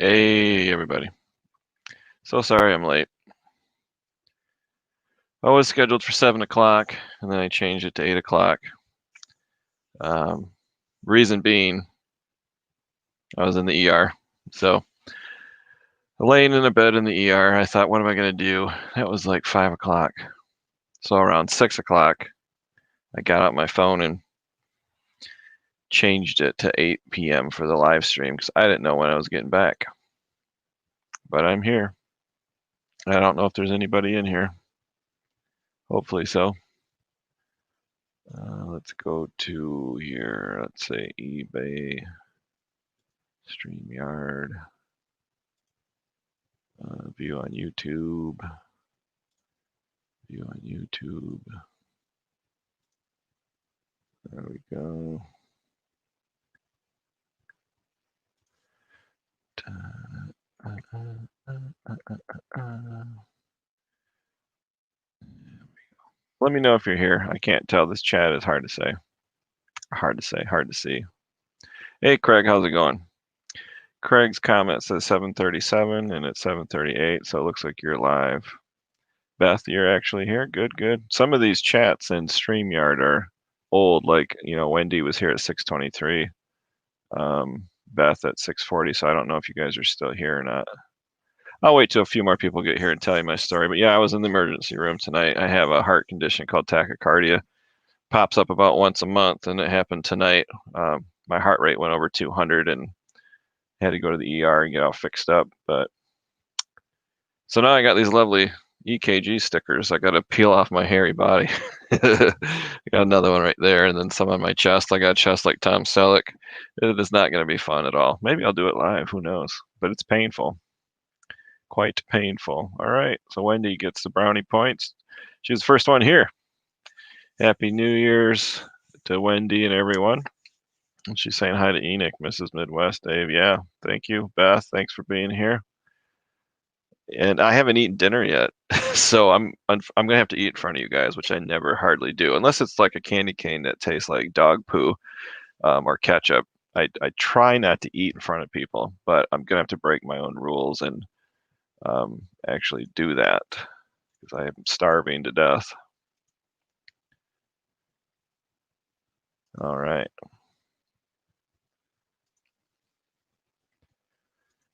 Hey, everybody. So sorry I'm late. I was scheduled for 7 o'clock, and then I changed it to 8 o'clock. Um, reason being, I was in the ER. So, laying in a bed in the ER, I thought, what am I going to do? That was like 5 o'clock. So, around 6 o'clock, I got out my phone and changed it to 8 p.m. for the live stream because I didn't know when I was getting back. But I'm here. I don't know if there's anybody in here. Hopefully so. Let's go to here. Let's say eBay, StreamYard, view on YouTube, view on YouTube. There we go. Let me know if you're here. I can't tell. This chat is hard to say. Hard to see. Hey, Craig, how's it going? Craig's comment says 7:37 and it's 7:38, so it looks like you're live. Beth, you're actually here. Good, good. Some of these chats in StreamYard are old, like, Wendy was here at 6:23. Beth at 6:40, so I don't know if you guys are still here or not. I'll wait till a few more people get here and tell you my story. But yeah, I was in the emergency room tonight. I have a heart condition called tachycardia. Pops up about once a month, and it happened tonight. My heart rate went over 200 and had to go to the ER and get all fixed up. But so now I got these lovely EKG stickers. I got to peel off my hairy body. I got another one right there, and then some on my chest. I got a chest like Tom Selleck. It is not going to be fun at all. Maybe I'll do it live. Who knows? But it's painful. Quite painful. All right, so Wendy gets the brownie points. She's the first one here. Happy New Year's to Wendy and everyone. And she's saying hi to Enoch, Mrs. Midwest, Dave. Yeah, thank you. Beth, thanks for being here. And I haven't eaten dinner yet, so I'm gonna have to eat in front of you guys, which I never hardly do, unless it's like a candy cane that tastes like dog poo or ketchup. I try not to eat in front of people, but I'm gonna have to break my own rules and actually do that because I am starving to death. All right.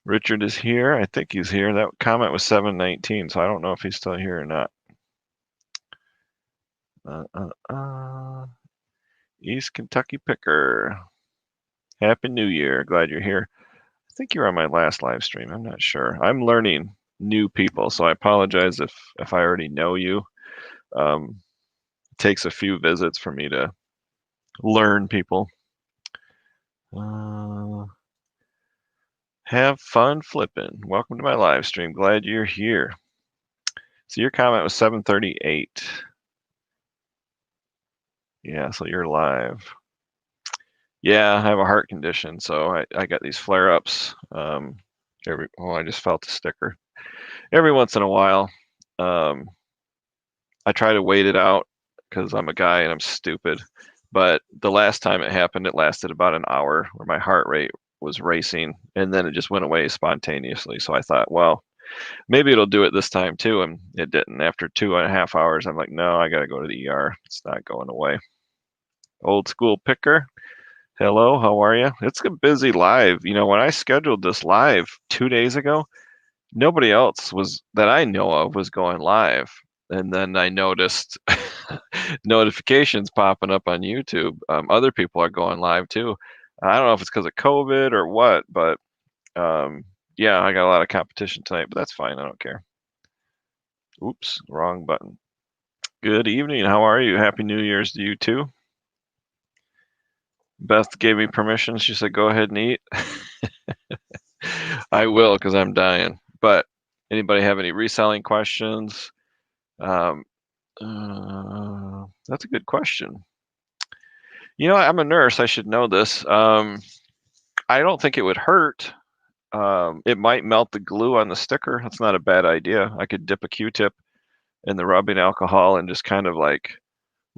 Richard is here. I think he's here. That comment was 7:19, so I don't know if he's still here or not. East Kentucky Picker. Happy New Year. Glad you're here. I think you were on my last live stream. I'm not sure. I'm learning new people, so I apologize if I already know you. It takes a few visits for me to learn people. Have fun flipping. Welcome to my live stream. Glad you're here. So your comment was 7:38. Yeah, so you're live. Yeah, I have a heart condition, so I got these flare-ups. I just felt the sticker. Every once in a while, I try to wait it out because I'm a guy and I'm stupid. But the last time it happened, it lasted about an hour where my heart rate was racing, and then it just went away spontaneously. So I thought, well, maybe it'll do it this time too, and it didn't. After 2.5 hours, I'm like, no, I got to go to the ER. It's not going away. Old school picker. Hello, how are you? It's a busy live. When I scheduled this live 2 days ago, nobody else was that I know of was going live. And then I noticed notifications popping up on YouTube. Other people are going live too. I don't know if it's because of COVID or what, but yeah, I got a lot of competition tonight, but that's fine. I don't care. Oops, wrong button. Good evening. How are you? Happy New Year's to you too. Beth gave me permission. She said, go ahead and eat. I will because I'm dying. But anybody have any reselling questions? That's a good question. I'm a nurse. I should know this. I don't think it would hurt. It might melt the glue on the sticker. That's not a bad idea. I could dip a Q-tip in the rubbing alcohol and just kind of like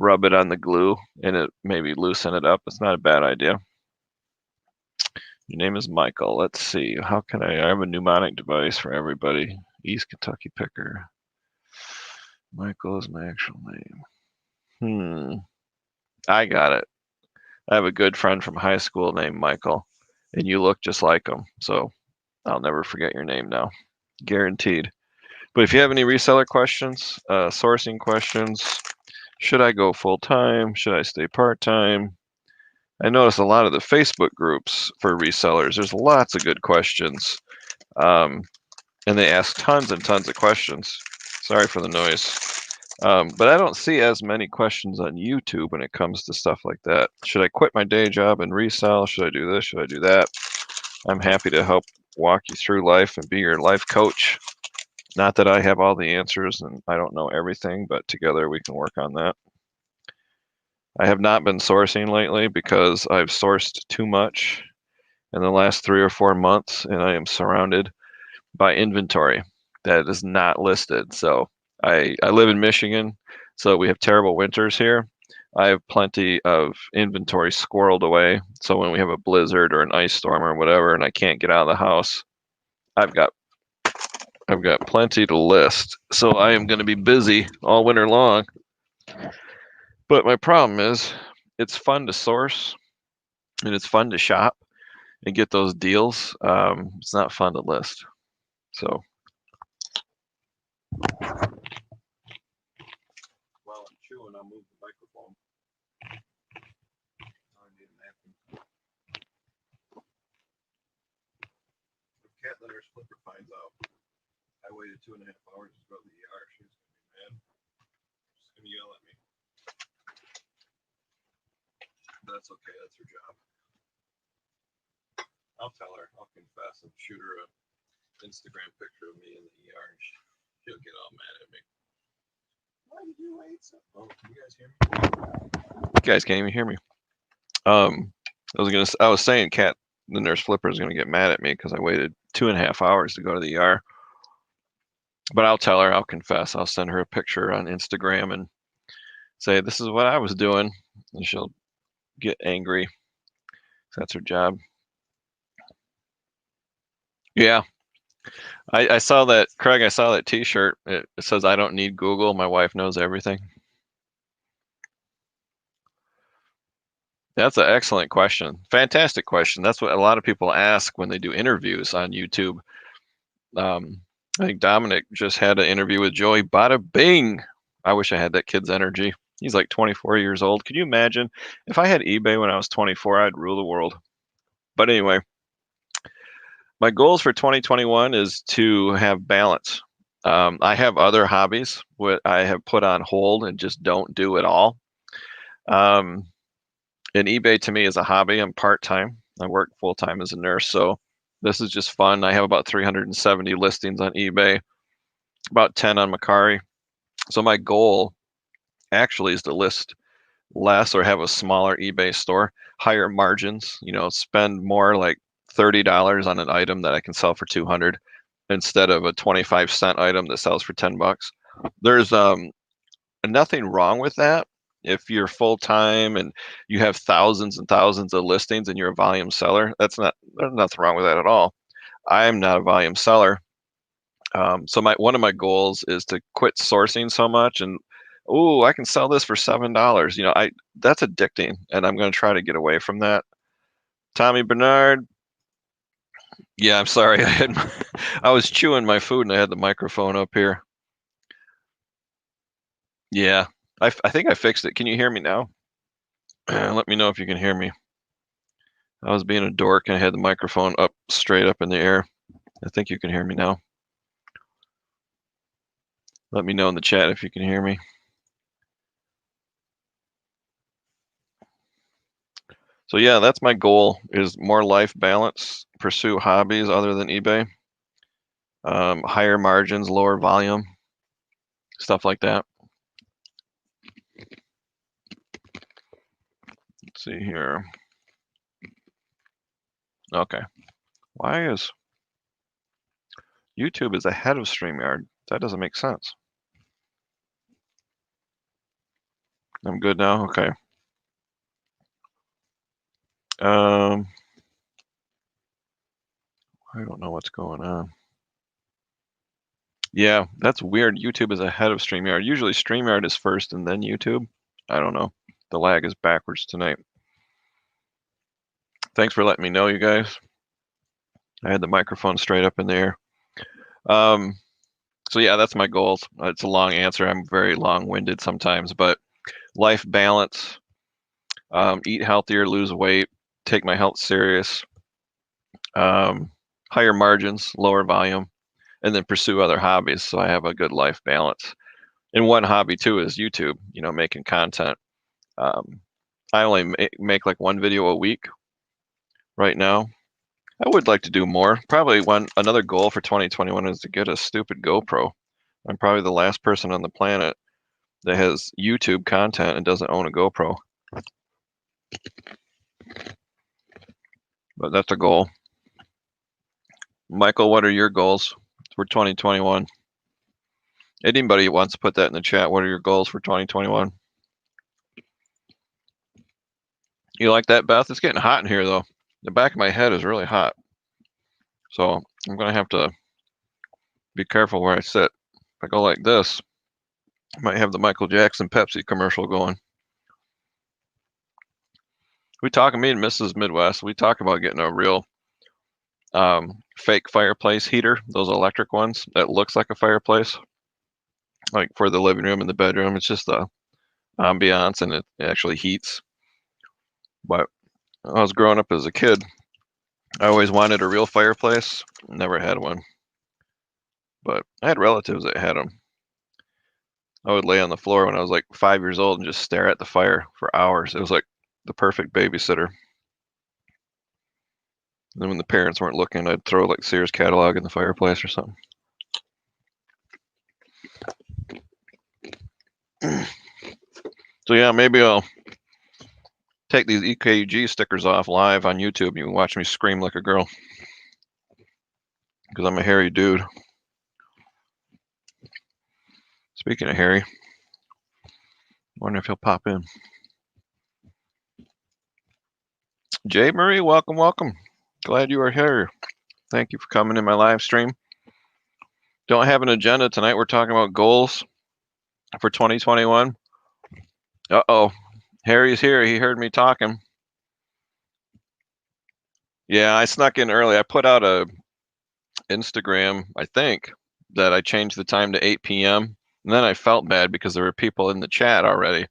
rub it on the glue and it maybe loosen it up. It's not a bad idea. Your name is Michael. Let's see. How can I have a mnemonic device for everybody. East Kentucky Picker. Michael is my actual name. I got it. I have a good friend from high school named Michael, and you look just like him. So I'll never forget your name now. Guaranteed. But if you have any reseller questions, sourcing questions, should I go full time? Should I stay part time? I notice a lot of the Facebook groups for resellers, there's lots of good questions. And they ask tons and tons of questions. Sorry for the noise. But I don't see as many questions on YouTube when it comes to stuff like that. Should I quit my day job and resell? Should I do this? Should I do that? I'm happy to help walk you through life and be your life coach. Not that I have all the answers and I don't know everything, but together we can work on that. I have not been sourcing lately because I've sourced too much in the last 3 or 4 months, and I am surrounded by inventory that is not listed. So I live in Michigan, so we have terrible winters here. I have plenty of inventory squirreled away. So when we have a blizzard or an ice storm or whatever, and I can't get out of the house, I've got plenty to list. So I am going to be busy all winter long. But my problem is, it's fun to source and it's fun to shop and get those deals. It's not fun to list. So while I'm chewing, I'll move the microphone. I need a napkin. If cat litter Flipper finds out I waited 2.5 hours to go to the ER, she's gonna be mad. She's gonna yell at me. That's okay. That's her job. I'll tell her. I'll confess and shoot her an Instagram picture of me in the ER, and she'll get all mad at me. Why did you wait so? Oh, can you guys hear me? You guys can't even hear me. I was saying, Cat, the nurse Flipper is gonna get mad at me because I waited 2.5 hours to go to the ER. But I'll tell her. I'll confess. I'll send her a picture on Instagram and say this is what I was doing, and she'll get angry. That's her job. Yeah. I saw that, Craig. I saw that T-shirt. It says, "I don't need Google. My wife knows everything." That's an excellent question. Fantastic question. That's what a lot of people ask when they do interviews on YouTube. I think Dominic just had an interview with Joey. Bada bing. I wish I had that kid's energy. He's like 24 years old. Could you imagine if I had eBay when I was 24? I'd rule the world. But anyway, my goals for 2021 is to have balance. I have other hobbies what I have put on hold and just don't do at all. And eBay to me is a hobby. I'm part-time. I work full-time as a nurse, so this is just fun. I have about 370 listings on eBay, about 10 on Mercari. So my goal actually is to list less or have a smaller eBay store, higher margins, spend more, like $30 on an item that I can sell for 200 instead of a 25-cent item that sells for $10. There's nothing wrong with that. If you're full time and you have thousands and thousands of listings and you're a volume seller, there's nothing wrong with that at all. I'm not a volume seller. So one of my goals is to quit sourcing so much and I can sell this for $7. That's addicting, and I'm going to try to get away from that. Tommy Bernard. Yeah, I'm sorry. I was chewing my food and I had the microphone up here. Yeah, I think I fixed it. Can you hear me now? Let me know if you can hear me. I was being a dork and I had the microphone up straight up in the air. I think you can hear me now. Let me know in the chat if you can hear me. So yeah, that's my goal, is more life balance, pursue hobbies other than eBay, higher margins, lower volume, stuff like that. Let's see here. Okay. Why is YouTube is ahead of StreamYard? That doesn't make sense. I'm good now? Okay. I don't know what's going on. Yeah, that's weird. YouTube is ahead of StreamYard. Usually StreamYard is first and then YouTube. I don't know. The lag is backwards tonight. Thanks for letting me know, you guys. I had the microphone straight up in the air. So yeah, that's my goals. It's a long answer. I'm very long-winded sometimes, but life balance, eat healthier, lose weight, take my health serious, higher margins, lower volume, and then pursue other hobbies so I have a good life balance. And one hobby too is YouTube, making content. I only make like one video a week right now. I would like to do more. Probably another goal for 2021 is to get a stupid GoPro. I'm probably the last person on the planet that has YouTube content and doesn't own a GoPro. But that's a goal. Michael, what are your goals for 2021? Anybody wants to put that in the chat? What are your goals for 2021? You like that, Beth? It's getting hot in here, though. The back of my head is really hot. So I'm going to have to be careful where I sit. If I go like this, I might have the Michael Jackson Pepsi commercial going. Me and Mrs. Midwest, we talk about getting a real fake fireplace heater, those electric ones that looks like a fireplace, like for the living room and the bedroom. It's just the ambiance and it actually heats. But I was growing up as a kid, I always wanted a real fireplace, never had one. But I had relatives that had them. I would lay on the floor when I was like 5 years old and just stare at the fire for hours. It was like the perfect babysitter. And then when the parents weren't looking, I'd throw like Sears catalog in the fireplace or something. So yeah, maybe I'll take these EKG stickers off live on YouTube. You can watch me scream like a girl. Because I'm a hairy dude. Speaking of hairy, wonder if he'll pop in. Jay Murray, welcome, welcome. Glad you are here. Thank you for coming in my live stream. Don't have an agenda tonight. We're talking about goals for 2021. Uh-oh. Harry's here. He heard me talking. Yeah, I snuck in early. I put out a Instagram, I think, that I changed the time to 8 p.m. And then I felt bad because there were people in the chat already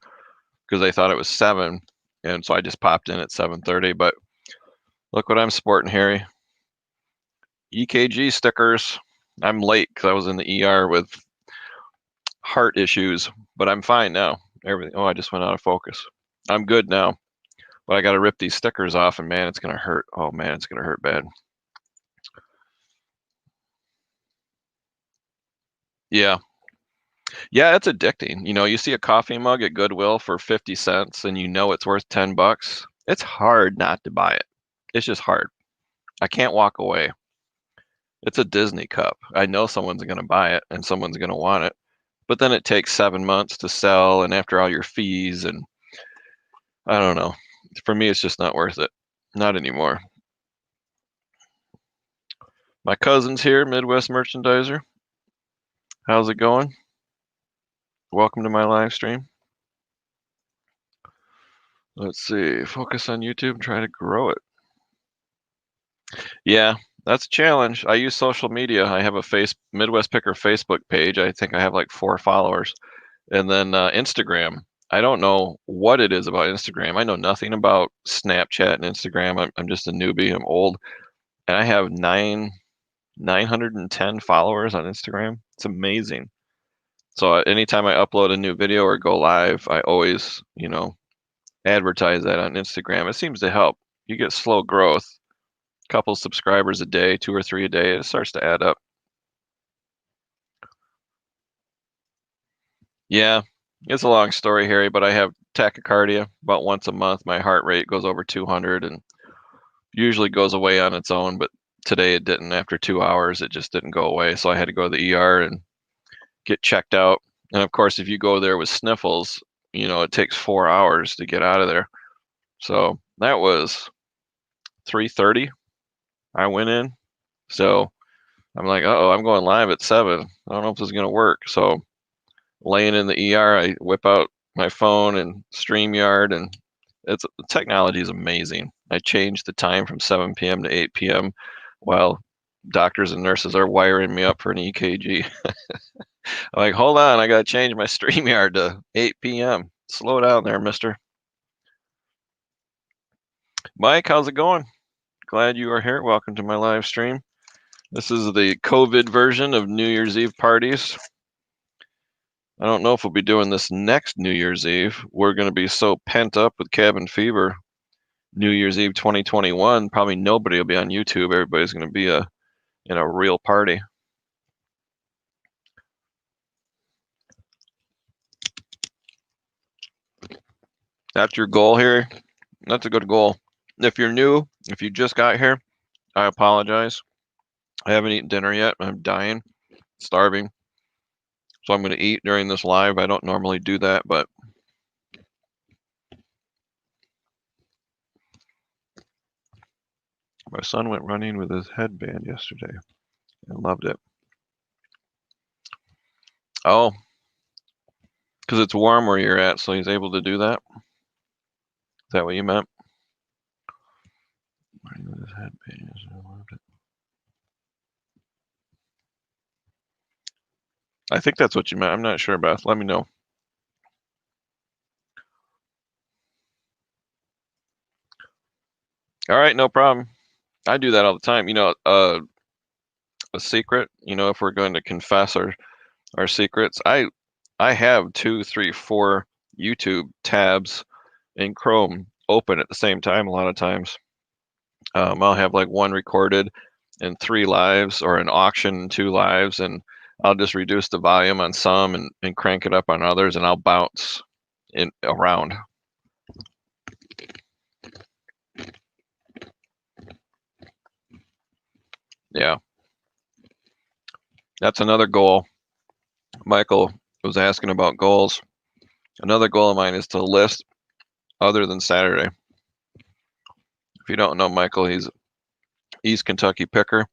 because they thought it was 7. And so I just popped in at 7:30. But look what I'm sporting, Harry. EKG stickers. I'm late because I was in the ER with heart issues, but I'm fine now. Everything. Oh, I just went out of focus. I'm good now, but I got to rip these stickers off, and man, it's gonna hurt. Oh man, it's gonna hurt bad. Yeah, yeah, it's addicting. You see a coffee mug at Goodwill for 50 cents, and it's worth $10. It's hard not to buy it. It's just hard. I can't walk away. It's a Disney cup. I know someone's gonna buy it, and someone's gonna want it. But then it takes 7 months to sell, and after all your fees, and I don't know. For me, it's just not worth it. Not anymore. My cousin's here, Midwest Merchandiser. How's it going? Welcome to my live stream. Let's see. Focus on YouTube and try to grow it. Yeah, that's a challenge. I use social media. I have a Midwest Picker Facebook page. I think I have like 4 followers. And then Instagram. I don't know what it is about Instagram. I know nothing about Snapchat and Instagram. I'm just a newbie. I'm old. And I have 910 followers on Instagram. It's amazing. So anytime I upload a new video or go live, I always, advertise that on Instagram. It seems to help. You get slow growth, couple subscribers a day, 2 or 3 a day. It starts to add up. Yeah, it's a long story, Harry, but I have tachycardia about once a month. My heart rate goes over 200 and usually goes away on its own, but today it didn't. After 2 hours, it just didn't go away. So I had to go to the ER and get checked out. And of course, if you go there with sniffles, it takes 4 hours to get out of there. So that was 3:30. I went in, So I'm like, uh-oh, I'm going live at 7. I don't know if this is going to work. So laying in the ER, I whip out my phone and StreamYard, and the technology is amazing. I changed the time from 7 p.m. to 8 p.m. while doctors and nurses are wiring me up for an EKG. I'm like, hold on, I got to change my StreamYard to 8 p.m. Slow down there, mister. Mike, how's it going? Glad you are here. Welcome to my live stream. This is the COVID version of New Year's Eve parties. I don't know if we'll be doing this next New Year's Eve. We're going to be so pent up with cabin fever. New Year's Eve 2021, probably nobody will be on YouTube. Everybody's going to be in a real party. That's your goal here. That's a good goal. If you're new, if you just got here, I apologize. I haven't eaten dinner yet. I'm dying, starving. So I'm going to eat during this live. I don't normally do that, but my son went running with his headband yesterday and loved it. Oh, because it's warm where you're at, so he's able to do that? Is that what you meant? Running with his headband, I loved it. I think that's what you meant. I'm not sure, Beth. Let me know. All right, no problem. I do that all the time. You know, a secret, you know, if we're going to confess our secrets, I have 2, 3, 4 YouTube tabs in Chrome open at the same time a lot of times. I'll have like 1 recorded and 3 lives, or an auction and 2 lives, and I'll just reduce the volume on some and crank it up on others, and I'll bounce around. Yeah. That's another goal. Michael was asking about goals. Another goal of mine is to list other than Saturday. If you don't know Michael, he's East Kentucky picker.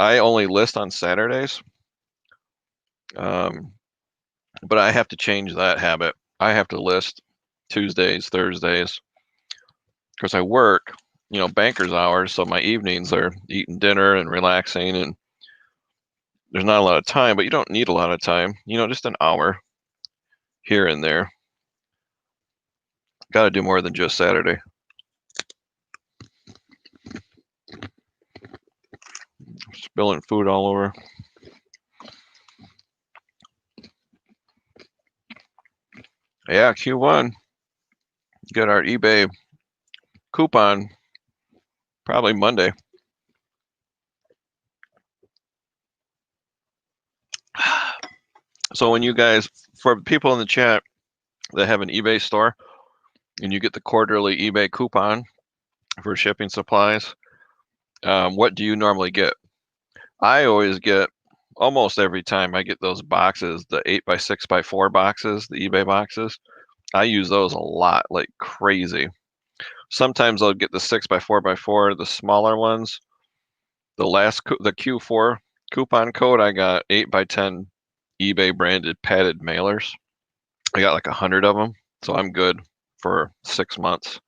I only list on Saturdays, but I have to change that habit. I have to list Tuesdays, Thursdays, because I work, you know, banker's hours. So my evenings are eating dinner and relaxing, and there's not a lot of time, but you don't need a lot of time. You know, just an hour here and there. Got to do more than just Saturday. Spilling food all over. Yeah, Q1. Get our eBay coupon probably Monday. So when you guys, for people in the chat that have an eBay store, and you get the quarterly eBay coupon for shipping supplies, what do you normally get? I always get, almost every time I get those boxes, the 8x6x4 boxes, the eBay boxes. I use those a lot, like crazy. Sometimes I'll get the 6x4x4, the smaller ones. The Q4 coupon code, I got 8x10 eBay branded padded mailers. I got like 100 of them, so I'm good for 6 months.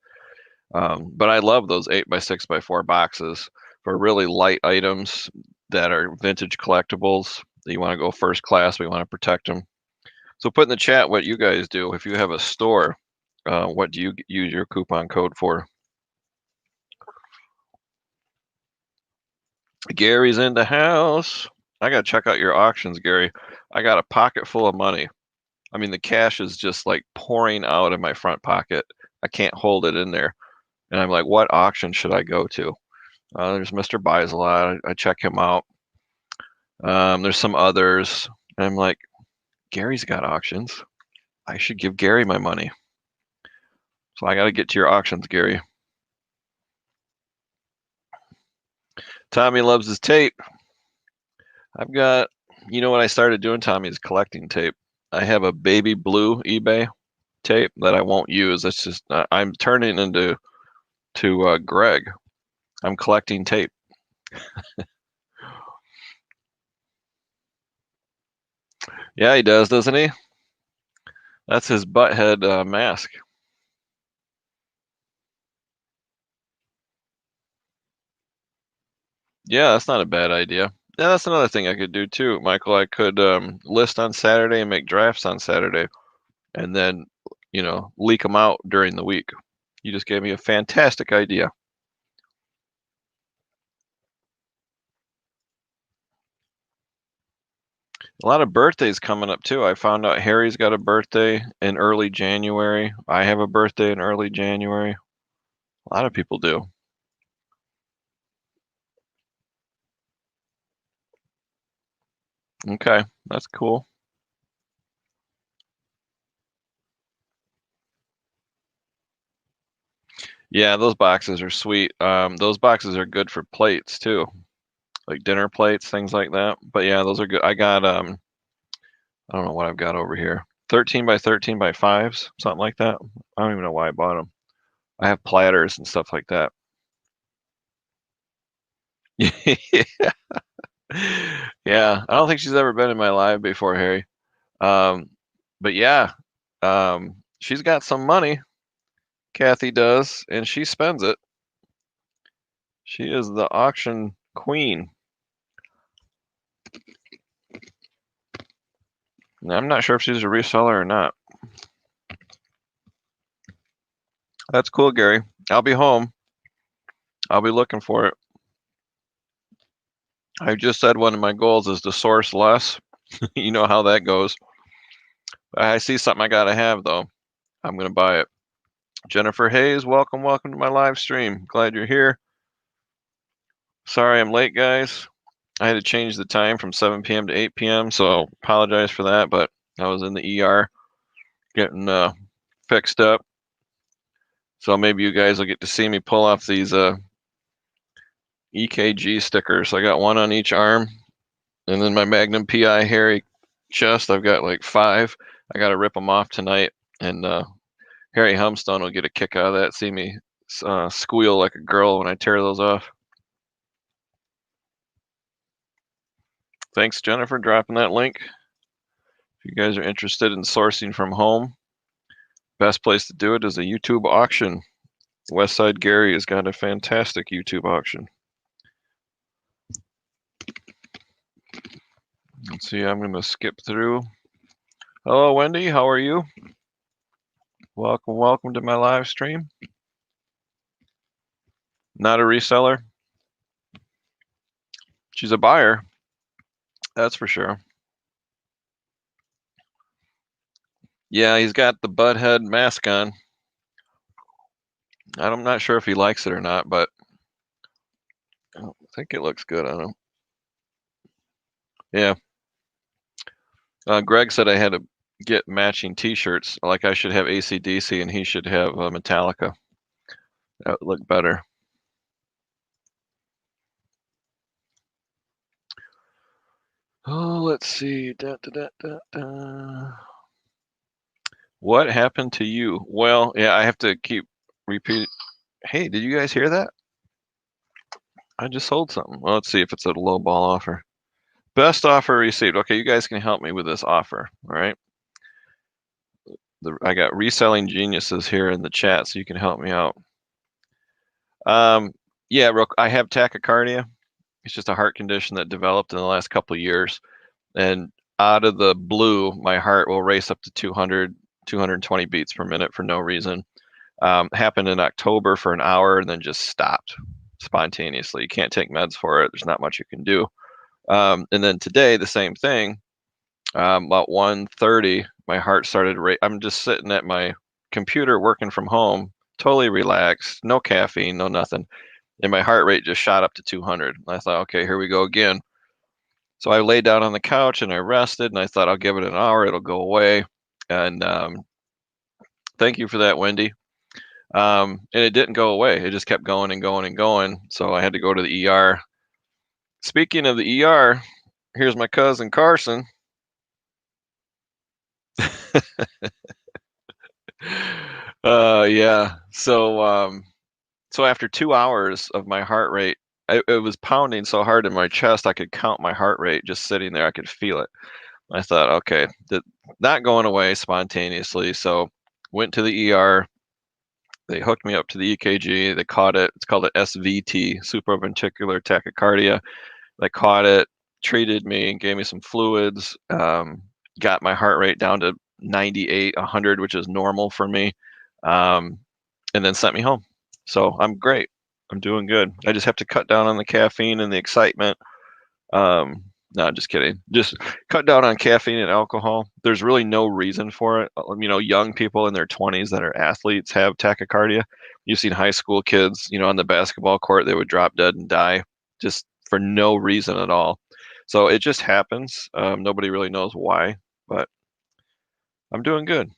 But I love those 8x6x4 boxes for really light items that are vintage collectibles that you want to go first class, but you want to protect them. So put in the chat what you guys do. If you have a store, what do you use your coupon code for? Gary's in the house. I got to check out your auctions, Gary. I got a pocket full of money. I mean, the cash is just like pouring out of my front pocket. I can't hold it in there. And I'm like, what auction should I go to? There's Mr. Buys a Lot. I check him out. There's some others. And I'm like, Gary's got auctions. I should give Gary my money. So I got to get to your auctions, Gary. Tommy loves his tape. I've got, you know what I started doing, Tommy, is collecting tape. I have a baby blue eBay tape that I won't use. It's just, I'm turning into Greg. I'm collecting tape. Yeah, he does, doesn't he? That's his butthead mask. Yeah, that's not a bad idea. Yeah, that's another thing I could do too, Michael. I could list on Saturday and make drafts on Saturday, and then, leak them out during the week. You just gave me a fantastic idea. A lot of birthdays coming up too. I found out Harry's got a birthday in early January. I have a birthday in early January. A lot of people do. Okay, that's cool. Yeah, those boxes are sweet. Those boxes are good for plates too, like dinner plates, things like that. But yeah, those are good. I got I don't know what I've got over here. 13 by 13 by 5s, something like that. I don't even know why I bought them. I have platters and stuff like that. Yeah, I don't think she's ever been in my live before, Harry. Um, but yeah, she's got some money, Kathy does, and she spends it. She is the auction queen. And I'm not sure if she's a reseller or not. That's cool, Gary. I'll be home. I'll be looking for it. I just said one of my goals is to source less. You know how that goes. I see something I gotta have though. I'm gonna buy it. Jennifer Hayes, welcome to my live stream. Glad you're here. Sorry I'm late, guys. I had to change the time from 7 p.m. to 8 p.m., so apologize for that, but I was in the ER getting fixed up. So maybe you guys will get to see me pull off these EKG stickers. I got one on each arm, and then my Magnum PI hairy chest, I've got like 5. I got to rip them off tonight, and Harry Humstone will get a kick out of that. See me squeal like a girl when I tear those off. Thanks, Jennifer, dropping that link. If you guys are interested in sourcing from home, best place to do it is a YouTube auction. Westside Gary has got a fantastic YouTube auction. Let's see, I'm going to skip through. Hello, Wendy. How are you? Welcome to my live stream. Not a reseller. She's a buyer. That's for sure. Yeah, he's got the butthead mask on. I'm not sure if he likes it or not, but I think it looks good on him. Yeah. Greg said I had to get matching T-shirts. Like I should have AC/DC and he should have Metallica. That would look better. Oh, let's see. What happened to you? Well, yeah, I have to keep repeating. Hey, did you guys hear that? I just sold something. Well, let's see if it's a low ball offer. Best offer received. Okay, you guys can help me with this offer. All right. I got reselling geniuses here in the chat, so you can help me out. Yeah, I have tachycardia. It's just a heart condition that developed in the last couple of years. And out of the blue, my heart will race up to 200, 220 beats per minute for no reason. Happened in October for an hour and then just stopped spontaneously. You can't take meds for it. There's not much you can do. And then today, the same thing. About 1:30, my heart started. I'm just sitting at my computer working from home, totally relaxed, no caffeine, no nothing, and my heart rate just shot up to 200. I thought, okay, here we go again. So I laid down on the couch and I rested, and I thought I'll give it an hour, it'll go away. And thank you for that, Wendy. And it didn't go away. It just kept going and going and going. So I had to go to the ER. Speaking of the ER, here's my cousin Carson. Yeah. So after 2 hours of my heart rate it was pounding so hard in my chest I could count my heart rate just sitting there. I could feel it. I thought, okay, not going away spontaneously. So went to the ER. They hooked me up to the EKG. They caught it. It's called an SVT, supraventricular tachycardia. They caught it, treated me, gave me some fluids, got my heart rate down to 98, 100, which is normal for me, and then sent me home. So I'm great. I'm doing good. I just have to cut down on the caffeine and the excitement. No, just kidding. Just cut down on caffeine and alcohol. There's really no reason for it. Young people in their 20s that are athletes have tachycardia. You've seen high school kids, on the basketball court, they would drop dead and die just for no reason at all. So it just happens. Nobody really knows why, but I'm doing good.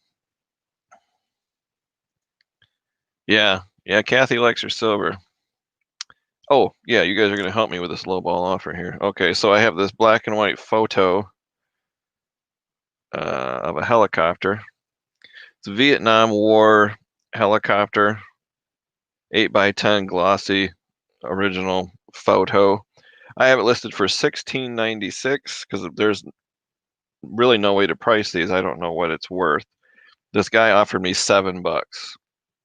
Yeah, yeah. Kathy likes her silver. Oh, yeah, you guys are going to help me with this lowball offer here. Okay, so I have this black and white photo of a helicopter. It's a Vietnam War helicopter, 8x10 glossy original photo. I have it listed for $16.96 because there's really no way to price these. I don't know what it's worth. This guy offered me $7,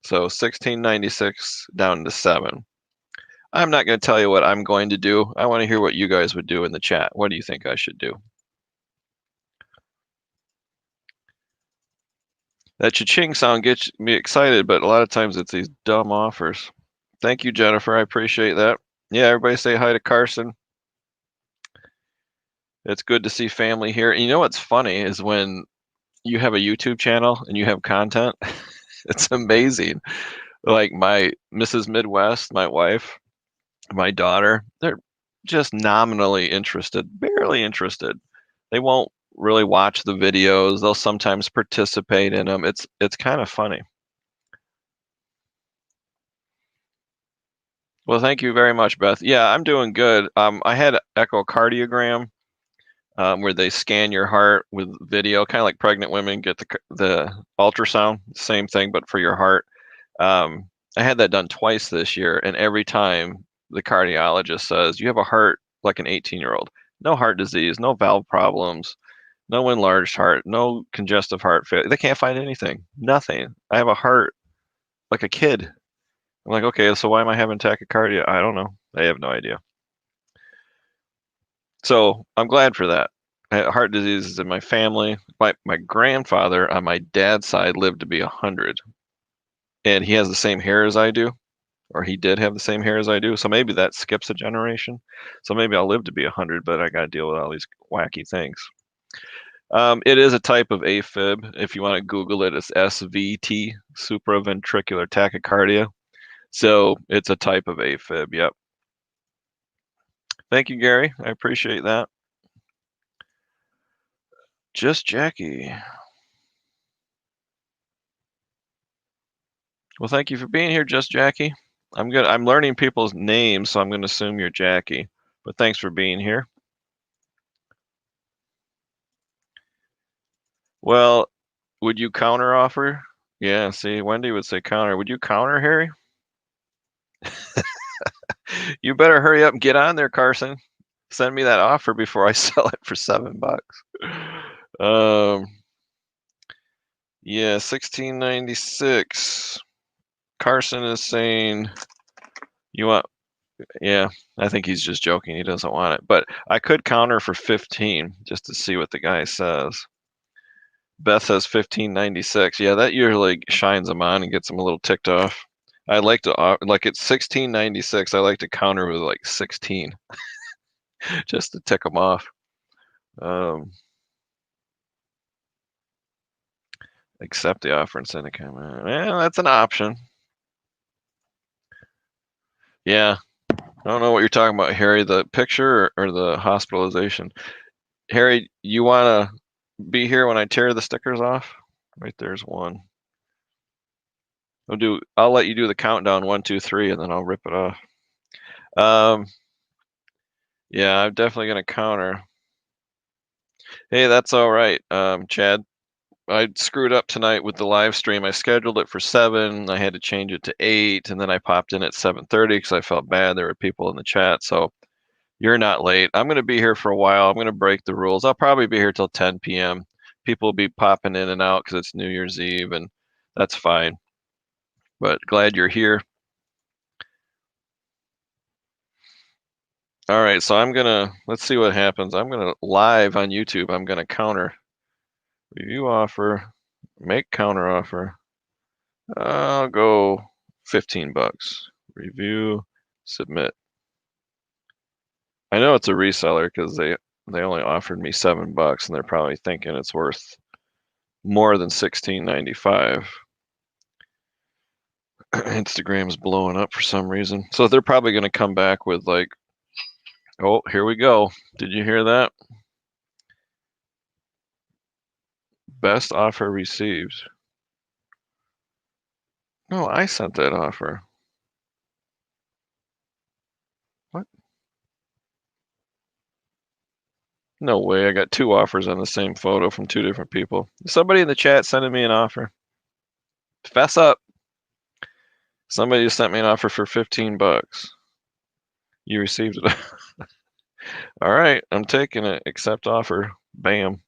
so $16.96 down to $7. I'm not going to tell you what I'm going to do. I want to hear what you guys would do in the chat. What do you think I should do? That cha-ching sound gets me excited, but a lot of times it's these dumb offers. Thank you, Jennifer. I appreciate that. Yeah, everybody say hi to Carson. It's good to see family here. And you know what's funny is when you have a YouTube channel and you have content, it's amazing. Like my Mrs. Midwest, my wife, my daughter, they're just nominally interested, barely interested. They won't really watch the videos. They'll sometimes participate in them. It's kind of funny. Well, thank you very much, Beth. Yeah, I'm doing good. I had an echocardiogram where they scan your heart with video, kind of like pregnant women get the ultrasound, same thing, but for your heart. I had that done twice this year, and every time the cardiologist says, you have a heart like an 18-year-old. No heart disease, no valve problems, no enlarged heart, no congestive heart failure. They can't find anything, nothing. I have a heart like a kid. I'm like, okay, so why am I having tachycardia? I don't know. I have no idea. So I'm glad for that. Heart disease is in my family. My grandfather on my dad's side lived to be 100, and he has the same hair as I do, or he did have the same hair as I do. So maybe that skips a generation. So maybe I'll live to be 100, but I got to deal with all these wacky things. It is a type of AFib. If you want to Google it, it's SVT, supraventricular tachycardia. So it's a type of AFib. Yep. Thank you, Gary. I appreciate that. Just Jackie. Well, thank you for being here, Just Jackie. I'm learning people's names, so I'm going to assume you're Jackie. But thanks for being here. Well, would you counter offer? Yeah, see, Wendy would say counter. Would you counter, Harry? You better hurry up and get on there, Carson. Send me that offer before I sell it for $7. Yeah, $16.96. Carson is saying you want. Yeah, I think he's just joking. He doesn't want it, but I could counter for 15 just to see what the guy says. Beth says 15.96. Yeah, that usually shines them on and gets them a little ticked off. I like to like it's 16.96. I like to counter with like 16, just to tick them off. Accept the offer and send a comment. Yeah, that's an option. Yeah, I don't know what you're talking about, Harry. The picture or the hospitalization? Harry, you want to be here when I tear the stickers off? Right there's one. I'll let you do the countdown 1, 2, 3, and then I'll rip it off. Yeah, I'm definitely gonna counter. Hey, that's all right, Chad. I screwed up tonight with the live stream. I scheduled it for 7. I had to change it to 8, and then I popped in at 7:30 because I felt bad. There were people in the chat, so you're not late. I'm going to be here for a while. I'm going to break the rules. I'll probably be here till 10 p.m. People will be popping in and out because it's New Year's Eve, and that's fine. But glad you're here. All right, so let's see what happens. I'm gonna live on YouTube. I'm gonna counter. Review offer, make counter offer. I'll go $15. Review, submit. I know it's a reseller because they only offered me $7 and they're probably thinking it's worth more than $16.95. Instagram's blowing up for some reason. So they're probably gonna come back with like, oh, here we go. Did you hear that? Best offer received. No, I sent that offer. What? No way. I got 2 offers on the same photo from 2 different people. Somebody in the chat sending me an offer. Fess up. Somebody just sent me an offer for $15. You received it. All right, I'm taking it. Accept offer. Bam.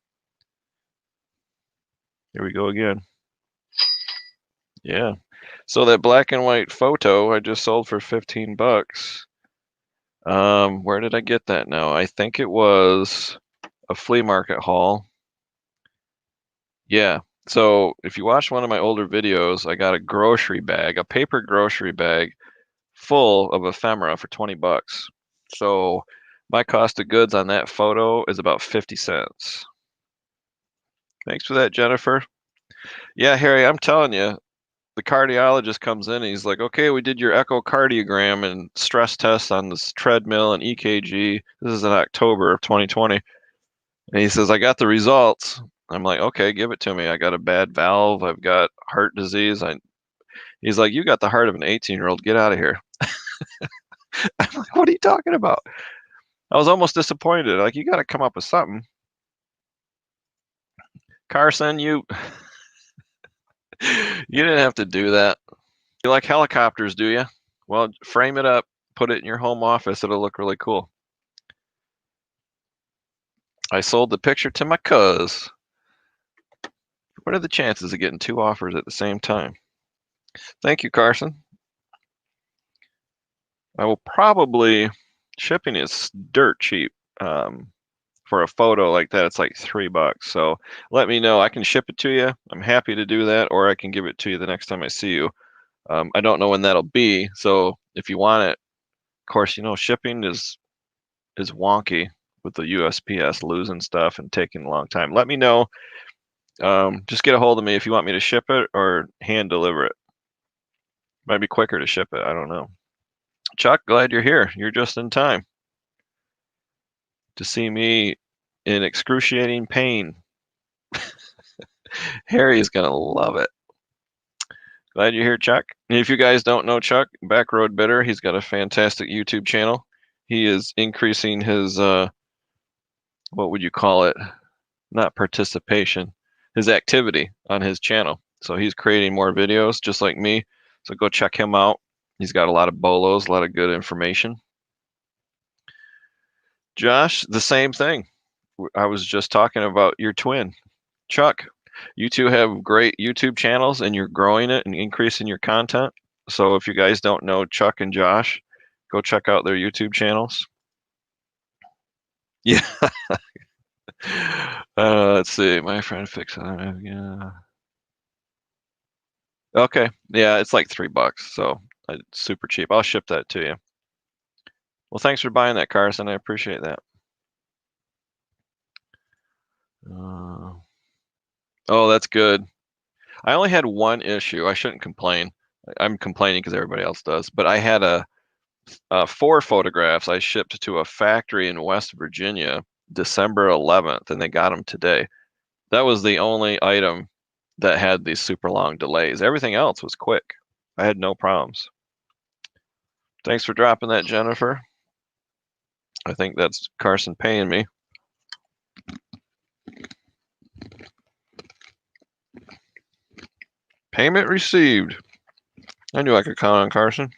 Here we go again. Yeah. So that black and white photo I just sold for $15. Where did I get that now? I think it was a flea market haul. Yeah. So if you watch one of my older videos, I got a grocery bag, a paper grocery bag full of ephemera for $20. So my cost of goods on that photo is about 50 cents. Thanks for that, Jennifer. Yeah, Harry, I'm telling you, the cardiologist comes in and he's like, okay, we did your echocardiogram and stress test on this treadmill and EKG. This is in October of 2020. And he says, I got the results. I'm like, okay, give it to me. I got a bad valve. I've got heart disease. He's like, you got the heart of an 18-year-old. Get out of here. I'm like, what are you talking about? I was almost disappointed. Like, you got to come up with something. Carson, you didn't have to do that. You like helicopters, do you? Well, frame it up, put it in your home office. It'll look really cool. I sold the picture to my cuz. What are the chances of getting 2 offers at the same time? Thank you, Carson. I will probably, shipping is dirt cheap. For a photo like that, it's like $3. So let me know. I can ship it to you. I'm happy to do that, or I can give it to you the next time I see you. I don't know when that'll be. So if you want it, of course, shipping is wonky with the USPS losing stuff and taking a long time. Let me know. Just get a hold of me if you want me to ship it or hand deliver it. Might be quicker to ship it. I don't know. Chuck, glad you're here. You're just in time to see me in excruciating pain. Harry is going to love it. Glad you're here, Chuck. And if you guys don't know Chuck, Backroad Bidder, he's got a fantastic YouTube channel. He is increasing his, what would you call it? Not participation, his activity on his channel. So he's creating more videos just like me. So go check him out. He's got a lot of bolos, a lot of good information. Josh, the same thing. I was just talking about your twin. Chuck, you two have great YouTube channels and you're growing it and increasing your content. So if you guys don't know Chuck and Josh, go check out their YouTube channels. Yeah. Let's see. My friend fixed it. Yeah. Okay. Yeah, it's like $3. So it's super cheap. I'll ship that to you. Well, thanks for buying that, Carson. I appreciate that. Oh, that's good. I only had one issue. I shouldn't complain. I'm complaining because everybody else does. But I had 4 photographs I shipped to a factory in West Virginia December 11th, and they got them today. That was the only item that had these super long delays. Everything else was quick. I had no problems. Thanks for dropping that, Jennifer. I think that's Carson paying me. Payment received. I knew I could count on Carson.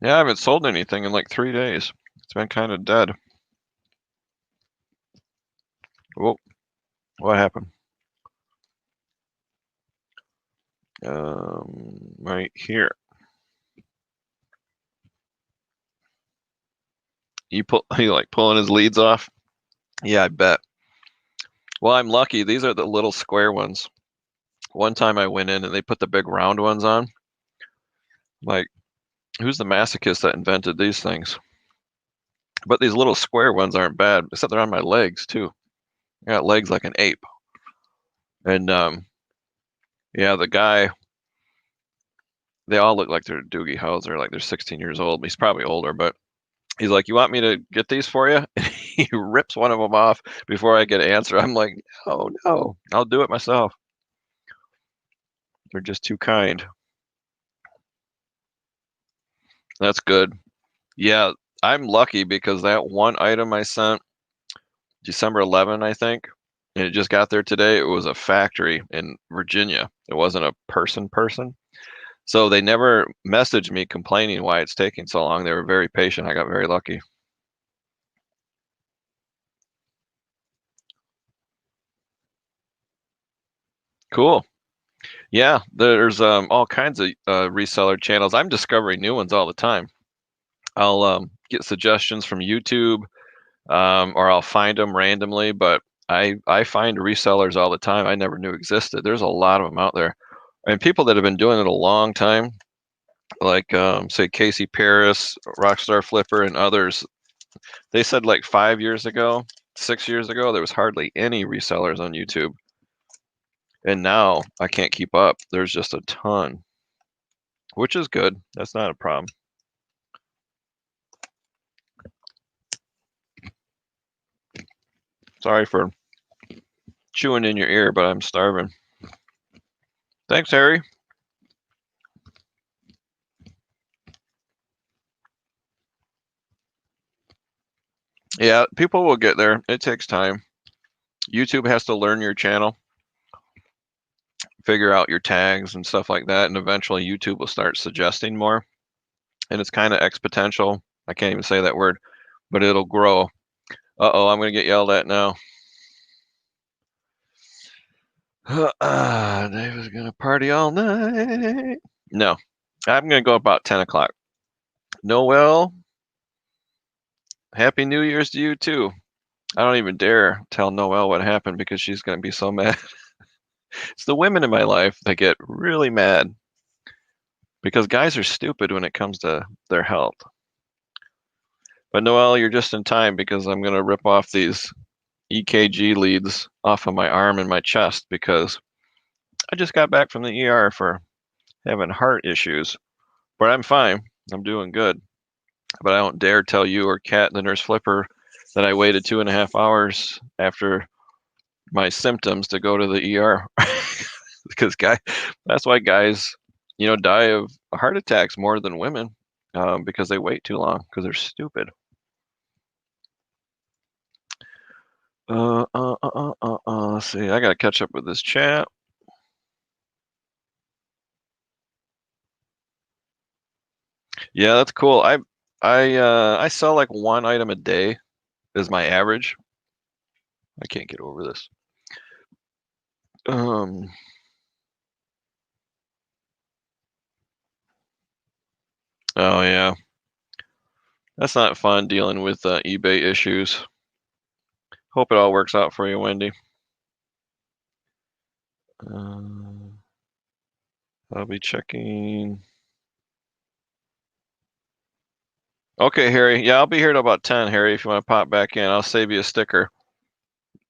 Yeah, I haven't sold anything in like 3 days. It's been kind of dead. Whoa, what happened? Right here. You like pulling his leads off? Yeah, I bet. Well, I'm lucky. These are the little square ones. One time I went in and they put the big round ones on. Like, who's the masochist that invented these things? But these little square ones aren't bad, except they're on my legs too. I got legs like an ape. And yeah, the guy, they all look like they're Doogie Howser, like they're 16 years old. He's probably older, but he's like, "You want me to get these for you?" And he rips one of them off before I get an answer. I'm like, "Oh no, I'll do it myself." They're just too kind. That's good. Yeah, I'm lucky because that one item I sent December 11, I think, and it just got there today. It was a factory in Virginia. It wasn't a person. So they never messaged me complaining why it's taking so long. They were very patient. I got very lucky. Cool. Yeah, there's all kinds of reseller channels. I'm discovering new ones all the time. I'll get suggestions from YouTube, or I'll find them randomly. But I find resellers all the time I never knew existed. There's a lot of them out there, and people that have been doing it a long time, like say Casey Paris, Rockstar Flipper, and others. They said like 5 years ago, 6 years ago, there was hardly any resellers on YouTube, and now I can't keep up. There's just a ton, which is good. That's not a problem. Sorry for chewing in your ear, but I'm starving. Thanks, Harry. Yeah, people will get there. It takes time. YouTube has to learn your channel, figure out your tags and stuff like that, and eventually YouTube will start suggesting more. And it's kind of exponential. I can't even say that word, but it'll grow. Uh-oh, I'm going to get yelled at now. Dave is going to party all night. No, I'm going to go about 10 o'clock. Noel, Happy New Year's to you too. I don't even dare tell Noelle what happened because she's going to be so mad. It's the women in my life that get really mad because guys are stupid when it comes to their health. But Noelle, you're just in time because I'm going to rip off these EKG leads off of my arm and my chest because I just got back from the ER for having heart issues. But I'm fine. I'm doing good. But I don't dare tell you or Kat, the nurse flipper, that I waited 2.5 hours after my symptoms to go to the ER. Because that's why guys, die of heart attacks more than women, because they wait too long because they're stupid. Let's see. I gotta catch up with this chat. Yeah, that's cool. I sell like one item a day is my average. I can't get over this. Oh yeah, that's not fun dealing with eBay issues. Hope it all works out for you, Wendy. I'll be checking. Okay, Harry. Yeah, I'll be here till about 10, Harry, if you want to pop back in. I'll save you a sticker.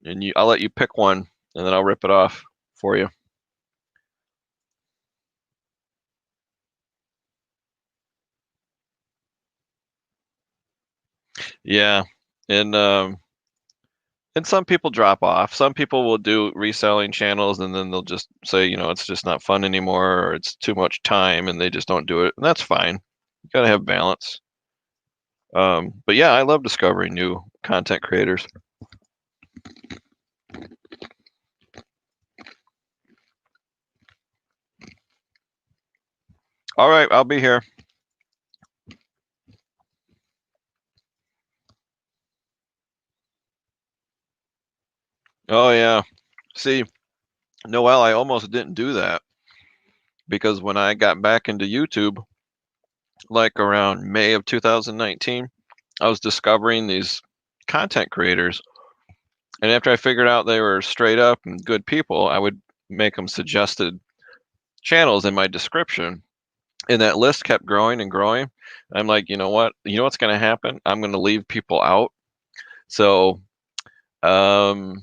And I'll let you pick one, and then I'll rip it off for you. Yeah. And some people drop off. Some people will do reselling channels, and then they'll just say, it's just not fun anymore, or it's too much time, and they just don't do it. And that's fine. You gotta have balance. But yeah, I love discovering new content creators. All right, I'll be here. Oh yeah. See, Noel, I almost didn't do that because when I got back into YouTube, like around May of 2019, I was discovering these content creators. And after I figured out they were straight up and good people, I would make them suggested channels in my description. And that list kept growing and growing. I'm like, you know what? You know what's going to happen? I'm going to leave people out. So um,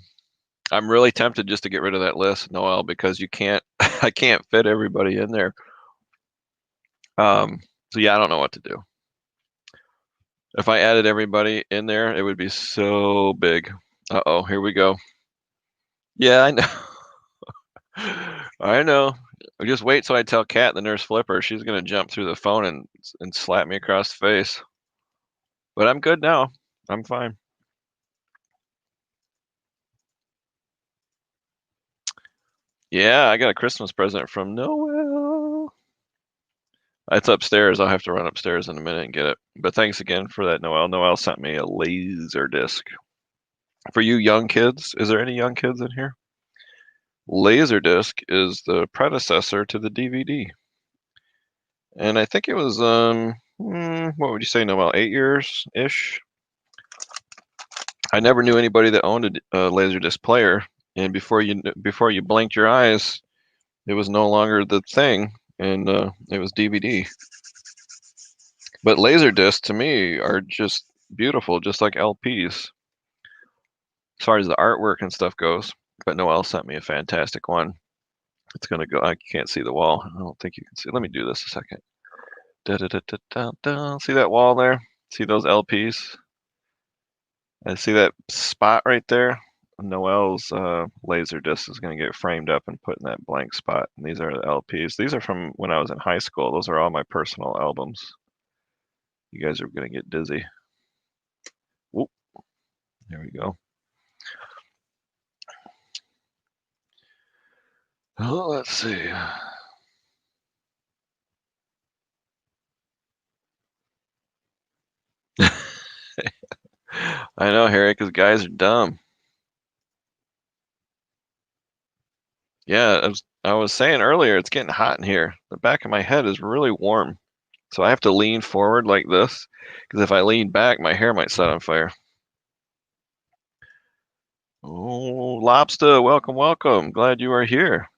I'm really tempted just to get rid of that list, Noel, because you can't, I can't fit everybody in there. So yeah, I don't know what to do. If I added everybody in there, it would be so big. Uh-oh, here we go. Yeah, I know. I know. Just wait till I tell Kat, the nurse flipper, she's gonna jump through the phone and slap me across the face. But I'm good now. I'm fine. Yeah, I got a Christmas present from Noel. It's upstairs. I'll have to run upstairs in a minute and get it. But thanks again for that, Noel. Noel sent me a laser disc. For you young kids, is there any young kids in here? Laserdisc is the predecessor to the DVD. And I think it was, what would you say, Noel, 8 years-ish? I never knew anybody that owned a Laserdisc player, and before you blinked your eyes, it was no longer the thing, and it was DVD. But Laserdisc to me are just beautiful, just like LPs, as far as the artwork and stuff goes. But Noel sent me a fantastic one. It's gonna go. I can't see the wall. I don't think you can see. Let me do this a second. Da, da, da, da, da, da. See that wall there? See those LPs? I see that spot right there. Noel's laser disc is going to get framed up and put in that blank spot. And these are the LPs. These are from when I was in high school. Those are all my personal albums. You guys are going to get dizzy. Whoop. There we go. Oh, let's see. I know, Harry, because guys are dumb. Yeah, I was saying earlier, it's getting hot in here. The back of my head is really warm. So I have to lean forward like this, because if I lean back, my hair might set on fire. Oh, Lobster, welcome, welcome. Glad you are here.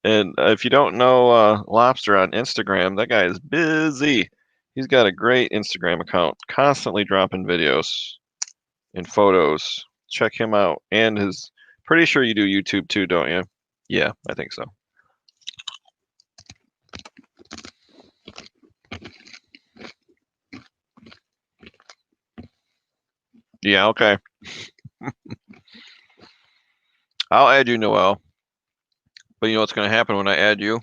And if you don't know Lobster on Instagram, that guy is busy. He's got a great Instagram account, constantly dropping videos and photos. Check him out. And his, pretty sure you do YouTube too, don't you? Yeah, I think so. Yeah, okay. I'll add you, Noel. But you know what's going to happen when I add you?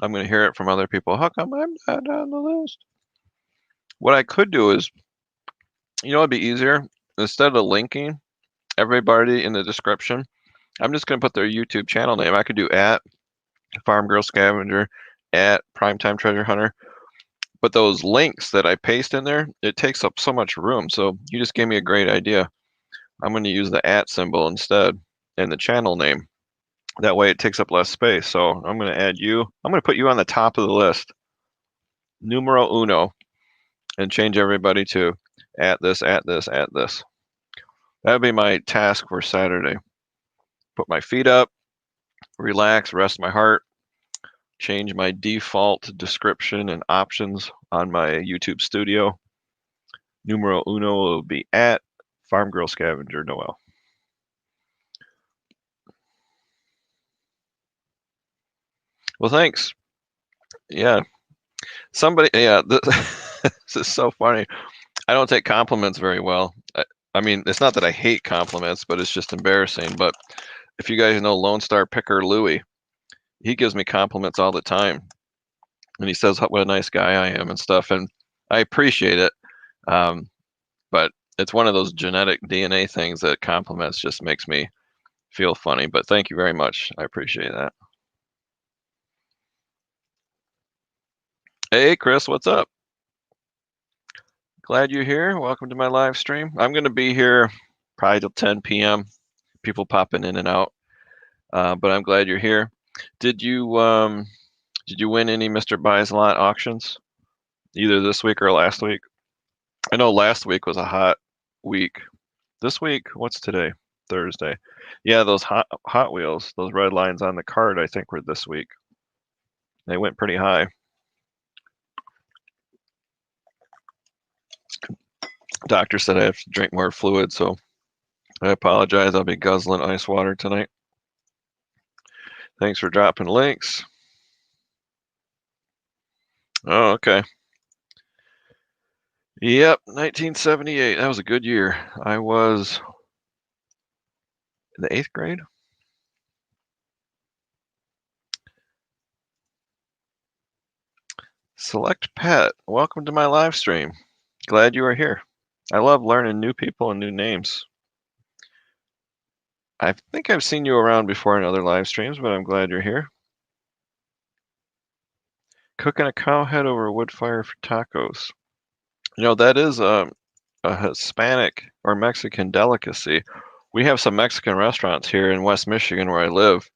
I'm going to hear it from other people. How come I'm not on the list? What I could do is, you know, it'd be easier. Instead of linking everybody in the description, I'm just going to put their YouTube channel name. I could do at Farm Girl Scavenger, at Primetime Treasure Hunter. But those links that I paste in there, it takes up so much room. So you just gave me a great idea. I'm going to use the at symbol instead and the channel name. That way it takes up less space. So I'm going to add you. I'm going to put you on the top of the list, numero uno, and change everybody to at this, at this, at this. That would be my task for Saturday. Put my feet up, relax, rest my heart, change my default description and options on my YouTube studio. Numero uno will be at Farm Girl Scavenger Noel. Well, thanks. Yeah. Somebody, yeah, this is so funny. I don't take compliments very well. I mean, it's not that I hate compliments, but it's just embarrassing. But if you guys know Lone Star Picker Louie, he gives me compliments all the time. And he says what a nice guy I am and stuff. And I appreciate it. But it's one of those genetic DNA things that compliments just makes me feel funny. But thank you very much. I appreciate that. Hey, Chris, what's up? Glad you're here. Welcome to my live stream. I'm going to be here probably till 10 p.m. People popping in and out, but I'm glad you're here. Did you win any Mr. Buys a Lot auctions either this week or last week? I know last week was a hot week. This week, what's today? Thursday. Yeah, those Hot Wheels, those red lines on the card, I think were this week. They went pretty high. Doctor said I have to drink more fluid, so I apologize. I'll be guzzling ice water tonight. Thanks for dropping links. Oh, okay. Yep, 1978. That was a good year. I was in the 8th grade. Select Pet, welcome to my live stream. Glad you are here. I love learning new people and new names. I think I've seen you around before in other live streams, but I'm glad you're here. Cooking a cow head over a wood fire for tacos. You know, that is a Hispanic or Mexican delicacy. We have some Mexican restaurants here in West Michigan where I live,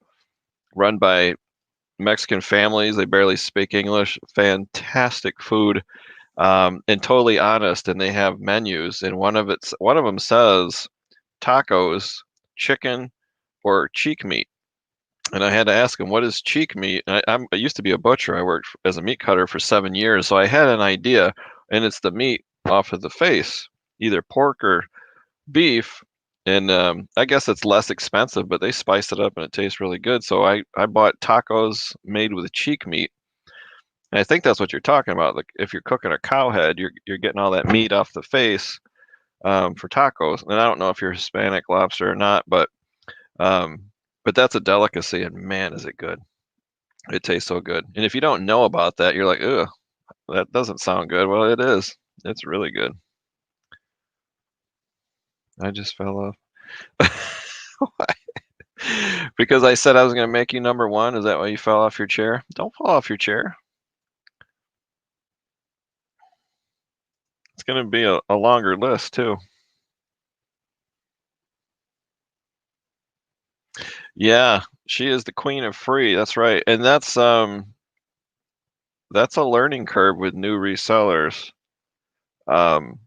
run by Mexican families. They barely speak English. Fantastic food, and totally honest. And they have menus, and one of them says tacos, chicken, or cheek meat. And I had to ask him, what is cheek meat? I used to be a butcher. I worked as a meat cutter for 7 years, so I had an idea. And it's the meat off of the face, either pork or beef. And I guess it's less expensive, but they spice it up and it tastes really good. So I bought tacos made with cheek meat. And I think that's what you're talking about. Like if you're cooking a cow head, you're getting all that meat off the face, for tacos. And I don't know if you're Hispanic lobster or not, um, but that's a delicacy, and man, is it good. It tastes so good. And if you don't know about that, you're like, ugh, that doesn't sound good. Well, it is. It's really good. I just fell off. Because I said I was going to make you number one. Is that why you fell off your chair? Don't fall off your chair. It's going to be a longer list too. Yeah, she is the queen of free. That's right. And that's a learning curve with new resellers. Um,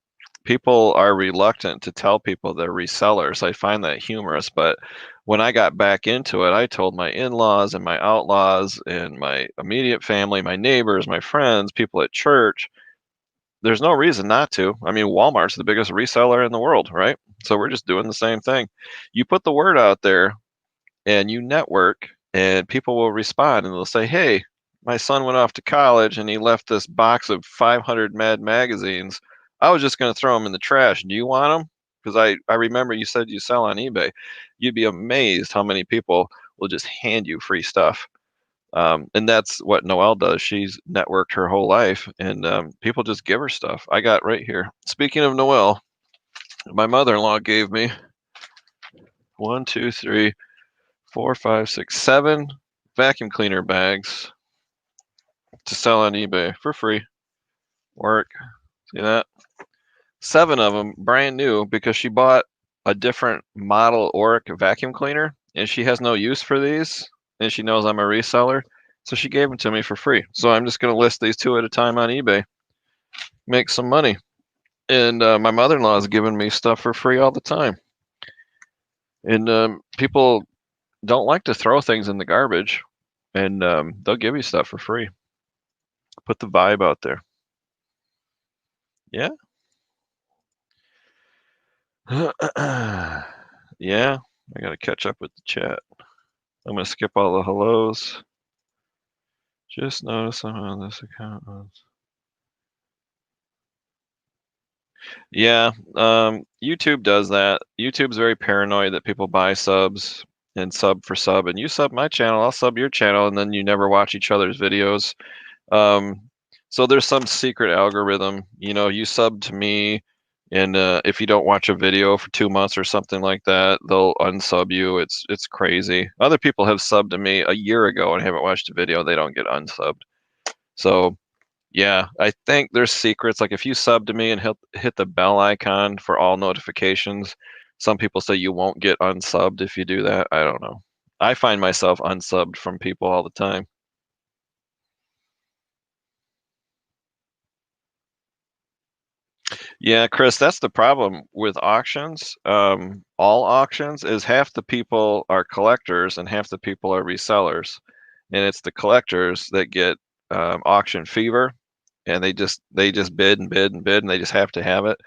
People are reluctant to tell people they're resellers. I find that humorous, but when I got back into it, I told my in-laws and my outlaws and my immediate family, my neighbors, my friends, people at church, there's no reason not to. I mean, Walmart's the biggest reseller in the world, right? So we're just doing the same thing. You put the word out there and you network, and people will respond and they'll say, hey, my son went off to college and he left this box of 500 Mad magazines. I was just going to throw them in the trash. Do you want them? Because I remember you said you sell on eBay. You'd be amazed how many people will just hand you free stuff. And that's what Noelle does. She's networked her whole life, and people just give her stuff. I got right here. Speaking of Noelle, my mother-in-law gave me 1, 2, 3, 4, 5, 6, 7 vacuum cleaner bags to sell on eBay for free. Work. See that? 7 of them brand new because she bought a different model Oric vacuum cleaner and she has no use for these and she knows I'm a reseller. So she gave them to me for free. So I'm just going to list these 2 at a time on eBay, make some money. And my mother-in-law is giving me stuff for free all the time. And people don't like to throw things in the garbage, and they'll give you stuff for free. Put the vibe out there. Yeah. Yeah, I got to catch up with the chat. I'm going to skip all the hellos. Just notice I'm on this account. Yeah, YouTube does that. YouTube's very paranoid that people buy subs and sub for sub, and you sub my channel, I'll sub your channel, and then you never watch each other's videos. So there's some secret algorithm. You sub to me, and if you don't watch a video for 2 months or something like that, they'll unsub you. It's crazy. Other people have subbed to me a year ago and haven't watched a video. They don't get unsubbed. So Yeah, I think there's secrets. Like if you sub to me and hit the bell icon for all notifications, some people say you won't get unsubbed if you do that. I don't know. I find myself unsubbed from people all the time. Yeah, Chris, that's the problem with auctions. All auctions is half the people are collectors and half the people are resellers, and it's the collectors that get auction fever, and they just bid and bid and bid, and they just have to have it.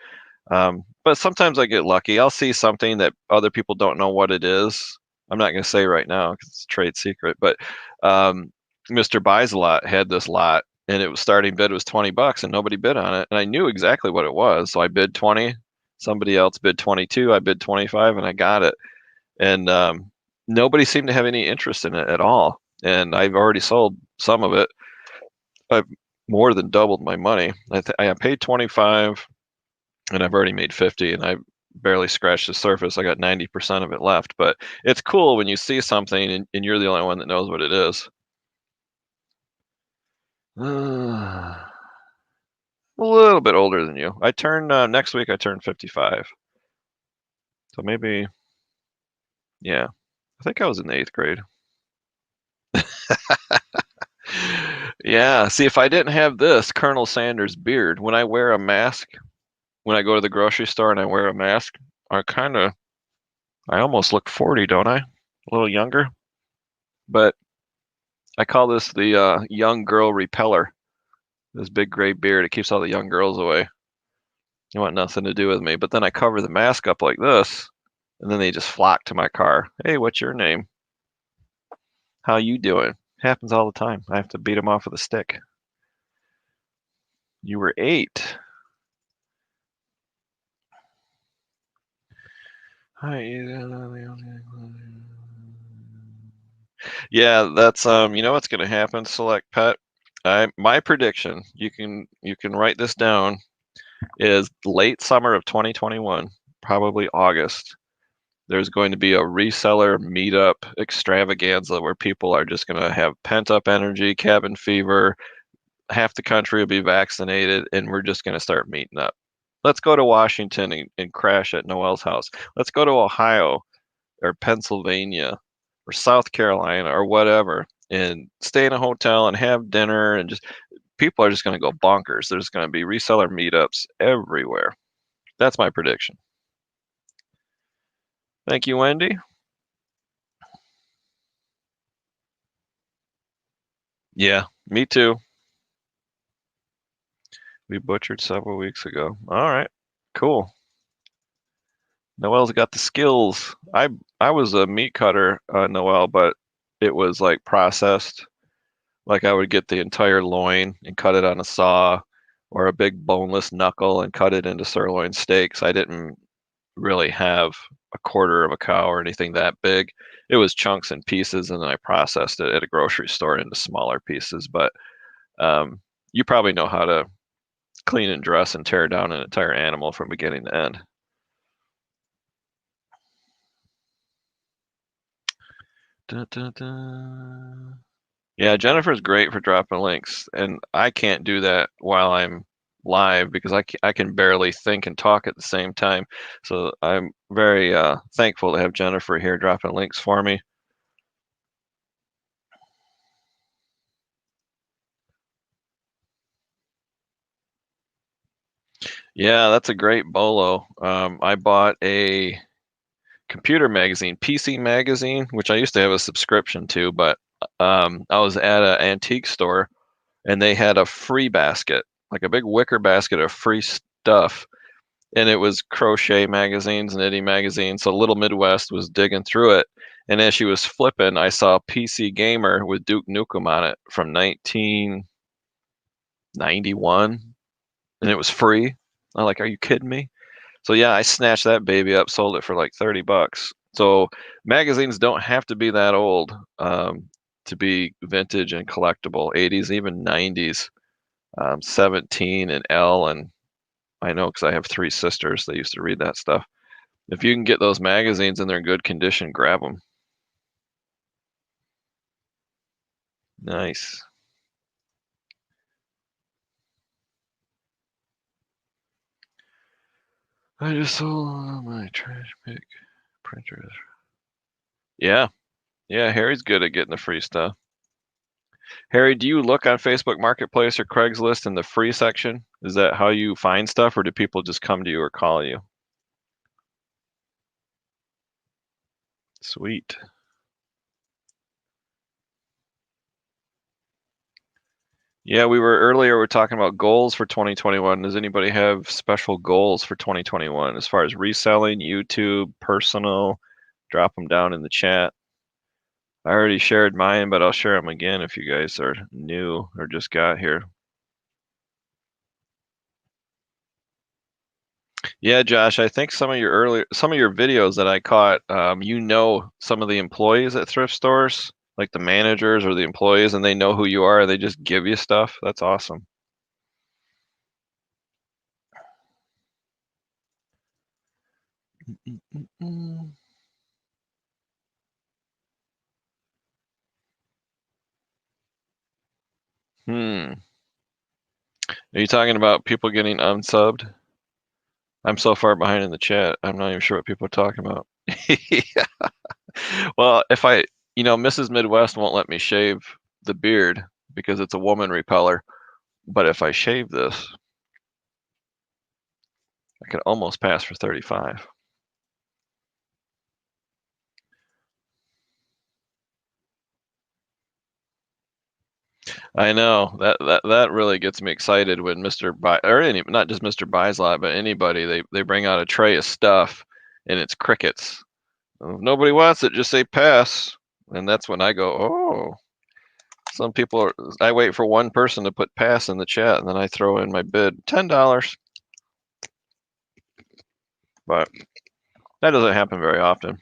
But sometimes I get lucky. I'll see something that other people don't know what it is. I'm not going to say right now because it's a trade secret, but Mr. Buys a Lot had this lot and it was starting bid was 20 bucks and nobody bid on it. And I knew exactly what it was. So I bid 20, somebody else bid 22, I bid 25 and I got it. And nobody seemed to have any interest in it at all. And I've already sold some of it. I've more than doubled my money. I paid 25 and I've already made 50 and I barely scratched the surface. I got 90% of it left, but it's cool when you see something and you're the only one that knows what it is. A little bit older than you. I turn next week. I turn 55. So maybe, yeah. I think I was in the 8th grade. Yeah. See, if I didn't have this Colonel Sanders beard, when I wear a mask, when I go to the grocery store and I wear a mask, I almost look 40, don't I? A little younger. But I call this the young girl repeller. This big gray beard, it keeps all the young girls away. They want nothing to do with me. But then I cover the mask up like this, and then they just flock to my car. Hey, what's your name? How you doing? Happens all the time. I have to beat them off with a stick. You were 8. Hi. Yeah, that's you know what's gonna happen, Select Pet? My prediction, you can write this down, is late summer of 2021, probably August. There's going to be a reseller meetup extravaganza where people are just going to have pent up energy, cabin fever. Half the country will be vaccinated, and we're just going to start meeting up. Let's go to Washington and crash at Noel's house. Let's go to Ohio or Pennsylvania or South Carolina or whatever and stay in a hotel and have dinner and just people are just going to go bonkers. There's going to be reseller meetups everywhere. That's my prediction. Thank you, Wendy. Yeah, me too. We butchered several weeks ago. All right, cool. Noel's got the skills. I was a meat cutter, Noel, but it was like processed. Like I would get the entire loin and cut it on a saw, or a big boneless knuckle and cut it into sirloin steaks. I didn't really have a quarter of a cow or anything that big. It was chunks and pieces, and then I processed it at a grocery store into smaller pieces. But you probably know how to clean and dress and tear down an entire animal from beginning to end. Da, da, da. Yeah, Jennifer's great for dropping links, and I can't do that while I'm live because I can barely think and talk at the same time. So I'm very thankful to have Jennifer here dropping links for me. Yeah, that's a great bolo. I bought a computer magazine, PC magazine, which I used to have a subscription to, but I was at an antique store and they had a free basket, like a big wicker basket of free stuff. And it was crochet magazines, knitting magazines. So Little Midwest was digging through it. And as she was flipping, I saw PC Gamer with Duke Nukem on it from 1991, and it was free. I'm like, are you kidding me? So yeah, I snatched that baby up, sold it for like 30 bucks. So magazines don't have to be that old to be vintage and collectible. 80s, even 90s. 17 and Elle, and I know because I have 3 sisters. They used to read that stuff. If you can get those magazines and they're in good condition, grab them. Nice. I just sold my trash pick printers. Yeah. Yeah, Harry's good at getting the free stuff. Harry, do you look on Facebook Marketplace or Craigslist in the free section? Is that how you find stuff, or do people just come to you or call you? Sweet. Yeah, we were talking about goals for 2021. Does anybody have special goals for 2021 as far as reselling, YouTube, personal? Drop them down in the chat. I already shared mine, but I'll share them again if you guys are new or just got here. Yeah, Josh, I think some of your videos that I caught, some of the employees at thrift stores, like the managers or the employees, and they know who you are. They just give you stuff. That's awesome. Hmm. Are you talking about people getting unsubbed? I'm so far behind in the chat. I'm not even sure what people are talking about. Well, Mrs. Midwest won't let me shave the beard because it's a woman repeller. But if I shave this, I could almost pass for 35. I know that really gets me excited when not just Mr. Buys Lot, but anybody they bring out a tray of stuff and it's crickets. If nobody wants it, just say pass, and that's when I go, oh. I wait for one person to put pass in the chat, and then I throw in my bid, $10. But that doesn't happen very often.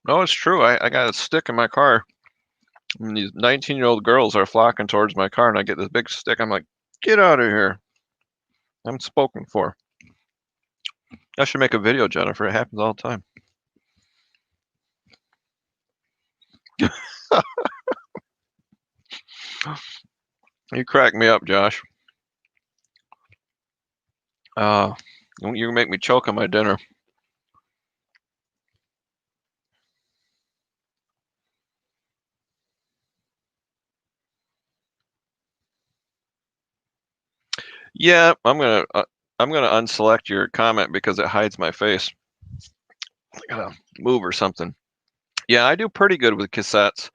No, it's true. I got a stick in my car. And these 19-year-old girls are flocking towards my car, and I get this big stick. I'm like, get out of here. I'm spoken for. I should make a video, Jennifer. It happens all the time. You crack me up, Josh. You make me choke on my dinner. Yeah, I'm gonna unselect your comment because it hides my face. I gotta move or something. Yeah, I do pretty good with cassettes.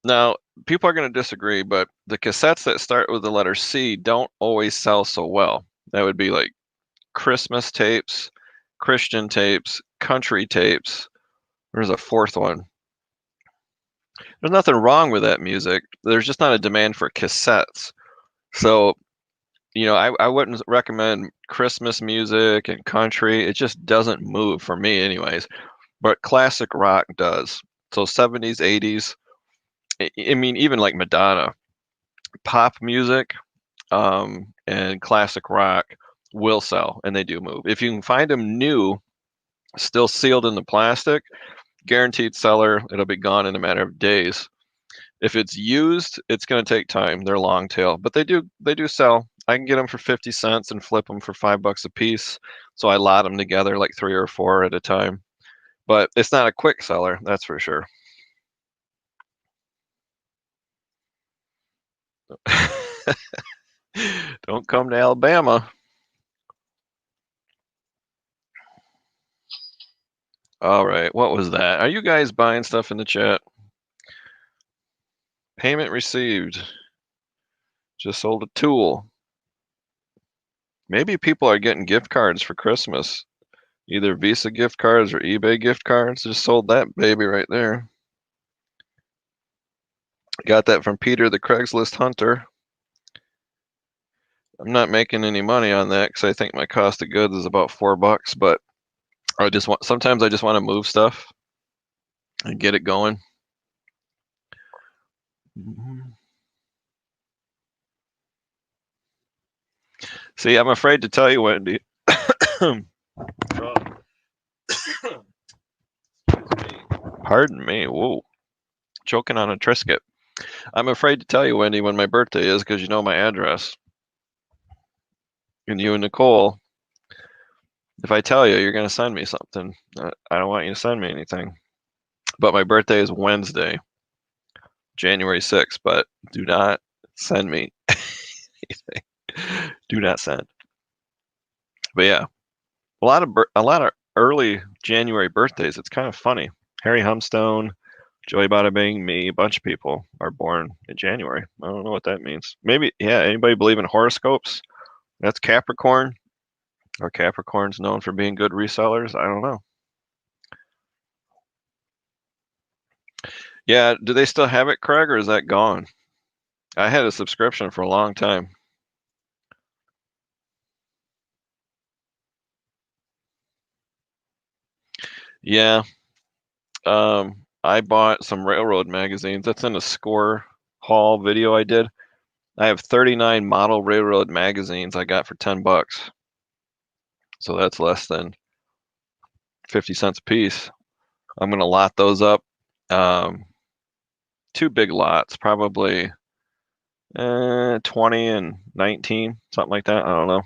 Now, people are going to disagree, but the cassettes that start with the letter C don't always sell so well. That would be like Christmas tapes, Christian tapes, country tapes. There's a fourth one. There's nothing wrong with that music. There's just not a demand for cassettes. So, I wouldn't recommend Christmas music and country. It just doesn't move for me, anyways. But classic rock does. So 70s, 80s. I mean, even like Madonna, pop music, and classic rock will sell, and they do move. If you can find them new, still sealed in the plastic, guaranteed seller. It'll be gone in a matter of days. If it's used, it's going to take time. They're long tail, but they do sell. I can get them for 50 cents and flip them for $5 a piece. So I lot them together like 3 or 4 at a time. But it's not a quick seller, that's for sure. Don't come to Alabama. All right, what was that? Are you guys buying stuff in the chat? Payment received. Just sold a tool. Maybe people are getting gift cards for Christmas. Either Visa gift cards or eBay gift cards. Just sold that baby right there. Got that from Peter the Craigslist Hunter. I'm not making any money on that because I think my cost of goods is about $4, but sometimes I just want to move stuff and get it going. See, I'm afraid to tell you, Wendy. Pardon me. Whoa. Choking on a Triscuit. I'm afraid to tell you, Wendy, when my birthday is because you know my address. And you and Nicole, if I tell you, you're going to send me something. I don't want you to send me anything. But my birthday is Wednesday, January 6th, but do not send me anything. Do not send. But yeah, a lot of early January birthdays. It's kind of funny. Harry Humstone, Joey Bada Bing, me, a bunch of people are born in January. I don't know what that means. Maybe, yeah, anybody believe in horoscopes? That's Capricorn. Are Capricorns known for being good resellers? I don't know. Yeah, do they still have it, Craig, or is that gone? I had a subscription for a long time. Yeah, I bought some railroad magazines. That's in a score haul video I did. I have 39 model railroad magazines I got for 10 bucks. So that's less than 50 cents a piece. I'm gonna lot those up. Um, two big lots, probably 20 and 19, something like that. I don't know,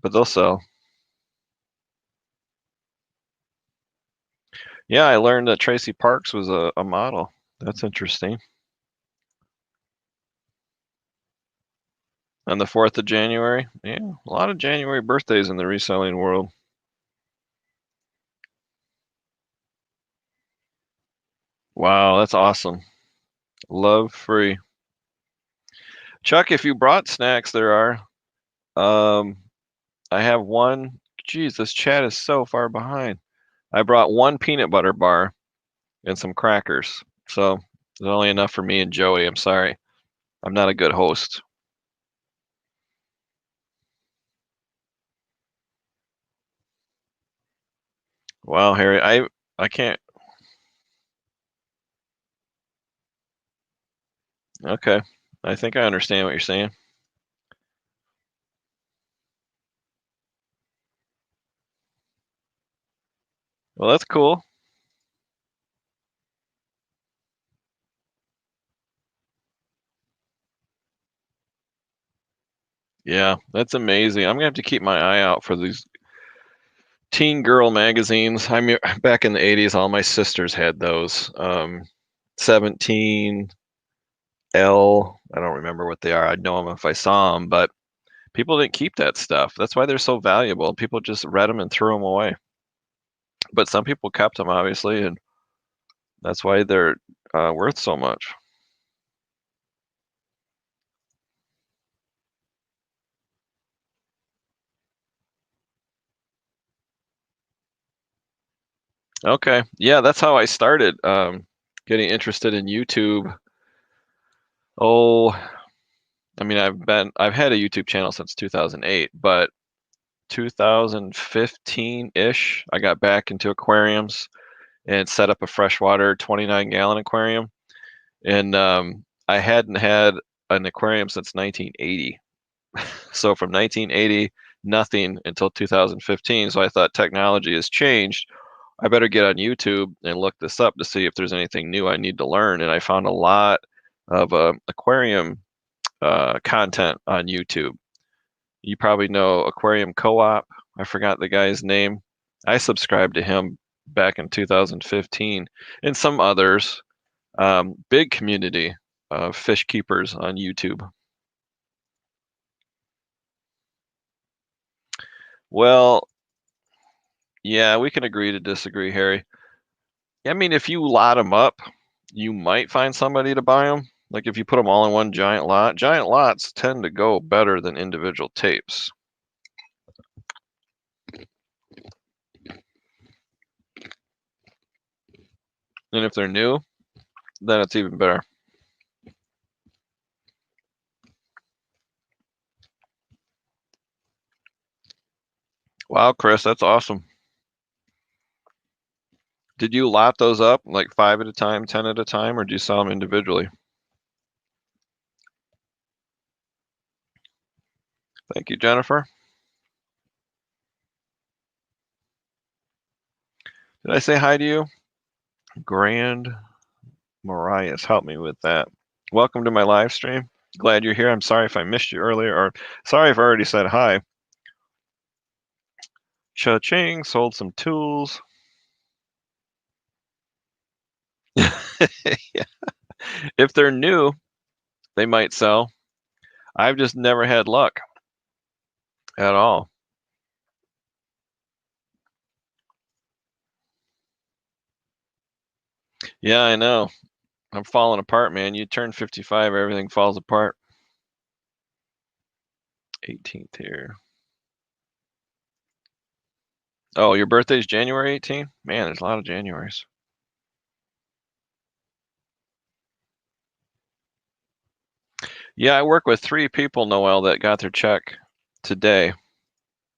but they'll sell. Yeah, I learned that Tracy Parks was a model. That's interesting. On the 4th of January. Yeah, a lot of January birthdays in the reselling world. Wow, that's awesome. Love free. Chuck, if you brought snacks, there are. Um, I have one. Geez, this chat is so far behind. I brought one peanut butter bar and some crackers. So there's only enough for me and Joey. I'm sorry. I'm not a good host. Wow, Harry, I can't. Okay. I think I understand what you're saying. Well, that's cool. Yeah, that's amazing. I'm gonna have to keep my eye out for these teen girl magazines. I mean, back in the 80s, all my sisters had those. 17, L, I don't remember what they are. I'd know them if I saw them, but people didn't keep that stuff. That's why they're so valuable. People just read them and threw them away. But some people kept them, obviously, and that's why they're worth so much. Okay. Yeah, that's how I started getting interested in YouTube. Oh, I mean, I've had a YouTube channel since 2008, but 2015-ish, I got back into aquariums and set up a freshwater 29-gallon aquarium. And I hadn't had an aquarium since 1980. So from 1980, nothing until 2015. So I thought technology has changed. I better get on YouTube and look this up to see if there's anything new I need to learn. And I found a lot of aquarium content on YouTube. You probably know Aquarium Co-op. I forgot the guy's name. I subscribed to him back in 2015, and some others. Big community of fish keepers on YouTube. Well, yeah, we can agree to disagree, Harry. I mean, if you lot them up, you might find somebody to buy them. Like if you put them all in one giant lots tend to go better than individual tapes. And if they're new, then it's even better. Wow, Chris, that's awesome. Did you lot those up like 5 at a time, 10 at a time, or do you sell them individually? Thank you, Jennifer. Did I say hi to you? Grand Marias, help me with that. Welcome to my live stream. Glad you're here. I'm sorry if I missed you earlier, or sorry if I already said hi. Cha-ching, sold some tools. Yeah. If they're new, they might sell. I've just never had luck at all. Yeah, I know. I'm falling apart, man. You turn 55, everything falls apart. 18th here. Oh, your birthday's January 18th? Man, there's a lot of Januaries. Yeah, I work with 3 people, Noel, that got their check today.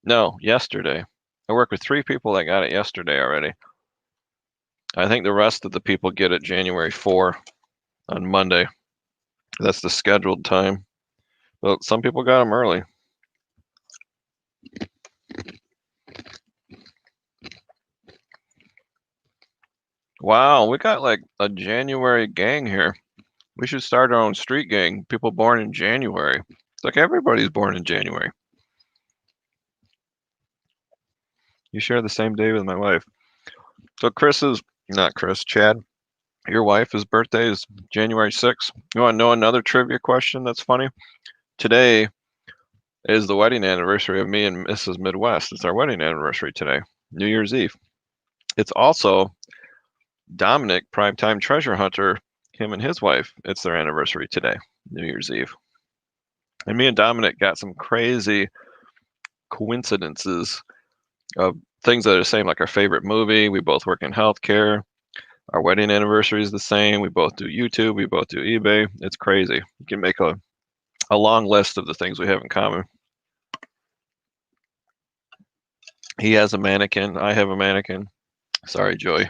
No, yesterday. I work with 3 people that got it yesterday already. I think the rest of the people get it January 4 on Monday. That's the scheduled time. But some people got them early. Wow, we got like a January gang here. We should start our own street gang. People born in January. It's like everybody's born in January. You share the same day with my wife. So Chad, your wife's birthday is January 6th. You want to know another trivia question that's funny? Today is the wedding anniversary of me and Mrs. Midwest. It's our wedding anniversary today, New Year's Eve. It's also Dominic, primetime treasure hunter, him and his wife. It's their anniversary today, New Year's Eve. And me and Dominic got some crazy coincidences of things that are the same, like our favorite movie. We both work in healthcare. Our wedding anniversary is the same. We both do YouTube. We both do eBay. It's crazy. You can make a long list of the things we have in common. He has a mannequin. I have a mannequin. Sorry, Joey.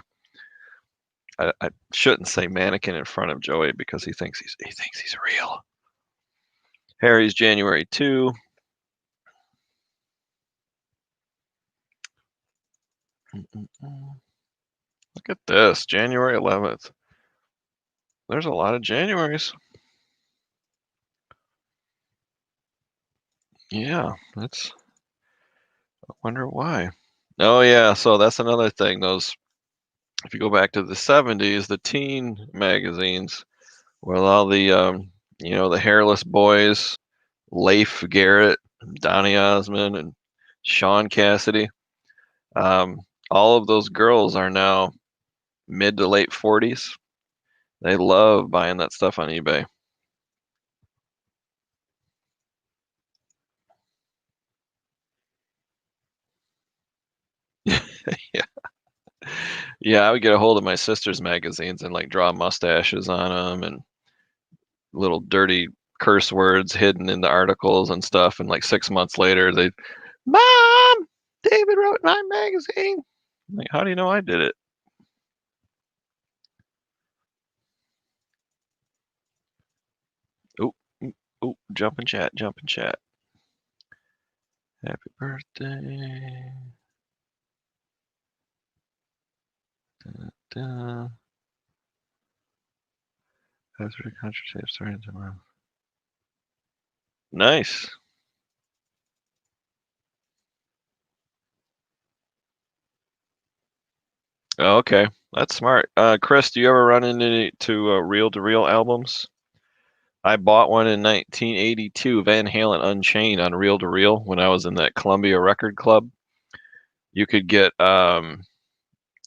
I shouldn't say mannequin in front of Joey because he thinks he's real. Harry's January 2. Look at this, January 11th. There's a lot of Januaries. Yeah, that's. I wonder why. Oh yeah, so that's another thing. Those, if you go back to the 70s, the teen magazines, with all the the hairless boys, Leif Garrett, Donny Osmond, and Sean Cassidy. All of those girls are now mid to late 40s. They love buying that stuff on eBay. Yeah. Yeah, I would get a hold of my sister's magazines and like draw mustaches on them and little dirty curse words hidden in the articles and stuff. And like 6 months later, they, Mom, David wrote my magazine. I'm like, how do you know I did it? Oh, oh, jump in chat, jump in chat. Happy birthday. Da, da. That's pretty contraceptive starting tomorrow. Nice. Oh, okay, that's smart. Chris, do you ever run into reel-to-reel albums? I bought one in 1982, Van Halen Unchained on reel-to-reel when I was in that Columbia Record Club. You could get I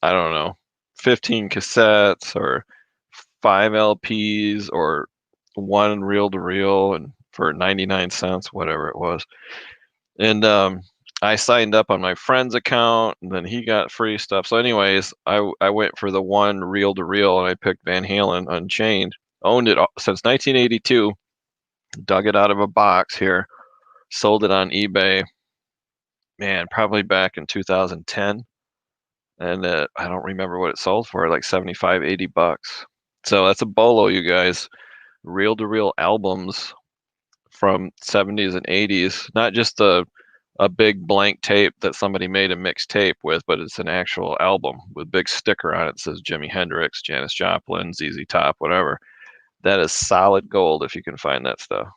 don't know, 15 cassettes or 5 LPs or one reel-to-reel and for 99 cents, whatever it was. And I signed up on my friend's account, and then he got free stuff. So, anyways, I went for the one reel-to-reel, and I picked Van Halen Unchained. Owned it since 1982. Dug it out of a box here. Sold it on eBay. Man, probably back in 2010, and I don't remember what it sold for, like 75, 80 bucks. So that's a bolo, you guys. Reel-to-reel albums from 70s and 80s, not just a big blank tape that somebody made a mixed tape with, but it's an actual album with big sticker on it that says Jimi Hendrix, Janis Joplin, ZZ Top, whatever. That is solid gold if you can find that stuff.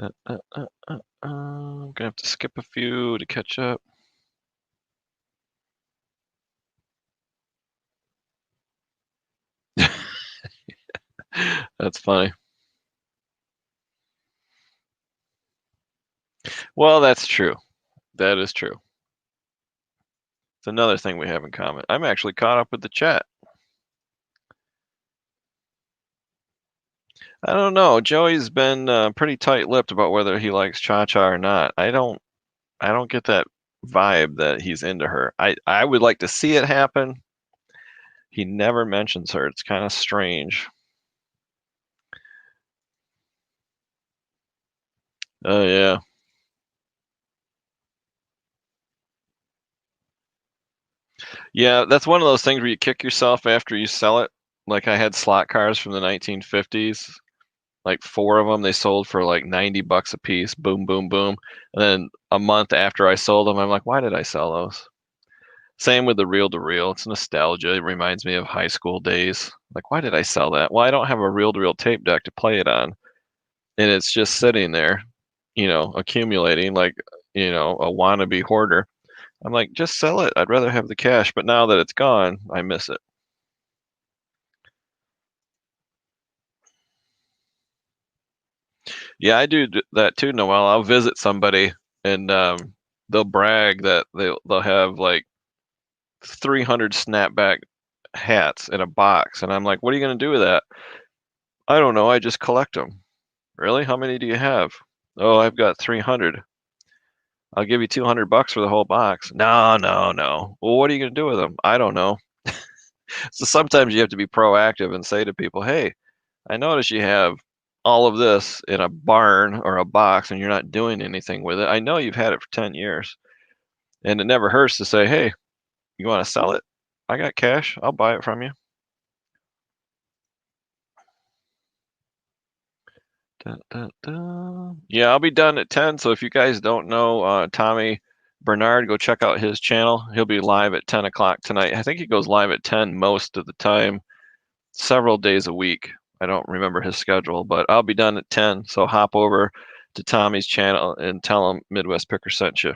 I'm gonna have to skip a few to catch up. That's funny. Well, that's true. That is true. It's another thing we have in common. I'm actually caught up with the chat. I don't know. Joey's been pretty tight-lipped about whether he likes Cha-Cha or not. I don't get that vibe that he's into her. I would like to see it happen. He never mentions her. It's kind of strange. Oh yeah. Yeah, that's one of those things where you kick yourself after you sell it. Like I had slot cars from the 1950s, like 4 of them. They sold for like 90 bucks a piece. Boom, boom, boom. And then a month after I sold them, I'm like, why did I sell those? Same with the reel-to-reel. It's nostalgia. It reminds me of high school days. Like, why did I sell that? Well, I don't have a reel-to-reel tape deck to play it on, and it's just sitting there, accumulating like, a wannabe hoarder. I'm like, just sell it. I'd rather have the cash. But now that it's gone, I miss it. Yeah, I do that too, Noel. I'll visit somebody and they'll brag that they'll have like 300 snapback hats in a box, and I'm like, what are you going to do with that? I don't know. I just collect them. Really? How many do you have? Oh, I've got 300. I'll give you 200 bucks for the whole box. No, no, no. Well, what are you going to do with them? I don't know. So sometimes you have to be proactive and say to people, hey, I notice you have all of this in a barn or a box and you're not doing anything with it. I know you've had it for 10 years. And it never hurts to say, hey, you want to sell it? I got cash. I'll buy it from you. Dun, dun, dun. Yeah, I'll be done at 10. So if you guys don't know Tommy Bernard, go check out his channel. He'll be live at 10 o'clock tonight. I think he goes live at 10 most of the time, several days a week. I don't remember his schedule, but I'll be done at 10. So hop over to Tommy's channel and tell him Midwest Picker sent you.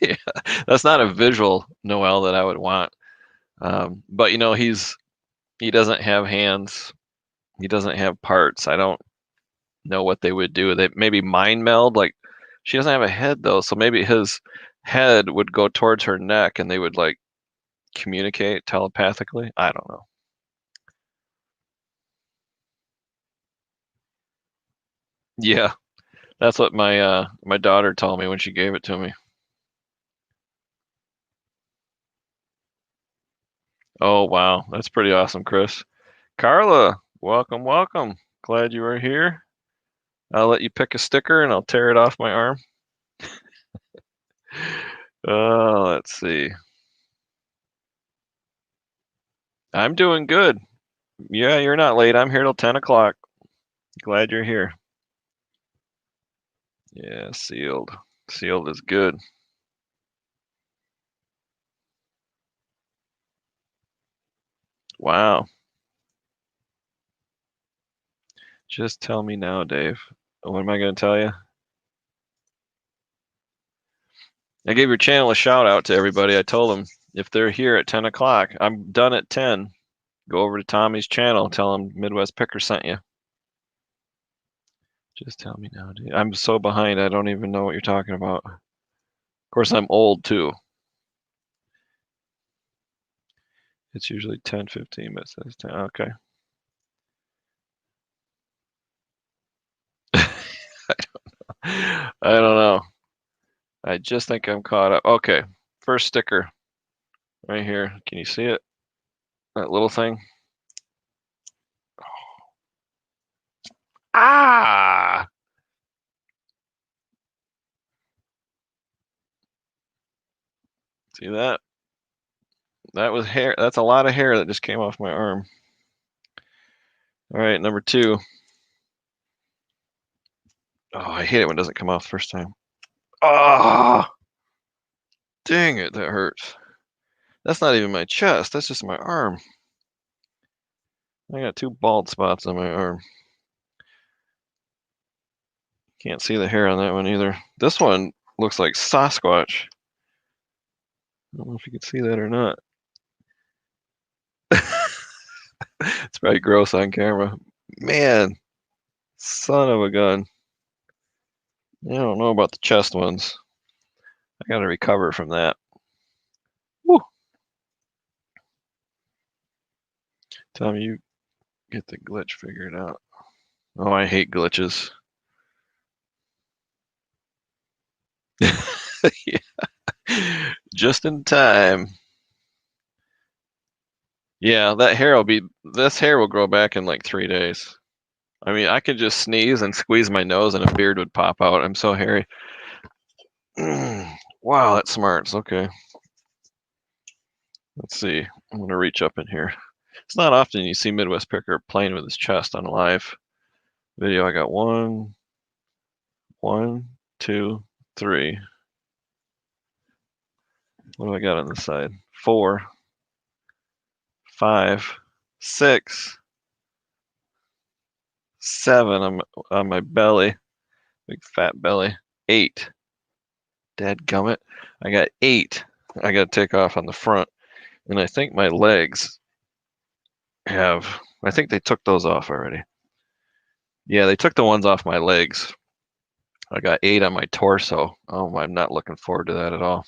Yeah, that's not a visual, Noel, that I would want. But he doesn't have hands. He doesn't have parts. I don't know what they would do. They maybe mind meld. Like she doesn't have a head though, so maybe his head would go towards her neck and they would like communicate telepathically. I don't know. Yeah, that's what my daughter told me when she gave it to me. Oh wow, that's pretty awesome, Chris. Carla, welcome, welcome. Glad you are here. I'll let you pick a sticker and I'll tear it off my arm. Let's see. I'm doing good. Yeah, you're not late. I'm here till 10 o'clock. Glad you're here. Yeah, sealed. Sealed is good. Wow. Just tell me now, Dave. What am I going to tell you? I gave your channel a shout out to everybody. I told them if they're here at 10 o'clock, I'm done at 10. Go over to Tommy's channel. Tell him Midwest Picker sent you. Just tell me now, Dave. I'm so behind. I don't even know what you're talking about. Of course, I'm old too. It's usually 10:15, but it says 10. Okay. I don't know. I just think I'm caught up. Okay. First sticker right here. Can you see it? That little thing. Ah! See that? That was hair. That's a lot of hair that just came off my arm. All right, number 2. Oh, I hate it when it doesn't come off the first time. Ah, dang it, that hurts. That's not even my chest, that's just my arm. I got 2 bald spots on my arm. Can't see the hair on that one either. This one looks like Sasquatch. I don't know if you can see that or not. It's probably gross on camera. Man, son of a gun. I don't know about the chest ones. I gotta recover from that. Woo. Tommy, you get the glitch figured out. Oh, I hate glitches. Yeah. Just in time. Yeah, this hair will grow back in like 3 days. I mean, I could just sneeze and squeeze my nose and a beard would pop out. I'm so hairy. Wow, that smarts. Okay. Let's see. I'm gonna reach up in here. It's not often you see Midwest Picker playing with his chest on a live video. I got 1, 2, 3. What do I got on this side? 4, 5, 6, 7 on my belly. Big fat belly. 8. Dadgummit. I got 8. I got to take off on the front. And I think my legs I think they took those off already. Yeah, they took the ones off my legs. I got 8 on my torso. Oh, I'm not looking forward to that at all.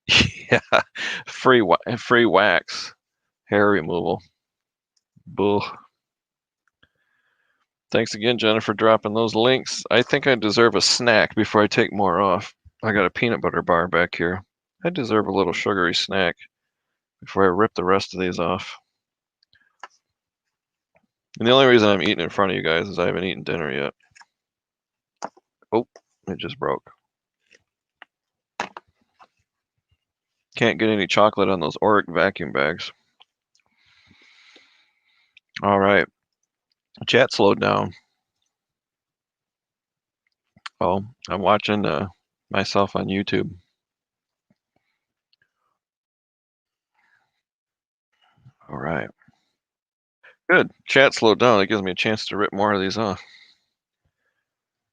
Yeah, free wax, hair removal. Bull. Thanks again, Jennifer, dropping those links. I think I deserve a snack before I take more off. I got a peanut butter bar back here. I deserve a little sugary snack before I rip the rest of these off. And the only reason I'm eating in front of you guys is I haven't eaten dinner yet. Oh, it just broke. Can't get any chocolate on those Oric vacuum bags. All right. Chat slowed down. Oh, I'm watching myself on YouTube. All right. Good. Chat slowed down. It gives me a chance to rip more of these off.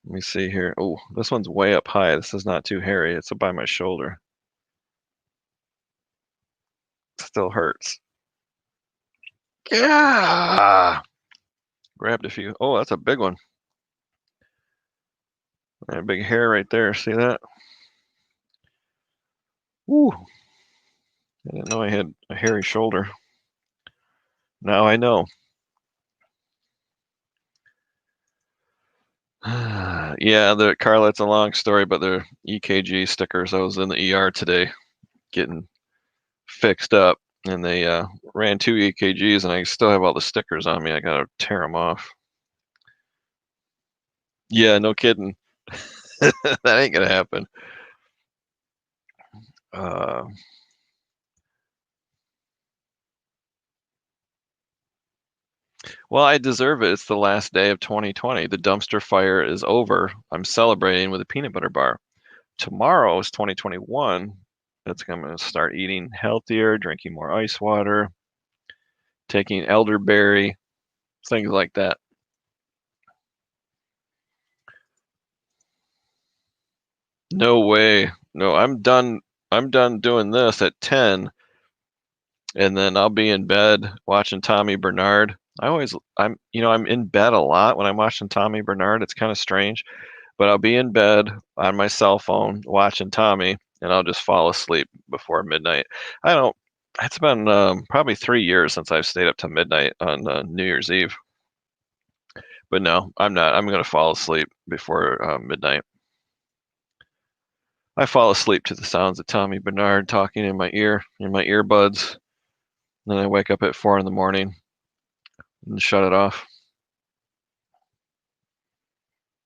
Let me see here. Oh, this one's way up high. This is not too hairy. It's by my shoulder. Still hurts. Yeah. Grabbed a few. Oh, that's a big one. A big hair right there. See that? Woo. I didn't know I had a hairy shoulder. Now I know. Yeah, Carla, it's a long story, but they're EKG stickers. I was in the ER today getting fixed up, and they ran 2 EKGs, and I still have all the stickers on me. I gotta tear them off. Yeah, no kidding. That ain't gonna happen. Well, I deserve it. It's the last day of 2020. The dumpster fire is over. I'm celebrating with a peanut butter bar. Tomorrow is 2021. I'm going to start eating healthier, drinking more ice water, taking elderberry, things like that. No way. No, I'm done. I'm done doing this at 10, and then I'll be in bed watching Tommy Bernard. I'm in bed a lot when I'm watching Tommy Bernard. It's kind of strange, but I'll be in bed on my cell phone watching Tommy, and I'll just fall asleep before midnight. It's been probably 3 years since I've stayed up to midnight on New Year's Eve. But no, I'm not. I'm going to fall asleep before midnight. I fall asleep to the sounds of Tommy Bernard talking in my earbuds. Then I wake up at 4 in the morning and shut it off.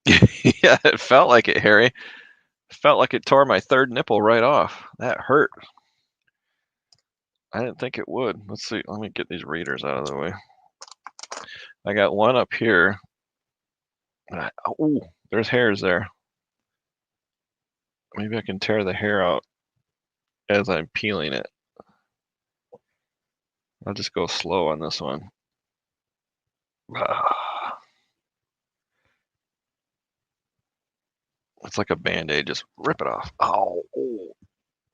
Yeah, it felt like it, Harry. It felt like it tore my 3rd nipple right off. That hurt. I didn't think it would. Let's see. Let me get these readers out of the way. I got one up here. Oh, there's hairs there. Maybe I can tear the hair out as I'm peeling it. I'll just go slow on this one. It's like a Band-Aid. Just rip it off. Oh,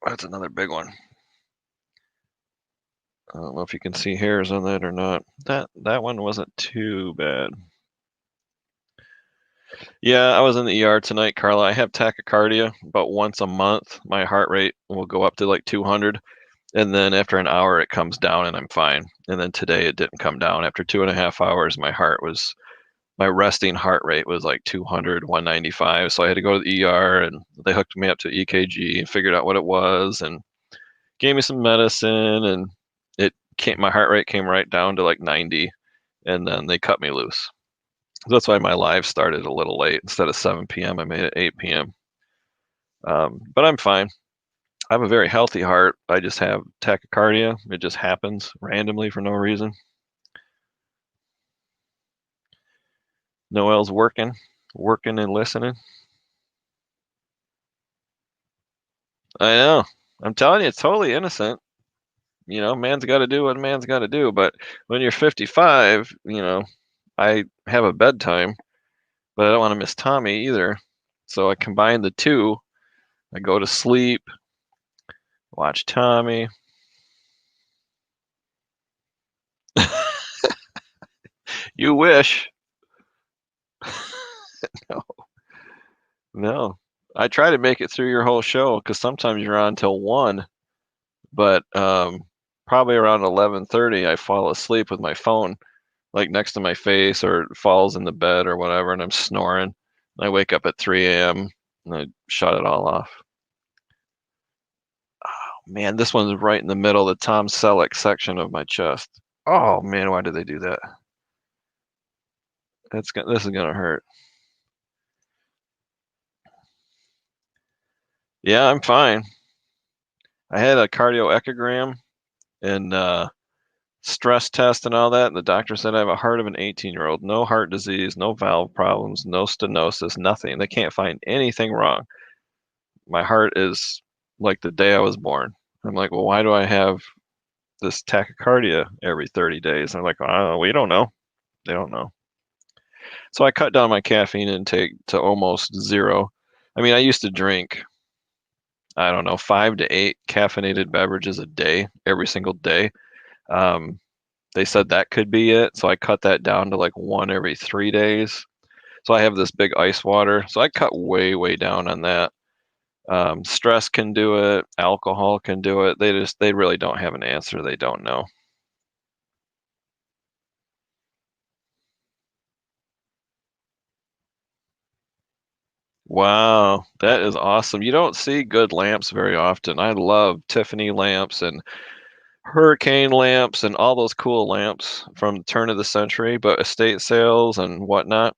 that's another big one. I don't know if you can see hairs on that or not. That one wasn't too bad. Yeah, I was in the ER tonight, Carla. I have tachycardia about once a month. My heart rate will go up to like 200, and then after an hour it comes down and I'm fine. And then today it didn't come down. After 2.5 hours, my resting heart rate was like 200, 195. So I had to go to the ER, and they hooked me up to EKG and figured out what it was and gave me some medicine, and my heart rate came right down to like 90, and then they cut me loose. That's why my live started a little late. Instead of 7 p.m., I made it 8 p.m. But I'm fine. I have a very healthy heart. I just have tachycardia. It just happens randomly for no reason. Noel's working and listening. I know. I'm telling you, it's totally innocent. You know, man's got to do what man's got to do. But when you're 55, I have a bedtime, but I don't want to miss Tommy either. So I combine the two. I go to sleep, watch Tommy. You wish. No, no. I try to make it through your whole show because sometimes you're on till 1, but probably around 11:30 I fall asleep with my phone like next to my face, or it falls in the bed or whatever, and I'm snoring. I wake up at 3 a.m. and I shut it all off. Oh, man, this one's right in the middle, the Tom Selleck section of my chest. Oh man, why did they do that? This is gonna hurt. Yeah, I'm fine. I had a cardioechogram and stress test and all that, and the doctor said I have a heart of an 18-year-old. No heart disease, no valve problems, no stenosis, nothing. They can't find anything wrong. My heart is like the day I was born. I'm like, well, why do I have this tachycardia every 30 days? I'm like, oh, we don't know. They don't know. So I cut down my caffeine intake to almost zero. I mean, I used to drink, I don't know, 5 to 8 caffeinated beverages a day, every single day. They said that could be it. So I cut that down to like 1 every 3 days. So I have this big ice water. So I cut way, way down on that. Stress can do it. Alcohol can do it. They really don't have an answer. They don't know. Wow, that is awesome. You don't see good lamps very often. I love Tiffany lamps and hurricane lamps and all those cool lamps from the turn of the century, but estate sales and whatnot,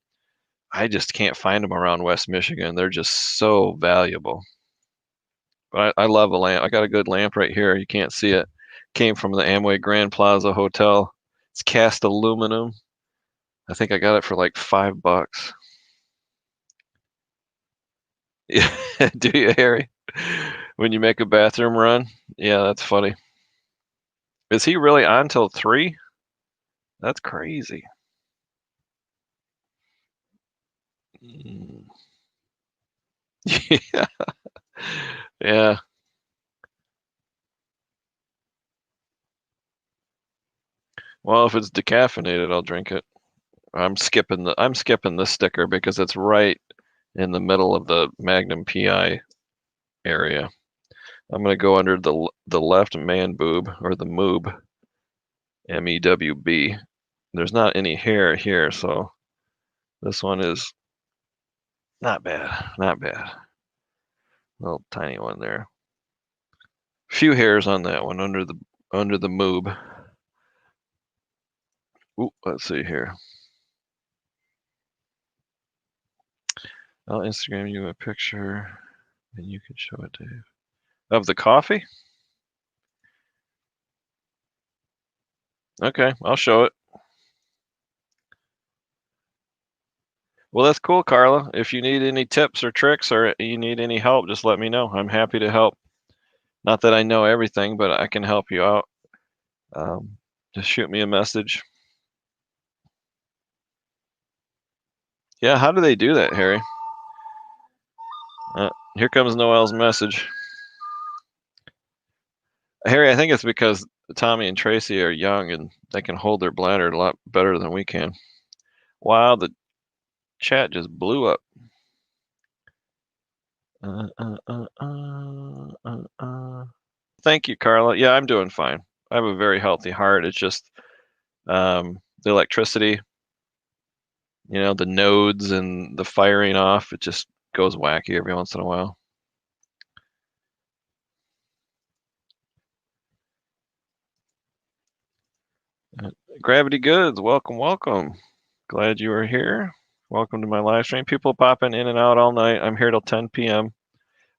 I just can't find them around West Michigan. They're just so valuable. But I love a lamp. I got a good lamp right here. You can't see it. Came from the Amway Grand Plaza Hotel. It's cast aluminum. I think I got it for like $5. Yeah, do you, Harry? When you make a bathroom run? Yeah, that's funny. Is he really on till 3? That's crazy. Mm. Yeah. Yeah. Well, if it's decaffeinated, I'll drink it. I'm skipping this sticker because it's right in the middle of the Magnum PI area. I'm gonna go under the left man boob, or the moob, MEWB. There's not any hair here, so this one is not bad. Not bad. Little tiny one there. Few hairs on that one under the moob. Ooh, let's see here. I'll Instagram you a picture and you can show it, Dave. Of the coffee? Okay, I'll show it. Well, that's cool, Carla. If you need any tips or tricks or you need any help, just let me know. I'm happy to help. Not that I know everything, but I can help you out. Just shoot me a message. Yeah, how do they do that, Harry? Here comes Noel's message. Harry, I think it's because Tommy and Tracy are young and they can hold their bladder a lot better than we can. Wow, the chat just blew up. Thank you, Carla. Yeah, I'm doing fine. I have a very healthy heart. It's just the electricity, the nodes and the firing off, it just goes wacky every once in a while. Gravity Goods, welcome, welcome. Glad you are here. Welcome to my live stream. People popping in and out all night. I'm here till 10 p.m.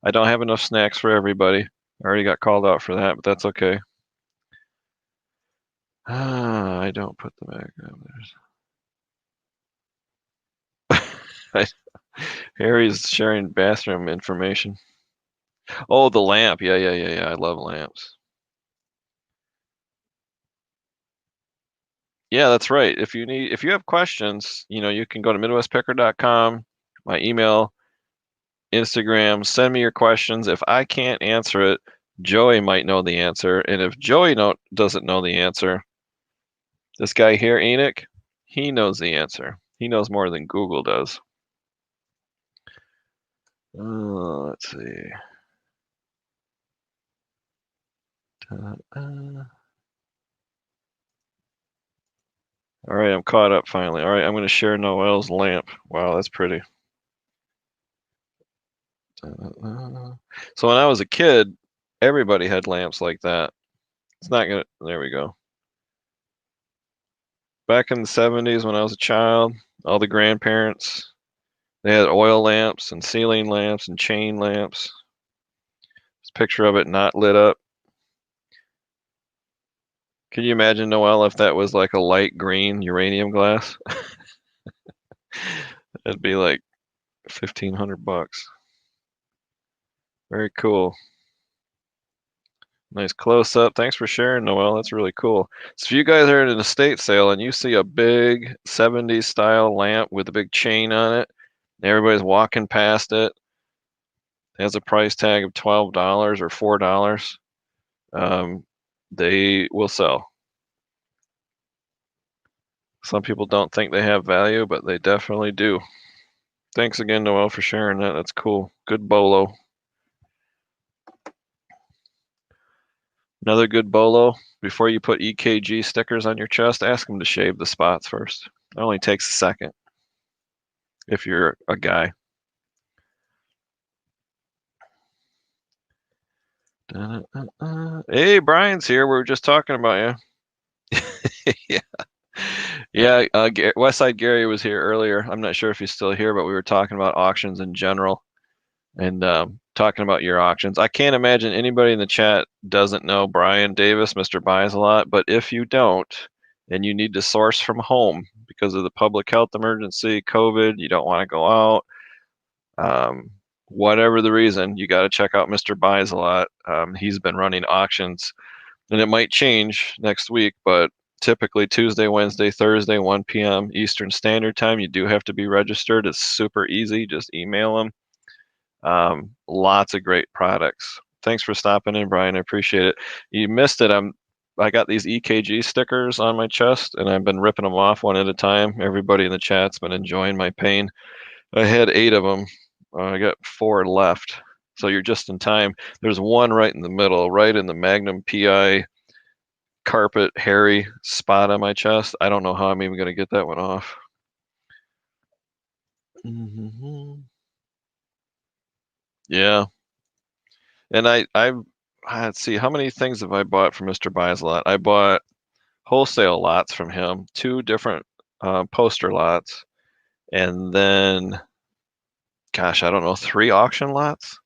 I don't have enough snacks for everybody. I already got called out for that, but that's okay. I don't put the background. Harry's sharing bathroom information. Oh, the lamp. Yeah. I love lamps. Yeah, that's right. If you have questions, you can go to MidwestPicker.com, my email, Instagram, send me your questions. If I can't answer it, Joey might know the answer. And if Joey doesn't know the answer, this guy here, Enoch, he knows the answer. He knows more than Google does. Let's see. All right, I'm caught up finally. All right, I'm going to share Noel's lamp. Wow, that's pretty. So when I was a kid, everybody had lamps like that. It's not gonna, there we go. Back in the 70s when I was a child, all the grandparents, they had oil lamps and ceiling lamps and chain lamps. This picture of it not lit up. Can you imagine, Noel, if that was like a light green uranium glass? It'd be like $1,500. Very cool. Nice close up. Thanks for sharing, Noel. That's really cool. So if you guys are at an estate sale and you see a big 70s style lamp with a big chain on it, and everybody's walking past it, it has a price tag of $12 or $4, they will sell. Some people don't think they have value, but they definitely do. Thanks again, Noel, for sharing that. That's cool. Good bolo. Another good bolo. Before you put EKG stickers on your chest, ask them to shave the spots first. It only takes a second if you're a guy. Hey, Brian's here. We were just talking about you. Yeah. Westside Gary was here earlier. I'm not sure if he's still here, but we were talking about auctions in general and talking about your auctions. I can't imagine anybody in the chat doesn't know Brian Davis, Mr. Buys a Lot. But if you don't, and you need to source from home because of the public health emergency, COVID, you don't want to go out. Whatever the reason, you got to check out Mr. Buys a Lot. He's been running auctions, and it might change next week, but typically Tuesday, Wednesday, Thursday, 1 p.m. Eastern Standard Time. You do have to be registered. It's super easy. Just email them. Lots of great products. Thanks for stopping in, Brian. I appreciate it. You missed it. I got these EKG stickers on my chest, and I've been ripping them off one at a time. Everybody in the chat's been enjoying my pain. I had 8 of them. I got 4 left. So you're just in time. There's one right in the middle, right in the Magnum PI carpet hairy spot on my chest. I don't know how I'm even going to get that one off. Yeah. And let's see, how many things have I bought from Mr. Buys a Lot? I bought wholesale lots from him, 2 different poster lots, and then, gosh, I don't know, 3 auction lots.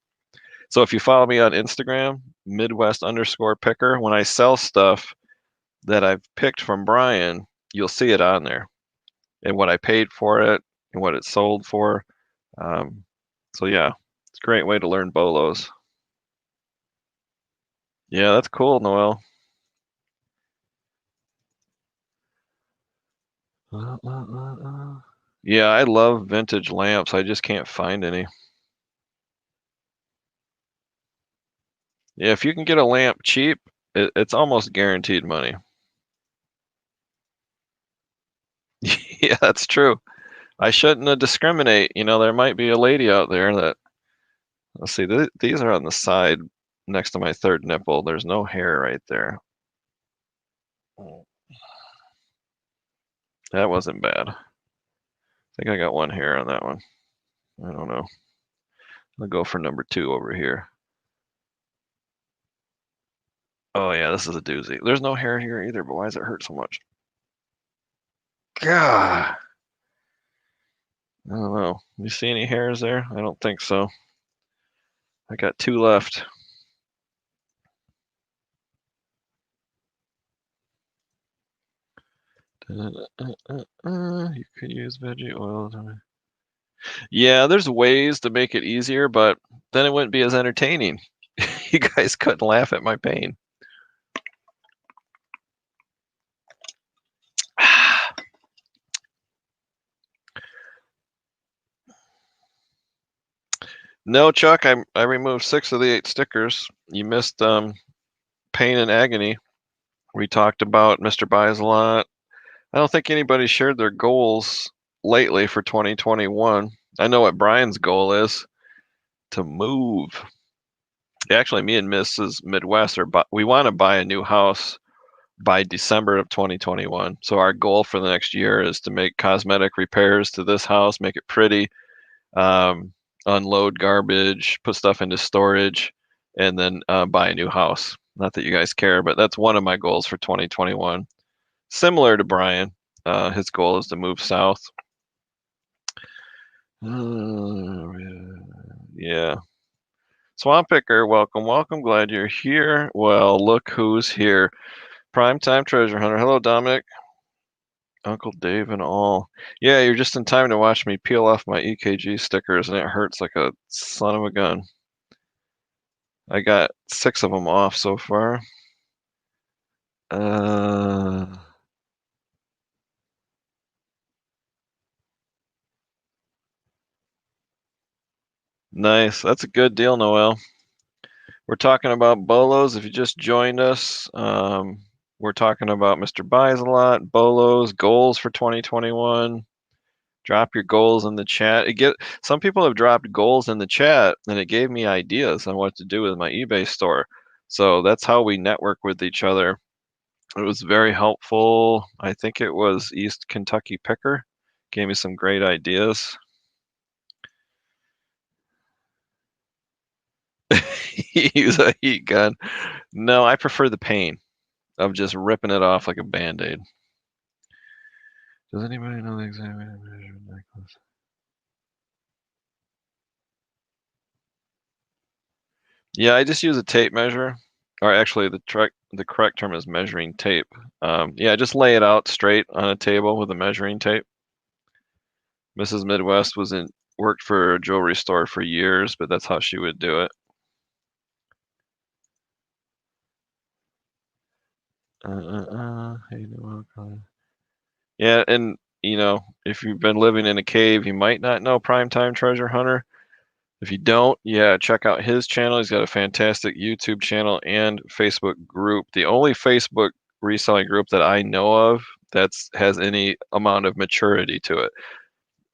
So if you follow me on Instagram, Midwest_picker, when I sell stuff that I've picked from Brian, you'll see it on there and what I paid for it. and what it's sold for. So yeah, it's a great way to learn bolos. Yeah, that's cool, Noel. Yeah, I love vintage lamps. I just can't find any. Yeah, if you can get a lamp cheap, it's almost guaranteed money. Yeah, that's true. I shouldn't discriminate. You know, there might be a lady out there that, let's see, these are on the side next to my third nipple. There's no hair right there. That wasn't bad. I think I got one hair on that one. I don't know. I'll go for number 2 over here. Oh yeah, this is a doozy. There's no hair here either, but why does it hurt so much? God. I don't know. You see any hairs there? I don't think so. I got 2 left. You could use veggie oil. Yeah, there's ways to make it easier, but then it wouldn't be as entertaining. You guys couldn't laugh at my pain. No, Chuck, I removed 6 of the 8 stickers. You missed Pain and Agony. We talked about Mr. Buys a Lot. I don't think anybody shared their goals lately for 2021. I know what Brian's goal is, to move. Actually, me and Mrs. Midwest we want to buy a new house by December of 2021. So our goal for the next year is to make cosmetic repairs to this house, make it pretty, unload garbage, put stuff into storage, and then buy a new house. Not that you guys care, but that's one of my goals for 2021. Similar to Brian, his goal is to move south. Yeah. Swamp Picker, welcome, welcome. Glad you're here. Well, look who's here. Primetime Treasure Hunter. Hello, Dominic. Uncle Dave and all. Yeah, you're just in time to watch me peel off my EKG stickers, and it hurts like a son of a gun. I got 6 of them off so far. Nice. That's a good deal, Noel. We're talking about bolos. If you just joined us, we're talking about Mr. Buys a Lot, bolos, goals for 2021. Drop your goals in the chat. Some people have dropped goals in the chat, and it gave me ideas on what to do with my eBay store. So that's how we network with each other. It was very helpful. I think it was East Kentucky Picker. Gave me some great ideas. Use a heat gun. No, I prefer the pain of just ripping it off like a Band-Aid. Does anybody know the exact measure of necklace? Yeah, I just use a tape measure, or actually the correct term is measuring tape. Yeah, just lay it out straight on a table with a measuring tape. Mrs. Midwest worked for a jewelry store for years, but that's how she would do it. Yeah, and you know, if you've been living in a cave, you might not know Primetime Treasure Hunter. If you don't, yeah, check out his channel. He's got a fantastic YouTube channel and Facebook group. The only Facebook reselling group that I know of that has any amount of maturity to it.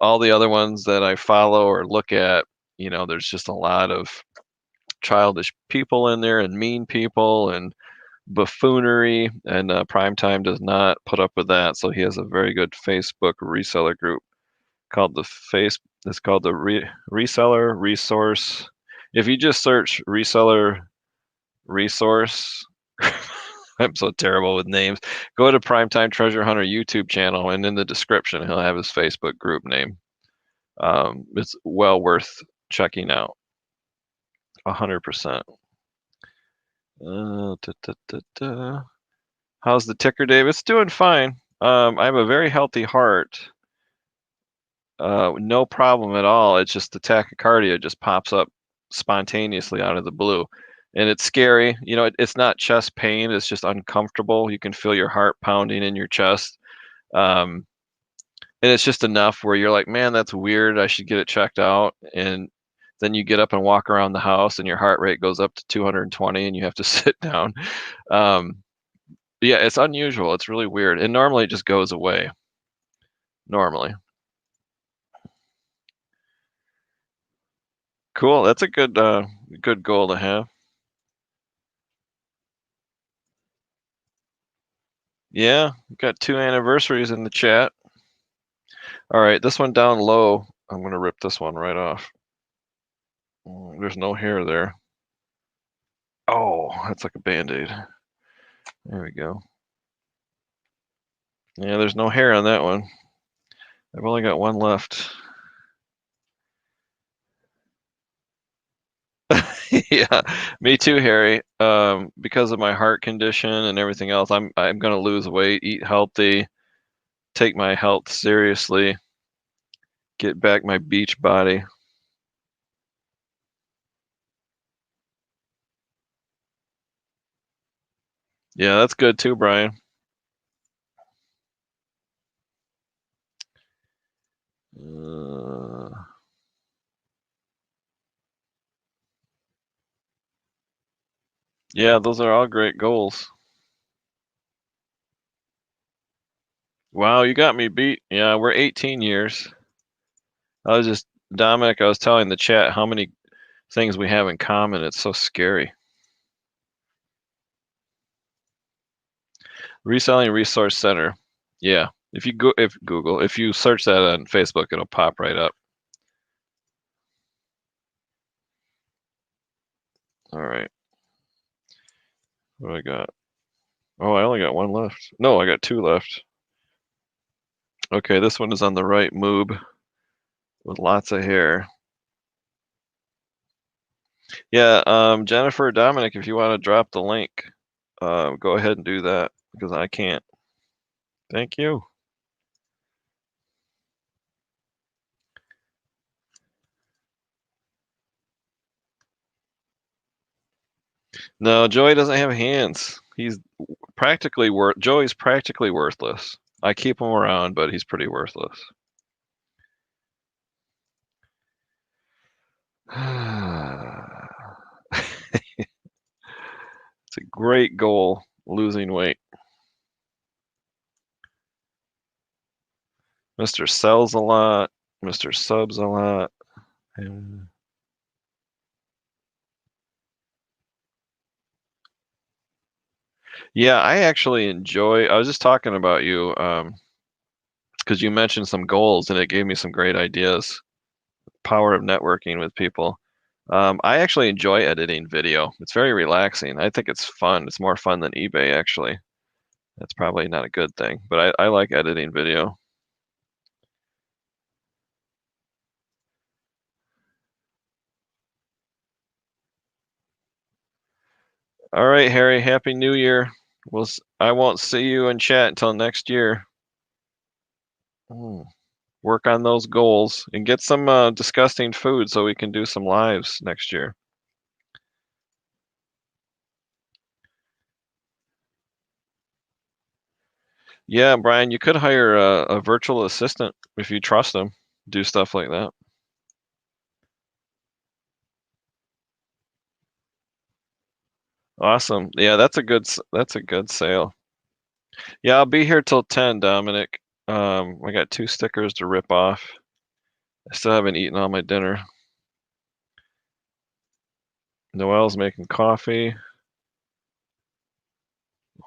All the other ones that I follow or look at, you know, there's just a lot of childish people in there and mean people and buffoonery, and Primetime does not put up with that. So he has a very good Facebook reseller group called it's called the Reseller Resource. If you just search Reseller Resource, I'm so terrible with names. Go to Primetime Treasure Hunter YouTube channel, and in the description, he'll have his Facebook group name. It's well worth checking out. 100%. How's the ticker, Dave? It's doing fine. I have a very healthy heart. No problem at all. It's just the tachycardia just pops up spontaneously out of the blue. And it's scary. You know, it's not chest pain, it's just uncomfortable. You can feel your heart pounding in your chest. Um, and it's just enough where you're like, man, that's weird. I should get it checked out. And then you get up and walk around the house and your heart rate goes up to 220 and you have to sit down. Um, yeah, it's unusual. It's really weird. And normally it just goes away. Normally. Cool. That's a good goal to have. Yeah, we've got 2 anniversaries in the chat. All right, this one down low, I'm gonna rip this one right off. There's no hair there. Oh, that's like a Band-Aid. There we go. Yeah, there's no hair on that one. I've only got one left. Yeah, me too, Harry. Because of my heart condition and everything else, I'm gonna lose weight, eat healthy, take my health seriously, get back my beach body. Yeah, that's good too, Brian. Yeah, those are all great goals. Wow, you got me beat. Yeah, we're 18 years. Dominic, I was telling the chat how many things we have in common. It's so scary. Reselling Resource Center. Yeah. If you search that on Facebook, it'll pop right up. All right. What do I got? Oh, I only got one left. No, I got 2 left. Okay, this one is on the right moob with lots of hair. Yeah, Jennifer, Dominic, if you want to drop the link, go ahead and do that because I can't. Thank you. No, Joey doesn't have hands. Joey's practically worthless. I keep him around, but he's pretty worthless. It's a great goal, losing weight. Mr. Sells a lot, Mr. Subs a lot. Yeah, I actually enjoy. I was just talking about you because you mentioned some goals and it gave me some great ideas. Power of networking with people. I actually enjoy editing video. It's very relaxing. I think it's fun. It's more fun than eBay, actually. That's probably not a good thing, but I like editing video. All right, Harry, Happy New Year. I won't see you in chat until next year. Work on those goals and get some disgusting food so we can do some lives next year. Yeah, Brian, you could hire a virtual assistant if you trust them. Do stuff like that. Awesome. Yeah, that's a good sale. Yeah, I'll be here till 10, Dominic. I got 2 stickers to rip off. I still haven't eaten all my dinner. Noelle's making coffee.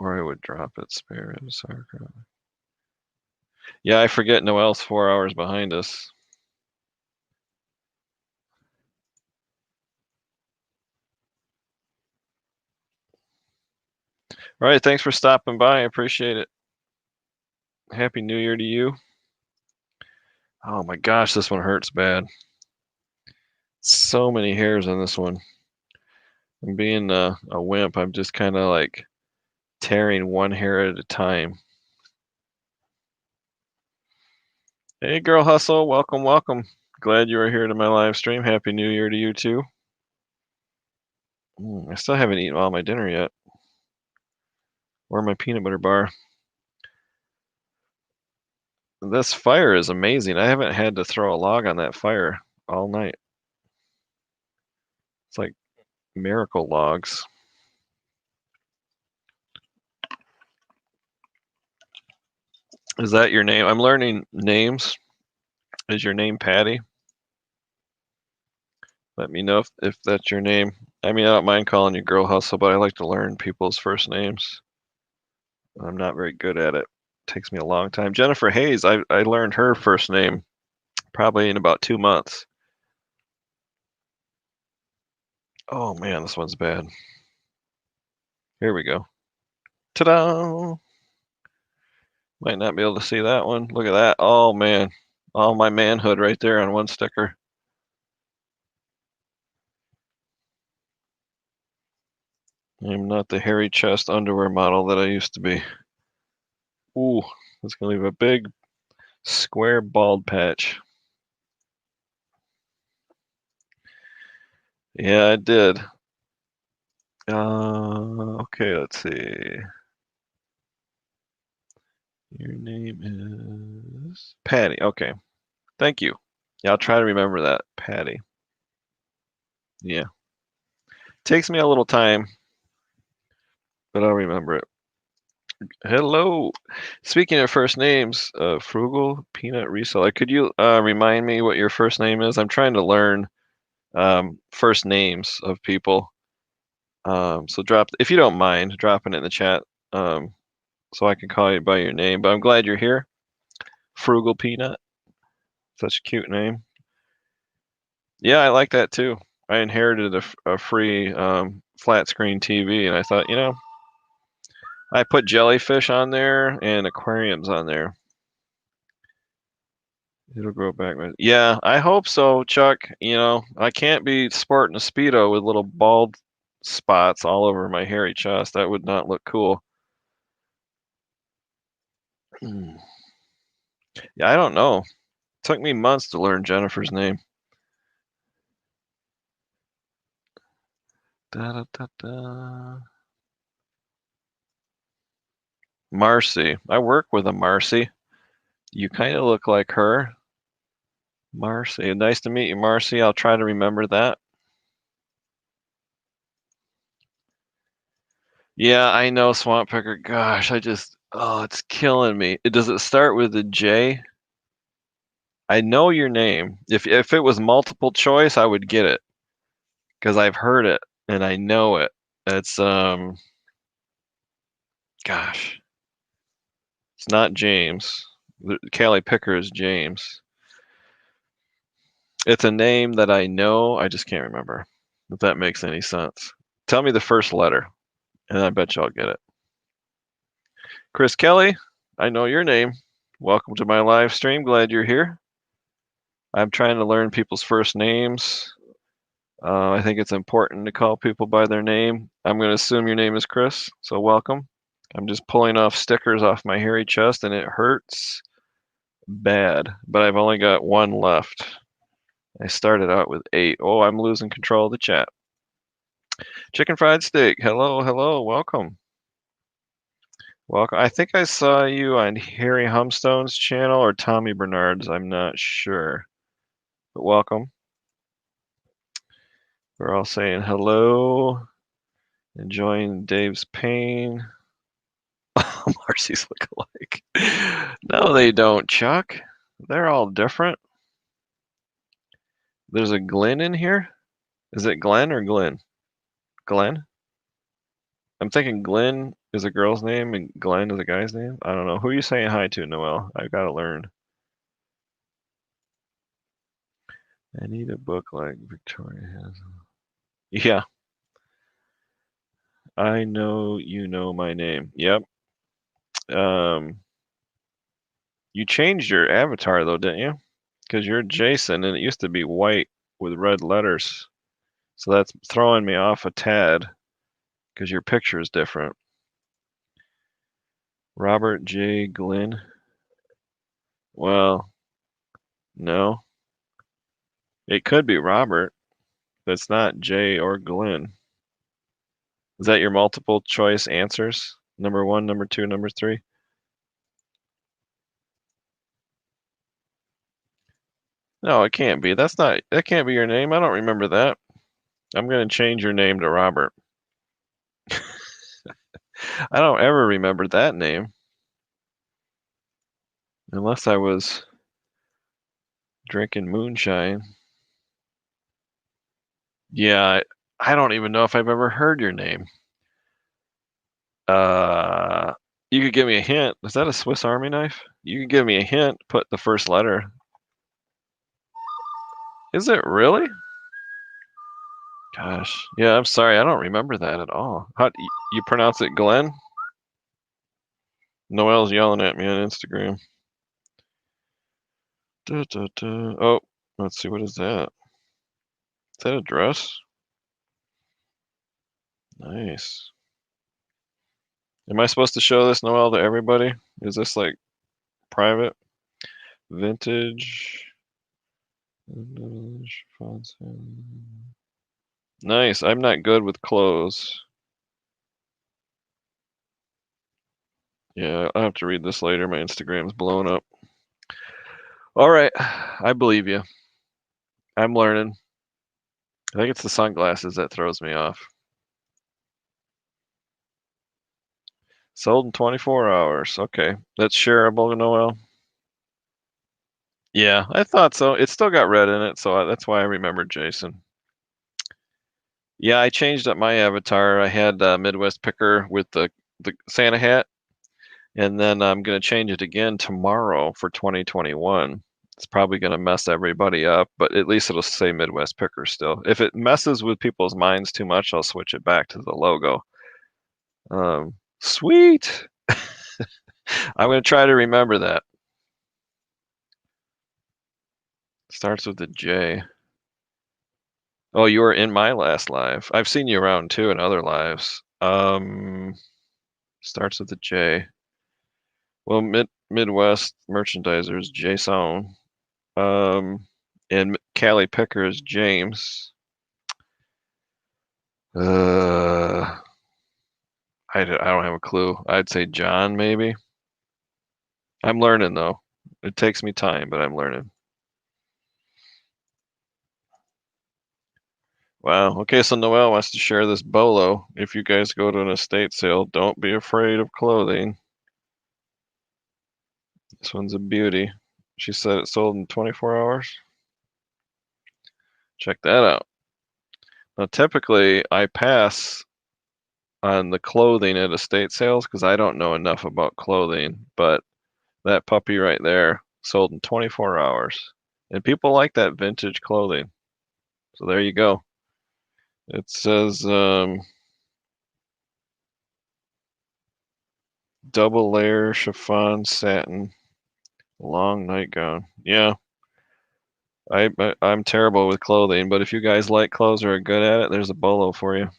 Or I would drop it. Spare ribs, sauerkraut. Yeah, I forget Noelle's 4 hours behind us. All right, thanks for stopping by. I appreciate it. Happy New Year to you. Oh my gosh, this one hurts bad. So many hairs on this one. I'm being a wimp. I'm just kind of like tearing one hair at a time. Hey, Girl Hustle, welcome, welcome. Glad you are here to my live stream. Happy New Year to you too. I still haven't eaten all my dinner yet. Or my peanut butter bar. This fire is amazing. I haven't had to throw a log on that fire all night. It's like miracle logs. Is that your name? I'm learning names. Is your name Patty? Let me know if that's your name. I mean, I don't mind calling you Girl Hustle, but I like to learn people's first names. I'm not very good at it. Takes me a long time. Jennifer Hayes, I learned her first name probably in about 2 months. Oh man, this one's bad. Here we go. Ta-da! Might not be able to see that one. Look at that. Oh man. All my manhood right there on one sticker. I'm not the hairy chest underwear model that I used to be. Ooh, that's gonna leave a big square bald patch. Yeah, I did. Okay, let's see. Your name is Patty. Okay, thank you. Yeah, I'll try to remember that, Patty. Yeah, takes me a little time, but I'll remember it. Hello. Speaking of first names, Frugal Peanut Reseller, could you remind me what your first name is? I'm trying to learn first names of people. So drop, if you don't mind, dropping it in the chat so I can call you by your name. But I'm glad you're here. Frugal Peanut. Such a cute name. Yeah, I like that too. I inherited a free flat screen TV, and I thought, I put jellyfish on there and aquariums on there. It'll grow back. Yeah, I hope so, Chuck. I can't be sporting a Speedo with little bald spots all over my hairy chest. That would not look cool. Yeah, I don't know. It took me months to learn Jennifer's name. Da, da, da, da. Marcy. I work with a Marcy. You kind of look like her. Marcy. Nice to meet you, Marcy. I'll try to remember that. Yeah, I know, Swamp Picker. Gosh, it's killing me. Does it start with a J? I know your name. If it was multiple choice, I would get it because I've heard it and I know it. It's gosh, it's not James. Callie Picker is James. It's a name that I know. I just can't remember. If that makes any sense. Tell me the first letter, and I bet you I'll get it. Chris Kelly, I know your name. Welcome to my live stream. Glad you're here. I'm trying to learn people's first names. I think it's important to call people by their name. I'm going to assume your name is Chris, so welcome. I'm just pulling off stickers off my hairy chest, and it hurts bad, but I've only got one left. I started out with 8. Oh, I'm losing control of the chat. Chicken fried steak. Hello, hello, welcome. Welcome. I think I saw you on Harry Humstone's channel or Tommy Bernard's. I'm not sure, but welcome. We're all saying hello, enjoying Dave's pain. Marcy's look alike. No, they don't, Chuck. They're all different. There's a Glenn in here. Is it Glenn or Glenn? Glenn? I'm thinking Glenn is a girl's name and Glenn is a guy's name. I don't know. Who are you saying hi to, Noel? I've got to learn. I need a book like Victoria has. Yeah. I know you know my name. Yep. You changed your avatar though, didn't you? Because you're Jason and it used to be white with red letters. So that's throwing me off a tad because your picture is different. Robert J. Glynn. Well, No. It could be Robert. That's not Jay or Glenn. Is that your multiple choice answers? Number 1, number 2, number 3? No, it can't be. That can't be your name. I don't remember that. I'm going to change your name to Robert. I don't ever remember that name. Unless I was drinking moonshine. Yeah, I don't even know if I've ever heard your name. You could give me a hint. Is that a Swiss Army knife? You could give me a hint. Put the first letter. Is it really? Gosh. Yeah, I'm sorry. I don't remember that at all. How you pronounce it, Glenn? Noel's yelling at me on Instagram. Oh, let's see. What is that? Is that a dress? Nice. Am I supposed to show this, Noel, to everybody? Is this like private? Vintage. Nice. I'm not good with clothes. Yeah, I'll have to read this later. My Instagram's blown up. All right. I believe you. I'm learning. I think it's the sunglasses that throws me off. Sold in 24 hours. Okay. That's shareable, Noel? Yeah, I thought so. It still got red in it, so that's why I remembered Jason. Yeah, I changed up my avatar. I had Midwest Picker with the Santa hat, and then I'm going to change it again tomorrow for 2021. It's probably going to mess everybody up, but at least it'll say Midwest Picker still. If it messes with people's minds too much, I'll switch it back to the logo. Sweet. I'm going to try to remember that. Starts with a J. Oh, you were in my last live. I've seen you around too in other lives. Starts with a J. Well, Midwest merchandisers, Jason. And Cali Picker is James. I don't have a clue. I'd say John, maybe. I'm learning though. It takes me time, but I'm learning. Wow. Okay, so Noelle wants to share this bolo. If you guys go to an estate sale, don't be afraid of clothing. This one's a beauty. She said it sold in 24 hours. Check that out. Now, typically, I pass on the clothing at estate sales because I don't know enough about clothing, but that puppy right there sold in 24 hours. And people like that vintage clothing. So there you go. It says double layer chiffon satin long nightgown. Yeah. I'm terrible with clothing, but if you guys like clothes or are good at it, there's a bolo for you.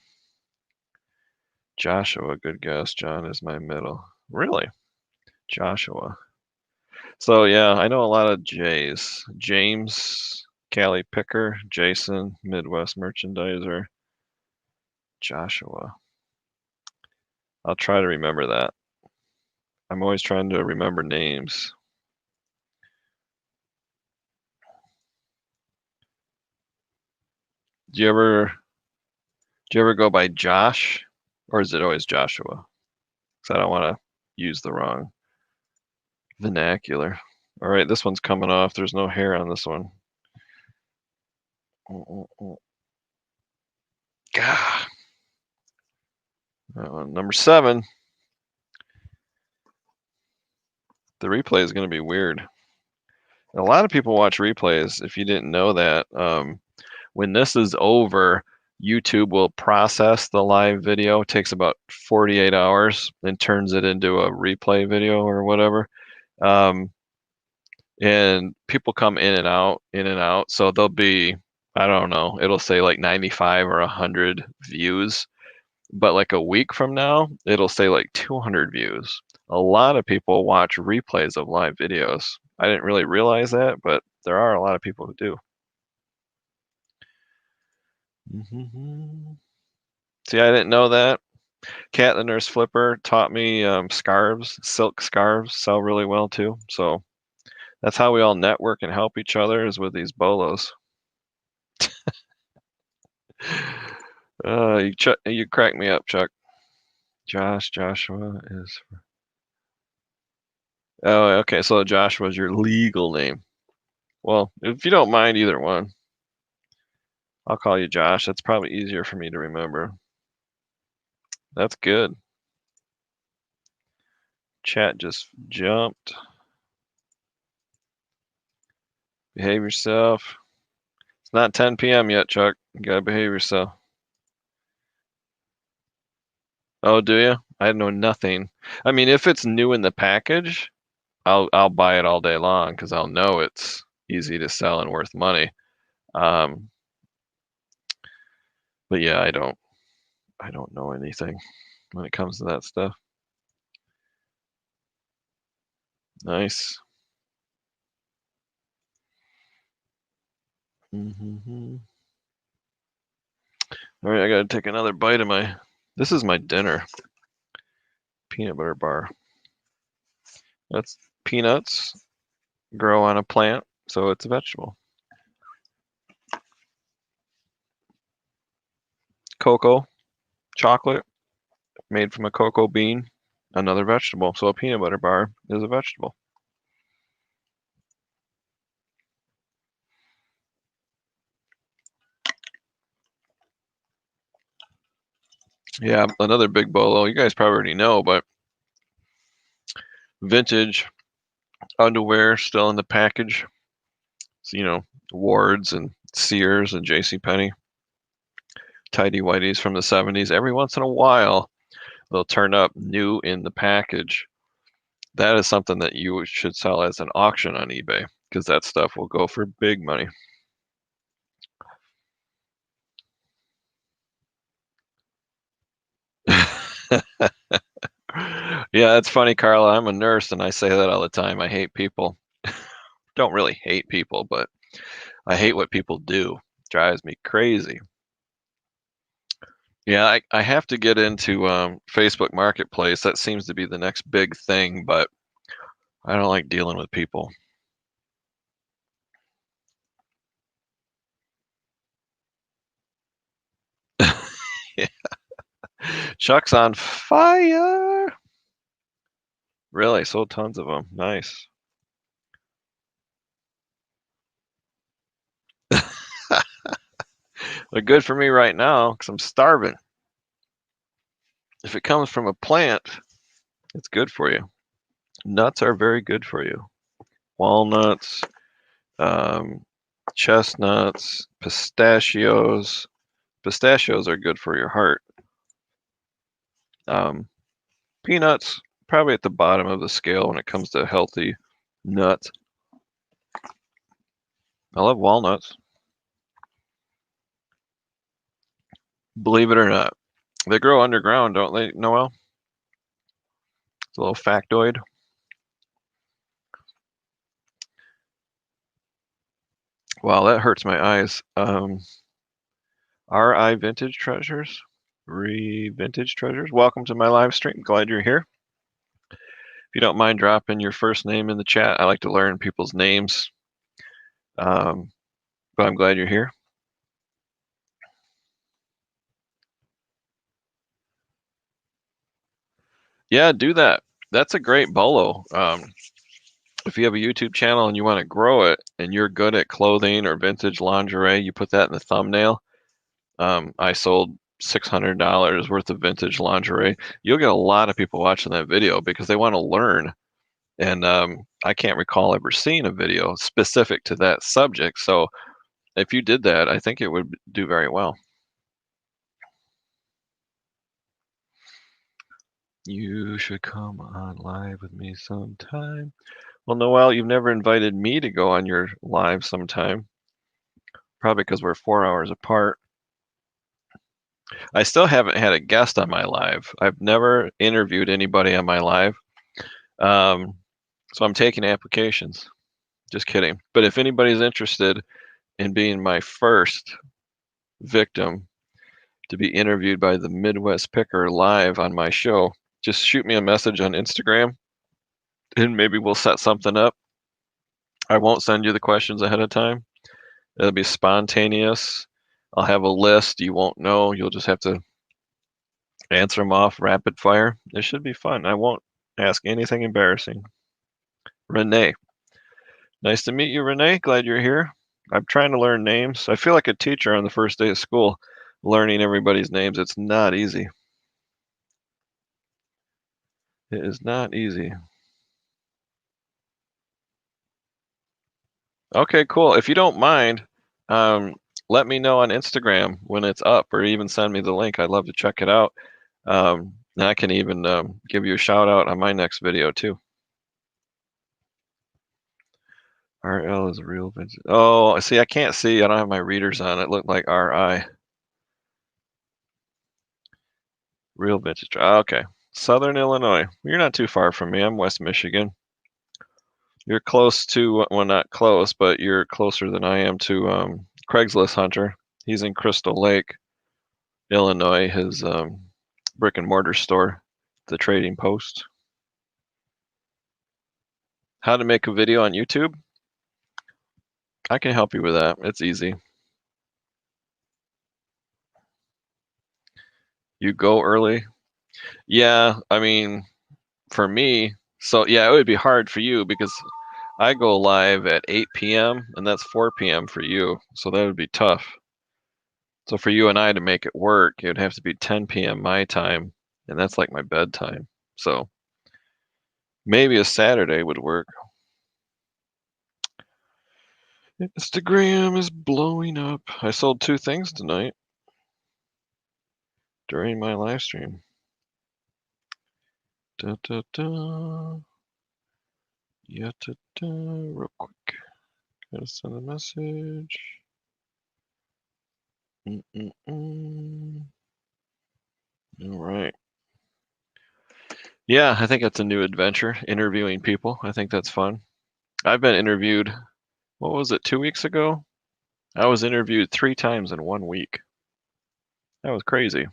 Joshua, good guess. John is my middle. Really? Joshua. So yeah, I know a lot of J's. James, Cali Picker, Jason, Midwest Merchandiser, Joshua. I'll try to remember that. I'm always trying to remember names. Do you ever go by Josh, or is it always Joshua? Because I don't want to use the wrong vernacular. All right, this one's coming off. There's no hair on this one. Gah. Number 7. The replay is going to be weird. A lot of people watch replays. If you didn't know that, when this is over, YouTube will process the live video. It takes about 48 hours and turns it into a replay video or whatever. And people come in and out. So there'll be, I don't know, it'll say like 95 or 100 views. But like a week from now, it'll say like 200 views. A lot of people watch replays of live videos. I didn't really realize that, but there are a lot of people who do. See, I didn't know that. Cat the Nurse Flipper taught me scarves, silk scarves sell really well too. So that's how we all network and help each other, is with these bolos. You crack me up, Chuck. Joshua is. Oh, okay. So Joshua's your legal name. Well, if you don't mind either one, I'll call you Josh. That's probably easier for me to remember. That's good. Chat just jumped. Behave yourself. It's not 10 p.m. yet, Chuck. You gotta behave yourself. Oh, do you? I know nothing. I mean, if it's new in the package, I'll buy it all day long because I'll know it's easy to sell and worth money. But yeah, I don't know anything when it comes to that stuff. Nice. All right, I gotta take another bite of my. This is my dinner. Peanut butter bar. That's peanuts grow on a plant, so it's a vegetable. Cocoa, chocolate made from a cocoa bean, another vegetable. So a peanut butter bar is a vegetable. Yeah, another big bolo. You guys probably already know, but vintage underwear still in the package. So, Wards and Sears and JCPenney. Tidy whities from the 70s. Every once in a while, they'll turn up new in the package. That is something that you should sell as an auction on eBay, because that stuff will go for big money. Yeah, it's funny, Carla. I'm a nurse and I say that all the time. I hate people. Don't really hate people, but I hate what people do. Drives me crazy. Yeah, I have to get into Facebook Marketplace. That seems to be the next big thing, but I don't like dealing with people. Yeah. Chuck's on fire. Really, sold tons of them. Nice. They're good for me right now because I'm starving. If it comes from a plant, it's good for you. Nuts are very good for you. Walnuts, chestnuts, pistachios. Pistachios are good for your heart. Peanuts, probably at the bottom of the scale when it comes to healthy nuts. I love walnuts. Believe it or not. They grow underground, don't they, Noel? It's a little factoid. Wow, that hurts my eyes. RI Vintage Treasures? Vintage Treasures? Welcome to my live stream. Glad you're here. If you don't mind dropping your first name in the chat, I like to learn people's names. But I'm glad you're here. Yeah, do that. That's a great bolo. If you have a YouTube channel and you want to grow it and you're good at clothing or vintage lingerie, you put that in the thumbnail. I sold $600 worth of vintage lingerie. You'll get a lot of people watching that video because they want to learn. And I can't recall ever seeing a video specific to that subject. So if you did that, I think it would do very well. You should come on live with me sometime. Well, Noel, you've never invited me to go on your live sometime. Probably because we're 4 hours apart. I still haven't had a guest on my live. I've never interviewed anybody on my live. So I'm taking applications. Just kidding. But if anybody's interested in being my first victim to be interviewed by the Midwest Picker live on my show, just shoot me a message on Instagram and maybe we'll set something up. I won't send you the questions ahead of time. It'll be spontaneous. I'll have a list. You won't know. You'll just have to answer them off rapid fire. It should be fun. I won't ask anything embarrassing. Renee. Nice to meet you, Renee. Glad you're here. I'm trying to learn names. I feel like a teacher on the first day of school, learning everybody's names. It's not easy. It is not easy. Okay, cool. If you don't mind, let me know on Instagram when it's up, or even send me the link. I'd love to check it out. And I can even give you a shout out on my next video too. RL is a real vintage. Oh, see, I can't see. I don't have my readers on. It looked like RI. Real vintage. Okay. Southern Illinois. You're not too far from me. I'm West Michigan. You're close to, well, not close, but you're closer than I am to Craigslist Hunter. He's in Crystal Lake, Illinois, his brick and mortar store, the Trading Post. How to make a video on YouTube? I can help you with that. It's easy. You go early. Yeah, I mean, for me, so yeah, it would be hard for you because I go live at 8 p.m. and that's 4 p.m. for you. So that would be tough. So for you and I to make it work, it would have to be 10 p.m. my time, and that's like my bedtime. So maybe a Saturday would work. Instagram is blowing up. I sold 2 things tonight during my live stream. Da, da, da. Yeah, da, da. Real quick. Gotta send a message. All right. Yeah, I think that's a new adventure, interviewing people. I think that's fun. I've been interviewed, what was it, 2 weeks ago? I was interviewed 3 times in 1 week. That was crazy.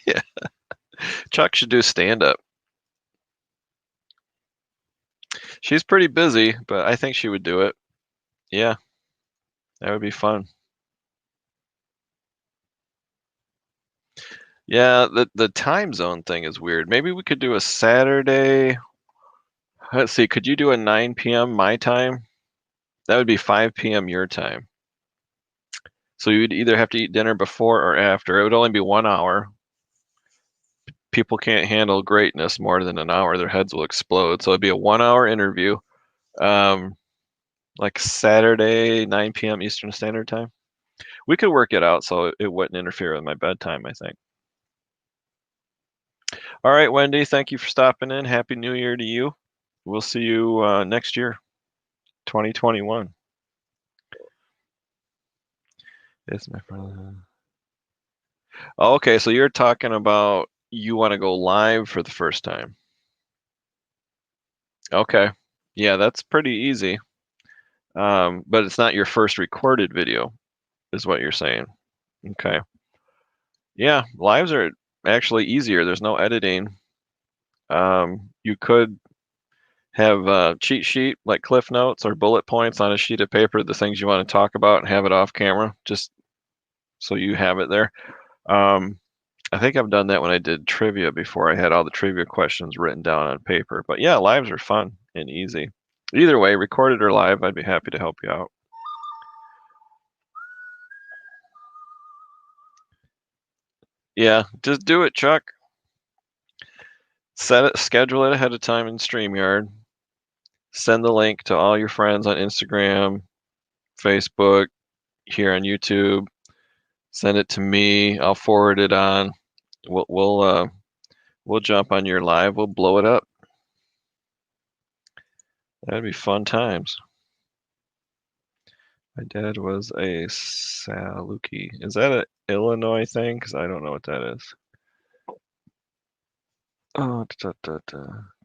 Yeah, Chuck should do stand-up. She's pretty busy, but I think she would do it. Yeah, that would be fun. Yeah, the time zone thing is weird. Maybe we could do a Saturday. Let's see, could you do a 9 p.m. my time? That would be 5 p.m. your time. So you'd either have to eat dinner before or after. It would only be 1 hour. People can't handle greatness more than an hour. Their heads will explode. So it'd be a 1 hour interview, like Saturday, 9 p.m. Eastern Standard Time. We could work it out so it wouldn't interfere with my bedtime, I think. All right, Wendy, thank you for stopping in. Happy New Year to you. We'll see you next year, 2021. It's my brother. Oh, okay, so you're talking about you want to go live for the first time. Okay. Yeah, that's pretty easy. But it's not your first recorded video, is what you're saying. Okay. Yeah, lives are actually easier. There's no editing. You could have a cheat sheet like Cliff Notes or bullet points on a sheet of paper, the things you want to talk about, and have it off camera, just so you have it there. I think I've done that when I did trivia before. I had all the trivia questions written down on paper. But yeah, lives are fun and easy. Either way, recorded or live, I'd be happy to help you out. Yeah, just do it, Chuck. Set it, schedule it ahead of time in StreamYard. Send the link to all your friends on Instagram, Facebook, here on YouTube. Send it to me. I'll forward it on. We'll jump on your live. We'll blow it up. That'd be fun times. My dad was a Saluki. Is that an Illinois thing? Because I don't know what that is. Oh,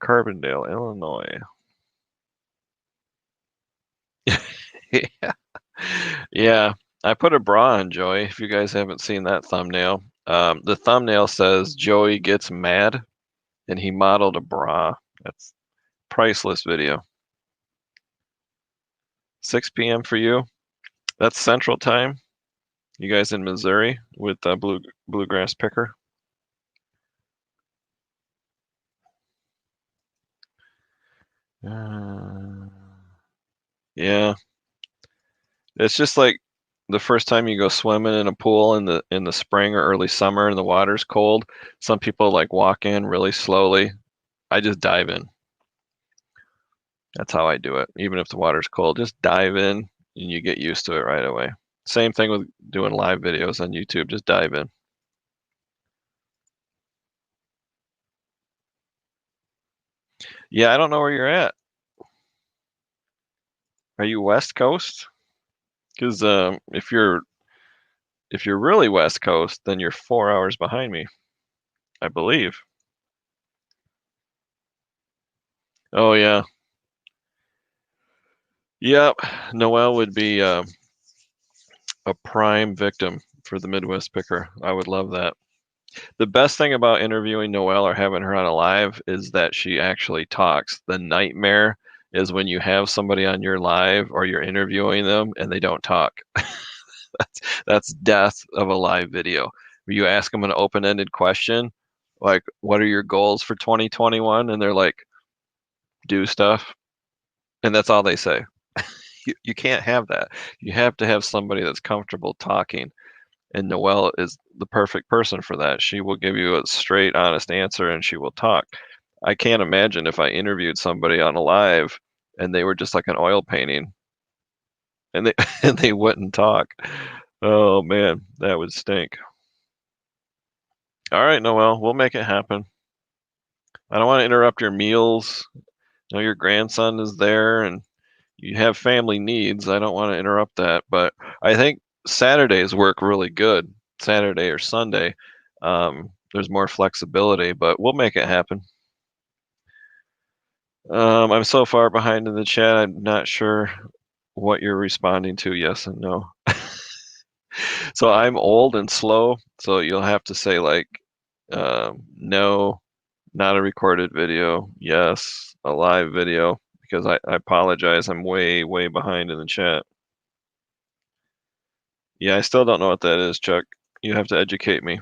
Carbondale, Illinois. Yeah. Yeah, I put a bra on Joey. If you guys haven't seen that thumbnail, the thumbnail says Joey gets mad, and he modeled a bra. That's priceless video. 6 p.m. for you. That's Central Time. You guys in Missouri with Bluegrass Picker? Yeah, it's just like the first time you go swimming in a pool in the spring or early summer and the water's cold. Some people like walk in really slowly. I just dive in. That's how I do it. Even if the water's cold, just dive in and you get used to it right away. Same thing with doing live videos on YouTube. Just dive in. Yeah, I don't know where you're at. Are you West Coast? Because if you're really West Coast, then you're 4 hours behind me, I believe. Oh yeah, yep. Noel would be a prime victim for the Midwest Picker. I would love that. The best thing about interviewing Noelle or having her on a live is that she actually talks. The nightmare is when you have somebody on your live or you're interviewing them and they don't talk. That's death of a live video. You ask them an open-ended question, like, what are your goals for 2021? And they're like, do stuff. And that's all they say. You can't have that. You have to have somebody that's comfortable talking. And Noelle is the perfect person for that. She will give you a straight, honest answer and she will talk. I can't imagine if I interviewed somebody on a live and they were just like an oil painting and they and they wouldn't talk. Oh man, that would stink. All right, Noelle, we'll make it happen. I don't want to interrupt your meals. You know, your grandson is there and you have family needs. I don't want to interrupt that, but I think Saturdays work really good. Saturday or Sunday. There's more flexibility, but we'll make it happen. I'm so far behind in the chat. I'm not sure what you're responding to. Yes and no. So I'm old and slow. So you'll have to say like, no, not a recorded video. Yes, a live video. Because I apologize. I'm way behind in the chat. Yeah, I still don't know what that is, Chuck. You have to educate me.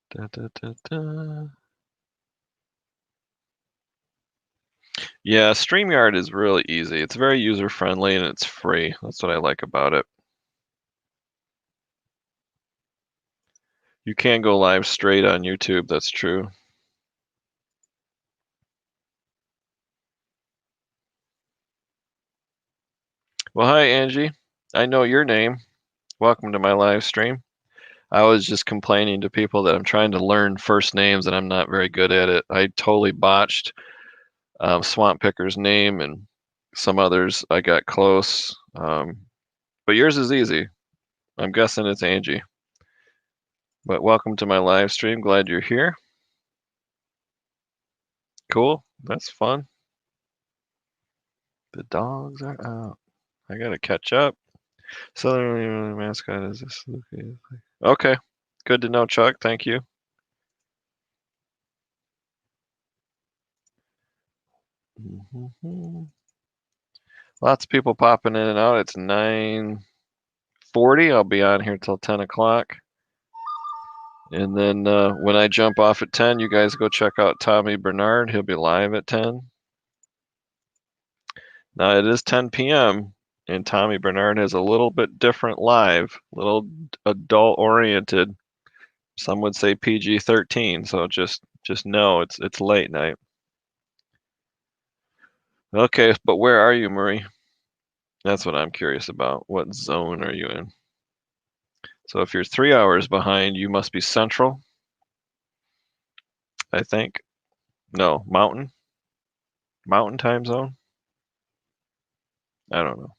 Da, da, da, da. Yeah, StreamYard is really easy. It's very user friendly and it's free. That's what I like about it. You can go live straight on YouTube, that's true. Well, hi, Angie. I know your name. Welcome to my live stream. I was just complaining to people that I'm trying to learn first names and I'm not very good at it. I totally botched Swamp Picker's name and some others. I got close. But yours is easy. I'm guessing it's Angie. But welcome to my live stream. Glad you're here. Cool. That's fun. The dogs are out. I gotta catch up. Southern mascot is this. Okay. Good to know, Chuck. Thank you. Lots of people popping in and out. It's 9:40. I'll be on here till 10 o'clock. And then when I jump off at 10, you guys go check out Tommy Bernard. He'll be live at 10. Now it is 10 p.m. and Tommy Bernard has a little bit different live, little adult oriented. Some would say PG-13. So just know it's late night. Okay, but where are you, Marie? That's what I'm curious about. What zone are you in? So if you're 3 hours behind, you must be central, I think. No, mountain. Mountain time zone? I don't know.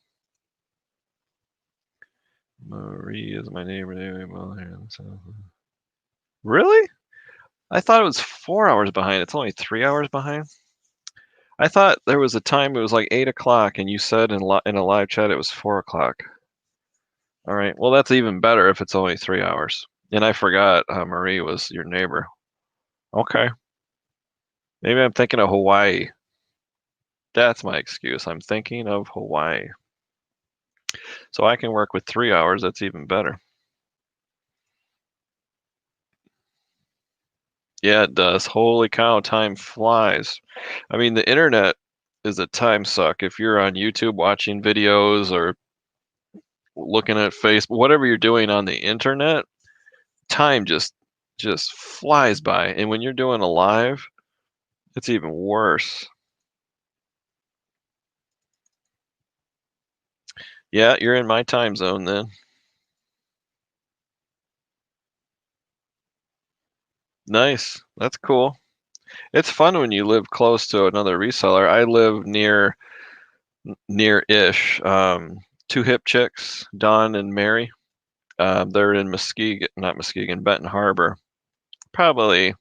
Marie is my neighbor. Really? I thought it was 4 hours behind. It's only 3 hours behind. I thought there was a time it was like 8 o'clock, and you said in a live chat it was 4 o'clock. All right. Well, that's even better if it's only 3 hours. And I forgot Marie was your neighbor. Okay. Maybe I'm thinking of Hawaii. That's my excuse. I'm thinking of Hawaii. So I can work with 3 hours. That's even better. Yeah, it does. Holy cow, time flies. I mean, the internet is a time suck. If you're on YouTube watching videos or looking at Facebook, whatever you're doing on the internet, time just flies by. And when you're doing a live, it's even worse. Yeah, you're in my time zone then. Nice. That's cool. It's fun when you live close to another reseller. I live near-ish. Two hip chicks, Dawn and Mary. They're in Muskegon, not Muskegon, Benton Harbor. Probably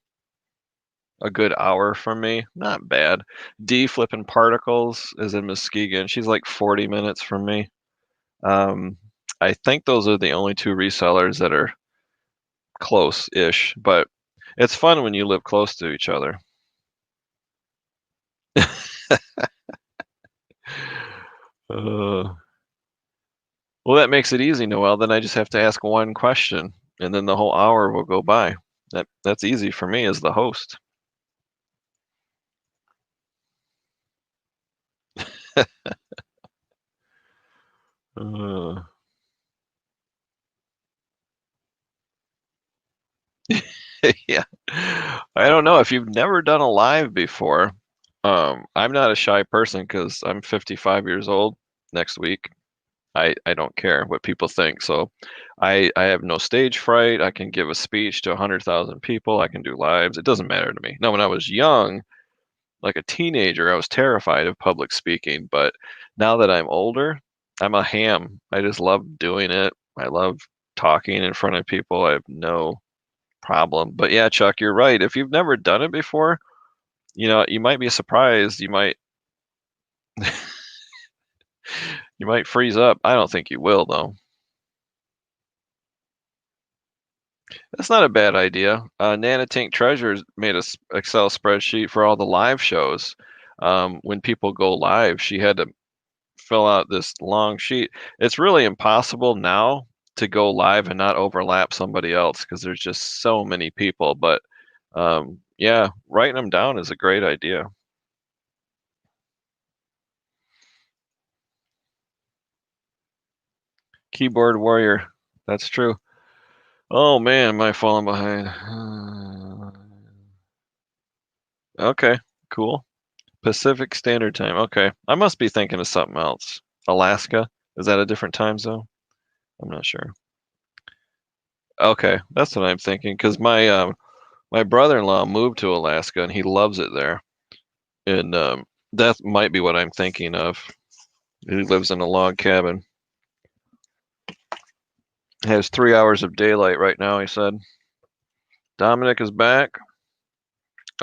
a good hour from me. Not bad. D Flipping Particles is in Muskegon. She's like 40 minutes from me. I think those are the only two resellers that are close-ish, but it's fun when you live close to each other. Uh, well, that makes it easy, Noel. Then I just have to ask one question, and then the whole hour will go by. That's easy for me as the host. Uh, yeah. I don't know if you've never done a live before. I'm not a shy person because I'm 55 years old next week. I don't care what people think. So I have no stage fright. I can give a speech to 100,000 people. I can do lives. It doesn't matter to me. Now, when I was young, like a teenager, I was terrified of public speaking. But now that I'm older, I'm a ham. I just love doing it. I love talking in front of people. I have no problem. But yeah, Chuck, you're right. If you've never done it before, you might be surprised. You might freeze up. I don't think you will though. That's not a bad idea. Nanotink Treasures made a Excel spreadsheet for all the live shows. When people go live, she had to fill out this long sheet. It's really impossible now to go live and not overlap somebody else because there's just so many people. But yeah, writing them down is a great idea. Keyboard warrior. That's true. Oh man, am I falling behind? Okay, cool. Pacific Standard Time. Okay. I must be thinking of something else. Alaska? Is that a different time zone? I'm not sure. Okay, that's what I'm thinking because my brother-in-law moved to Alaska and he loves it there. And that might be what I'm thinking of. He lives in a log cabin. Has 3 hours of daylight right now, he said. Dominic is back.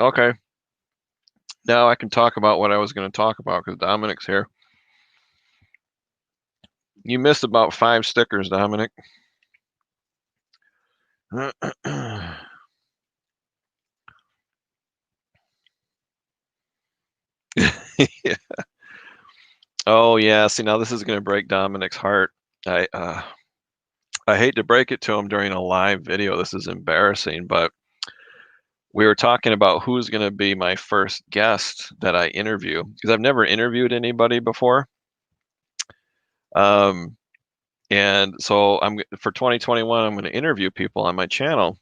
Okay. Now I can talk about what I was going to talk about because Dominic's here. You missed about 5 stickers, Dominic. Yeah. Oh yeah. See, now this is going to break Dominic's heart. I hate to break it to him during a live video. This is embarrassing, but we were talking about who's going to be my first guest that I interview because I've never interviewed anybody before. Um, and so for 2021, I'm going to interview people on my channel.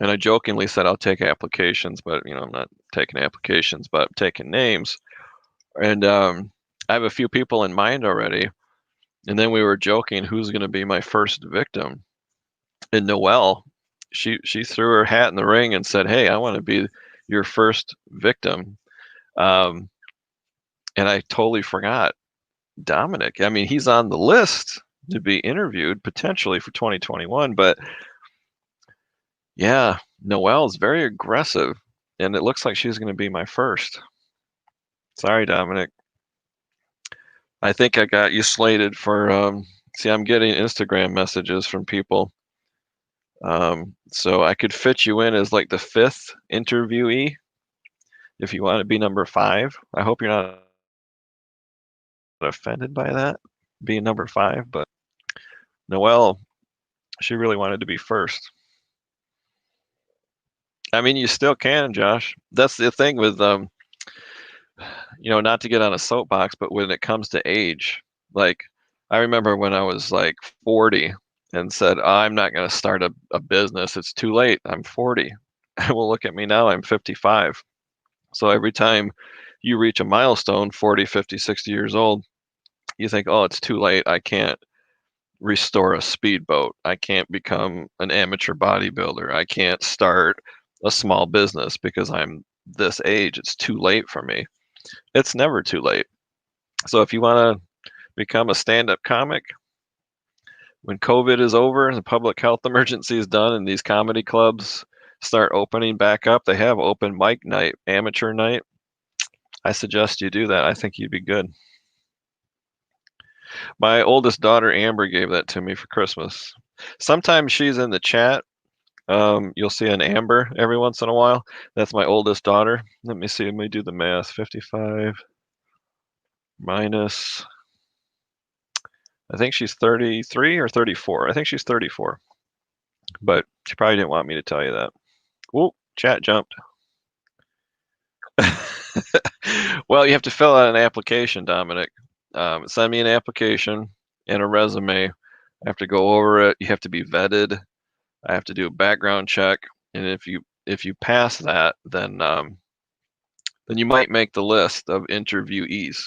And I jokingly said I'll take applications, but I'm not taking applications, but I'm taking names. And I have a few people in mind already. And then we were joking who's going to be my first victim. And Noelle, she threw her hat in the ring and said, "Hey, I want to be your first victim." And I totally forgot Dominic. I mean, he's on the list to be interviewed potentially for 2021, but yeah, Noelle's very aggressive, and it looks like she's going to be my first. Sorry, Dominic. I think I got you slated for, see, I'm getting Instagram messages from people. So I could fit you in as like the 5th interviewee if you want to be number 5. I hope you're not offended by that, being number 5, but Noelle, she really wanted to be first. I mean, you still can, Josh. That's the thing with, not to get on a soapbox, but when it comes to age, like I remember when I was like 40 and said, I'm not going to start a business. It's too late. I'm 40. Well, look at me now. I'm 55. So every time you reach a milestone, 40, 50, 60 years old, you think, oh, it's too late. I can't restore a speedboat. I can't become an amateur bodybuilder. I can't start a small business because I'm this age. It's too late for me. It's never too late. So if you want to become a stand-up comic, when COVID is over and the public health emergency is done and these comedy clubs start opening back up, they have open mic night, amateur night. I suggest you do that. I think you'd be good. My oldest daughter, Amber, gave that to me for Christmas. Sometimes she's in the chat. You'll see an Amber every once in a while. That's my oldest daughter. Let me see. Let me do the math. 55 minus, I think she's 33 or 34. I think she's 34. But she probably didn't want me to tell you that. Whoop, chat jumped. Well, you have to fill out an application, Dominic. Send me an application and a resume. I have to go over it. You have to be vetted. I have to do a background check, and if you pass that, then you might make the list of interviewees.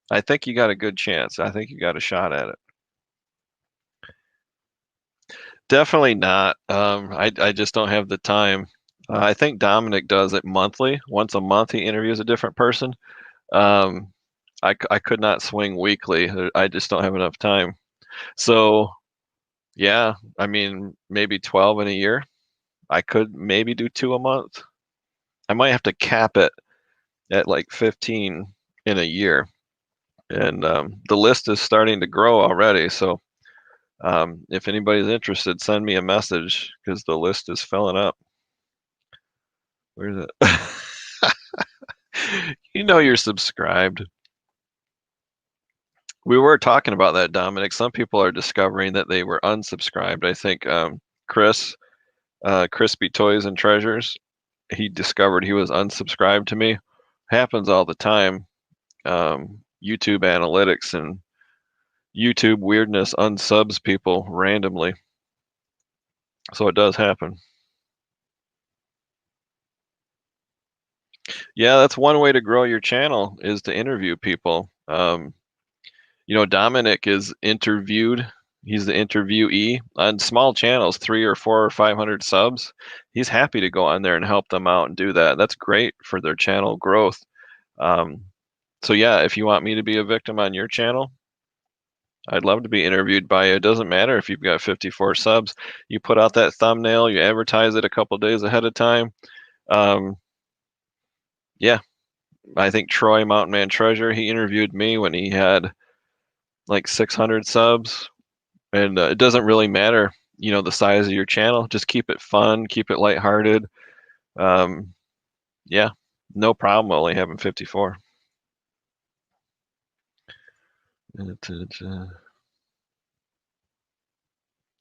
I think you got a good chance. I think you got a shot at it. Definitely not. I just don't have the time. I think Dominic does it monthly. Once a month, he interviews a different person. I could not swing weekly. I just don't have enough time. So, yeah, I mean, maybe 12 in a year. I could maybe do 2 a month. I might have to cap it at like 15 in a year. And the list is starting to grow already. So if anybody's interested, send me a message because the list is filling up. Where's it? You know you're subscribed. We were talking about that, Dominic. Some people are discovering that they were unsubscribed. I think Chris, Crispy Toys and Treasures, he discovered he was unsubscribed to me. Happens all the time. YouTube analytics and YouTube weirdness unsubs people randomly. So it does happen. Yeah, that's one way to grow your channel is to interview people. Dominic is interviewed. He's the interviewee on small channels, 3 or 4 or 500 subs. He's happy to go on there and help them out and do that. That's great for their channel growth. So yeah, if you want me to be a victim on your channel, I'd love to be interviewed by you. It doesn't matter if you've got 54 subs. You put out that thumbnail, you advertise it a couple days ahead of time. Yeah, I think Troy Mountain Man Treasure, he interviewed me when he had like 600 subs. And it doesn't really matter, the size of your channel. Just keep it fun, keep it lighthearted. Yeah, no problem only having 54.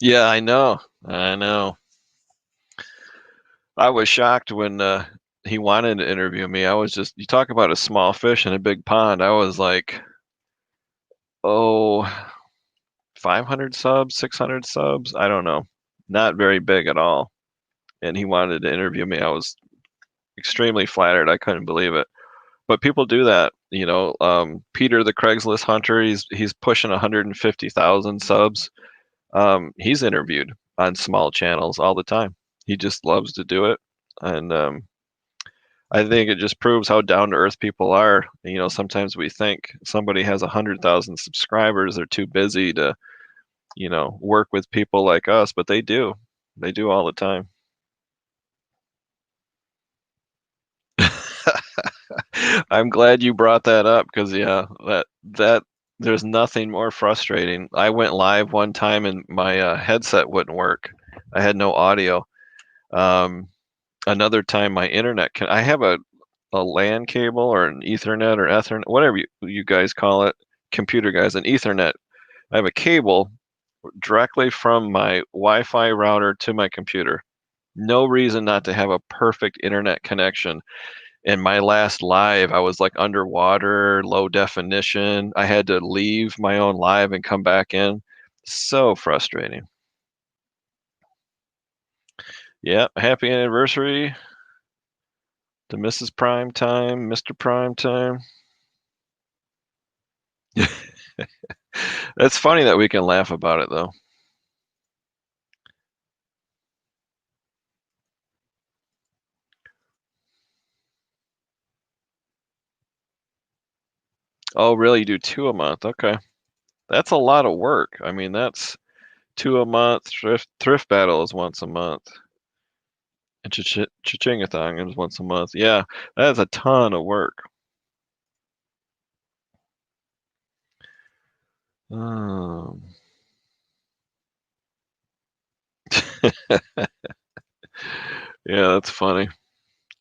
Yeah, I know. I was shocked when he wanted to interview me. I was just, you talk about a small fish in a big pond. I was like, oh, 500 subs, 600 subs. I don't know. Not very big at all. And he wanted to interview me. I was extremely flattered. I couldn't believe it. But people do that. Peter, the Craigslist hunter, he's pushing 150,000 subs. He's interviewed on small channels all the time. He just loves to do it. And I think it just proves how down to earth people are. Sometimes we think somebody has 100,000 subscribers, they're too busy to, work with people like us, but they do. They do all the time. I'm glad you brought that up because yeah, that there's nothing more frustrating. I went live one time and my headset wouldn't work. I had no audio. Um, Another time my internet can. I have a LAN cable or an Ethernet or Ethernet, whatever you guys call it, computer guys, an Ethernet. I have a cable directly from my Wi-Fi router to my computer. No reason not to have a perfect internet connection. In my last live, I was like underwater, low definition. I had to leave my own live and come back in. So frustrating. Yeah, happy anniversary to Mrs. Prime Time, Mr. Prime Time. It's funny that we can laugh about it though. Oh, really? You do two a month? Okay. That's a lot of work. I mean, that's two a month. Thrift Battle is once a month. And Chichingathon is once a month. Yeah, that's a ton of work. Um, yeah, that's funny.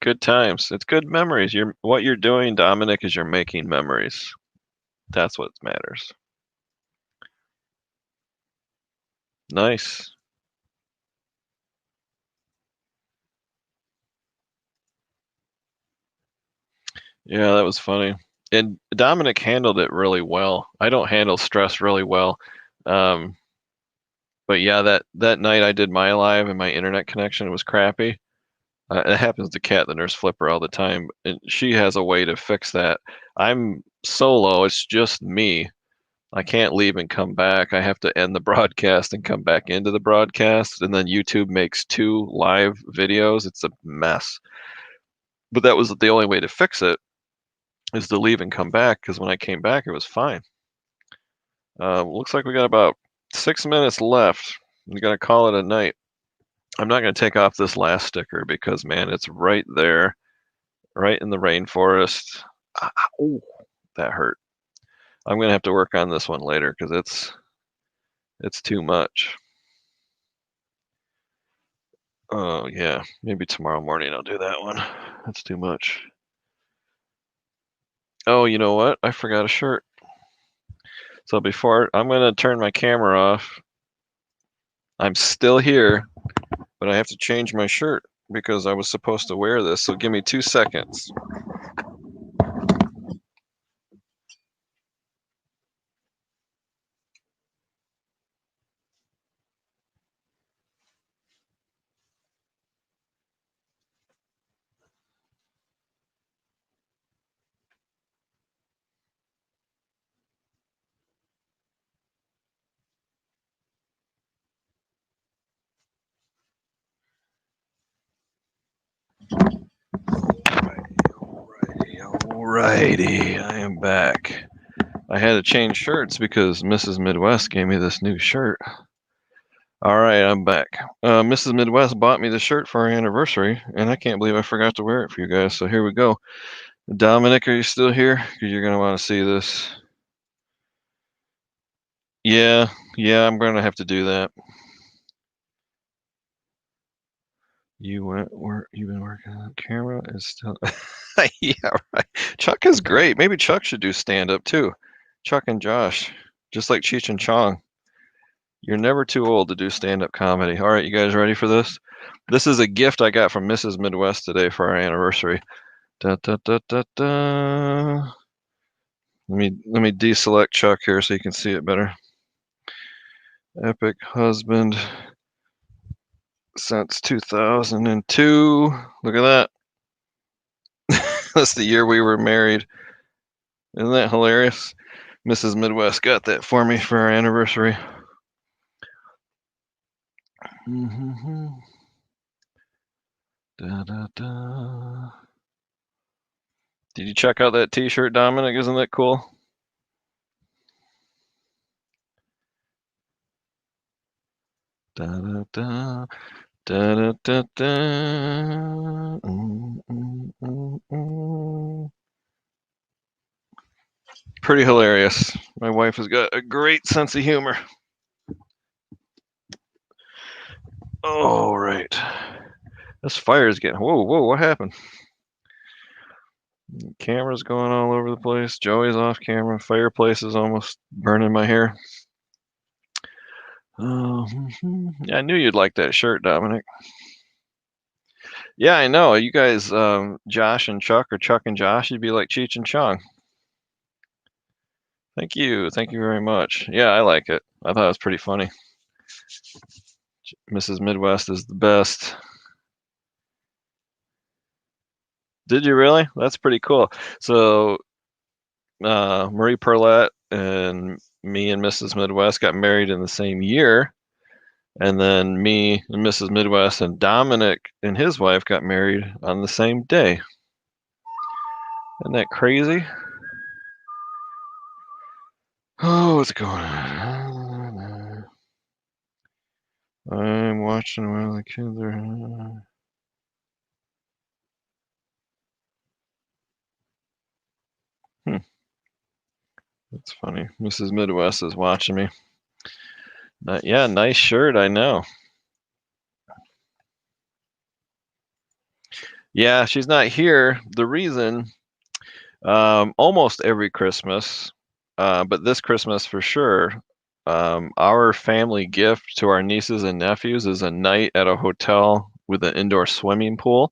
Good times. It's good memories. What you're doing, Dominic, is you're making memories. That's what matters. Nice. Yeah, that was funny. And Dominic handled it really well. I don't handle stress really well. Um, but yeah, that night I did my live and my internet connection was crappy. It happens to Kat, the nurse flipper, all the time, and she has a way to fix that. I'm solo. It's just me. I can't leave and come back. I have to end the broadcast and come back into the broadcast, and then YouTube makes two live videos. It's a mess. But that was the only way to fix it is to leave and come back because when I came back, it was fine. Looks like we got about 6 minutes left. I'm gonna call it a night. I'm not gonna take off this last sticker because man, it's right there, right in the rainforest. Oh, that hurt. I'm gonna have to work on this one later because it's too much. Oh yeah, maybe tomorrow morning I'll do that one. That's too much. Oh, you know what? I forgot a shirt. So before I'm gonna turn my camera off. I'm still here, but I have to change my shirt because I was supposed to wear this. So give me 2 seconds. Alrighty, I am back. I had to change shirts because Mrs. Midwest gave me this new shirt. All right, I'm back. Mrs. Midwest bought me the shirt for our anniversary, and I can't believe I forgot to wear it for you guys. So here we go. Dominic, are you still here? Because you're gonna want to see this. Yeah, yeah, I'm gonna have to do that. You've been working on camera is still. Yeah, right. Chuck is great. Maybe Chuck should do stand up too. Chuck and Josh, just like Cheech and Chong. You're never too old to do stand up comedy. All right, you guys ready for this? This is a gift I got from Mrs. Midwest today for our anniversary. Da, da, da, da, da. Let me deselect Chuck here so you can see it better. Epic husband since 2002. Look at that. That's the year we were married. Isn't that hilarious? Mrs. Midwest got that for me for our anniversary. Mm-hmm. Da, da, da. Did you check out that t-shirt, Dominic? Isn't that cool? Da, da, da. Da, da, da, da. Pretty hilarious. My wife has got a great sense of humor. Oh, right. This fire is getting. Whoa, whoa, what happened? Camera's going all over the place. Joey's off camera. Fireplace is almost burning my hair. I knew you'd like that shirt, Dominic. Yeah, I know. You guys, Josh and Chuck, or Chuck and Josh, you'd be like Cheech and Chong. Thank you. Thank you very much. Yeah, I like it. I thought it was pretty funny. Mrs. Midwest is the best. Did you really? That's pretty cool. So, Marie Perlette and me and Mrs. Midwest got married in the same year. And then me and Mrs. Midwest and Dominic and his wife got married on the same day. Isn't that crazy? Oh, what's going on? I'm watching while the kids are. That's funny. Mrs. Midwest is watching me. Yeah, nice shirt, I know. Yeah, she's not here. The reason, almost every Christmas, but this Christmas for sure, our family gift to our nieces and nephews is a night at a hotel with an indoor swimming pool,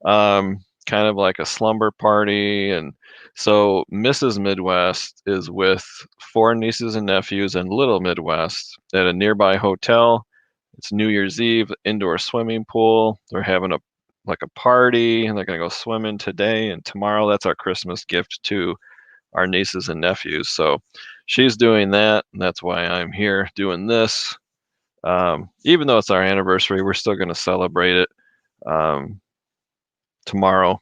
kind of like a slumber party. And so Mrs. Midwest is with 4 nieces and nephews and Little Midwest at a nearby hotel. It's New Year's Eve, indoor swimming pool. They're having a party, and they're gonna go swimming today and tomorrow. That's our Christmas gift to our nieces and nephews. So she's doing that, and that's why I'm here doing this. Even though it's our anniversary, we're still gonna celebrate it tomorrow.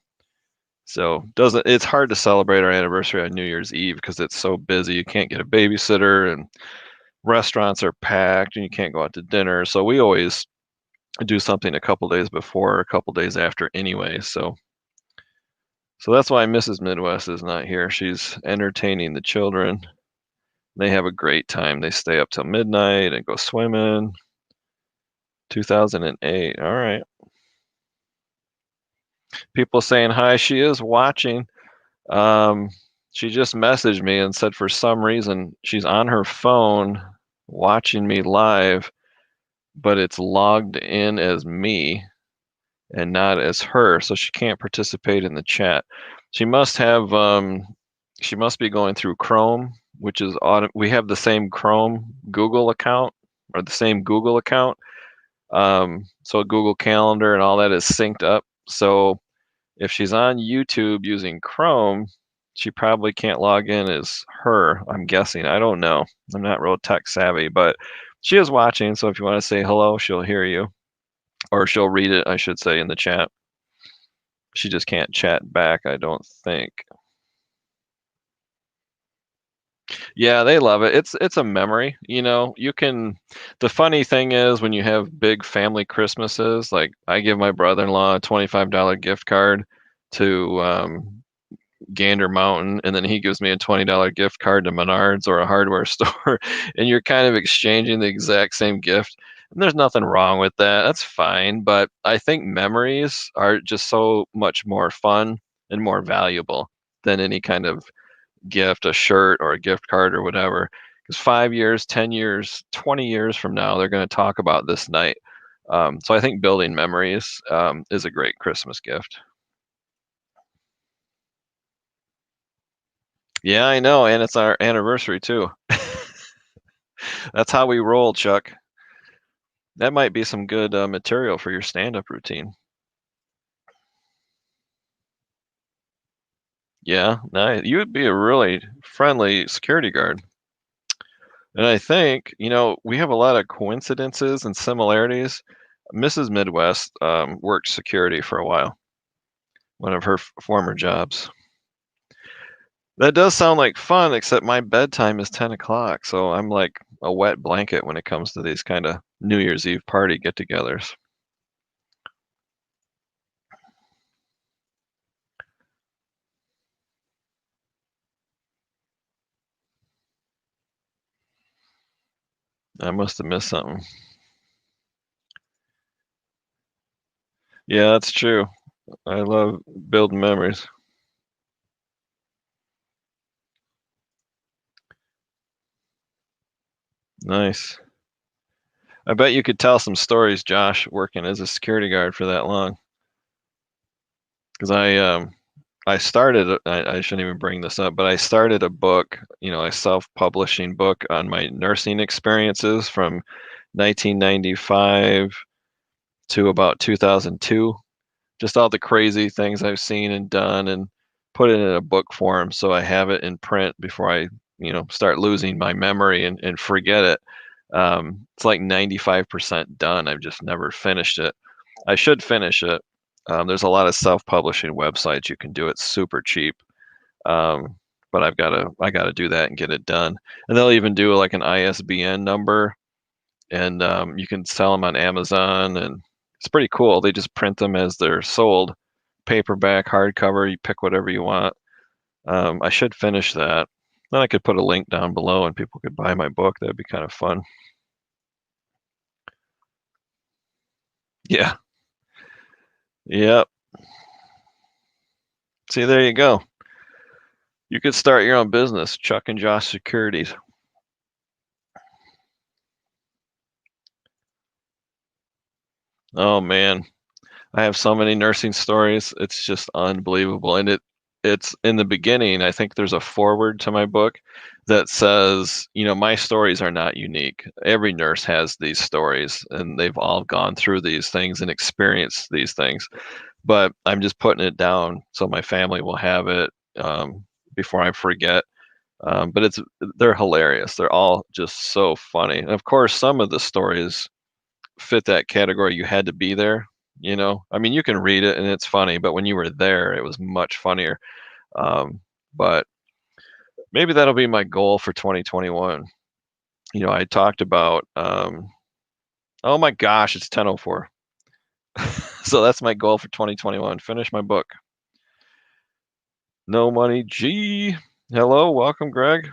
So it's hard to celebrate our anniversary on New Year's Eve because it's so busy. You can't get a babysitter, and restaurants are packed, and you can't go out to dinner. So we always do something a couple days before or a couple days after anyway. So that's why Mrs. Midwest is not here. She's entertaining the children. They have a great time. They stay up till midnight and go swimming. 2008. All right. People saying hi. She is watching. She just messaged me and said for some reason she's on her phone watching me live, but it's logged in as me and not as her, so she can't participate in the chat. She must have she must be going through Chrome, which is we have the same Chrome Google account, or the same Google account. So Google Calendar and all that is synced up. So if she's on YouTube using Chrome, she probably can't log in as her, I'm guessing. I don't know. I'm not real tech savvy, but she is watching, so if you want to say hello, she'll hear you. Or she'll read it, I should say, in the chat. She just can't chat back, I don't think. Yeah, they love it. It's a memory, you know. The funny thing is when you have big family Christmases, like I give my brother-in-law a $25 gift card to Gander Mountain, and then he gives me a $20 gift card to Menards or a hardware store, and you're kind of exchanging the exact same gift. And there's nothing wrong with that. That's fine, but I think memories are just so much more fun and more valuable than any kind of gift, a shirt or a gift card or whatever. Because 5 years, 10 years, 20 years from now, they're going to talk about this night. So I think building memories is a great Christmas gift. Yeah, I know, and it's our anniversary too. That's how we roll, Chuck. That might be some good material for your stand-up routine. Yeah, nice. You would be a really friendly security guard. And I think, we have a lot of coincidences and similarities. Mrs. Midwest worked security for a while, one of her former jobs. That does sound like fun, except my bedtime is 10 o'clock, so I'm like a wet blanket when it comes to these kind of New Year's Eve party get-togethers. I must have missed something. Yeah, that's true. I love building memories. Nice. I bet you could tell some stories, Josh, working as a security guard for that long. Because I started, I shouldn't even bring this up, but I started a book, a self-publishing book on my nursing experiences from 1995 to about 2002. Just all the crazy things I've seen and done, and put it in a book form so I have it in print before I, start losing my memory and forget it. It's like 95% done. I've just never finished it. I should finish it. There's a lot of self-publishing websites you can do it super cheap. Um, but I gotta do that and get it done. And they'll even do like an ISBN number, and you can sell them on Amazon, and it's pretty cool. They just print them as they're sold, paperback, hardcover. You pick whatever you want. I should finish that. Then I could put a link down below, and people could buy my book. That'd be kind of fun. Yeah. Yep. See, there you go. You could start your own business, Chuck and Josh Securities. Oh man, I have so many nursing stories. It's just unbelievable. And it's in the beginning, I think there's a foreword to my book that says, my stories are not unique. Every nurse has these stories, and they've all gone through these things and experienced these things. But I'm just putting it down so my family will have it, before I forget. But they're hilarious. They're all just so funny. And of course, some of the stories fit that category. You had to be there. I mean, you can read it and it's funny, but when you were there, it was much funnier. But maybe that'll be my goal for 2021. I talked about. Oh my gosh, it's 10:04. So that's my goal for 2021. Finish my book. No money. G. Hello, welcome, Greg.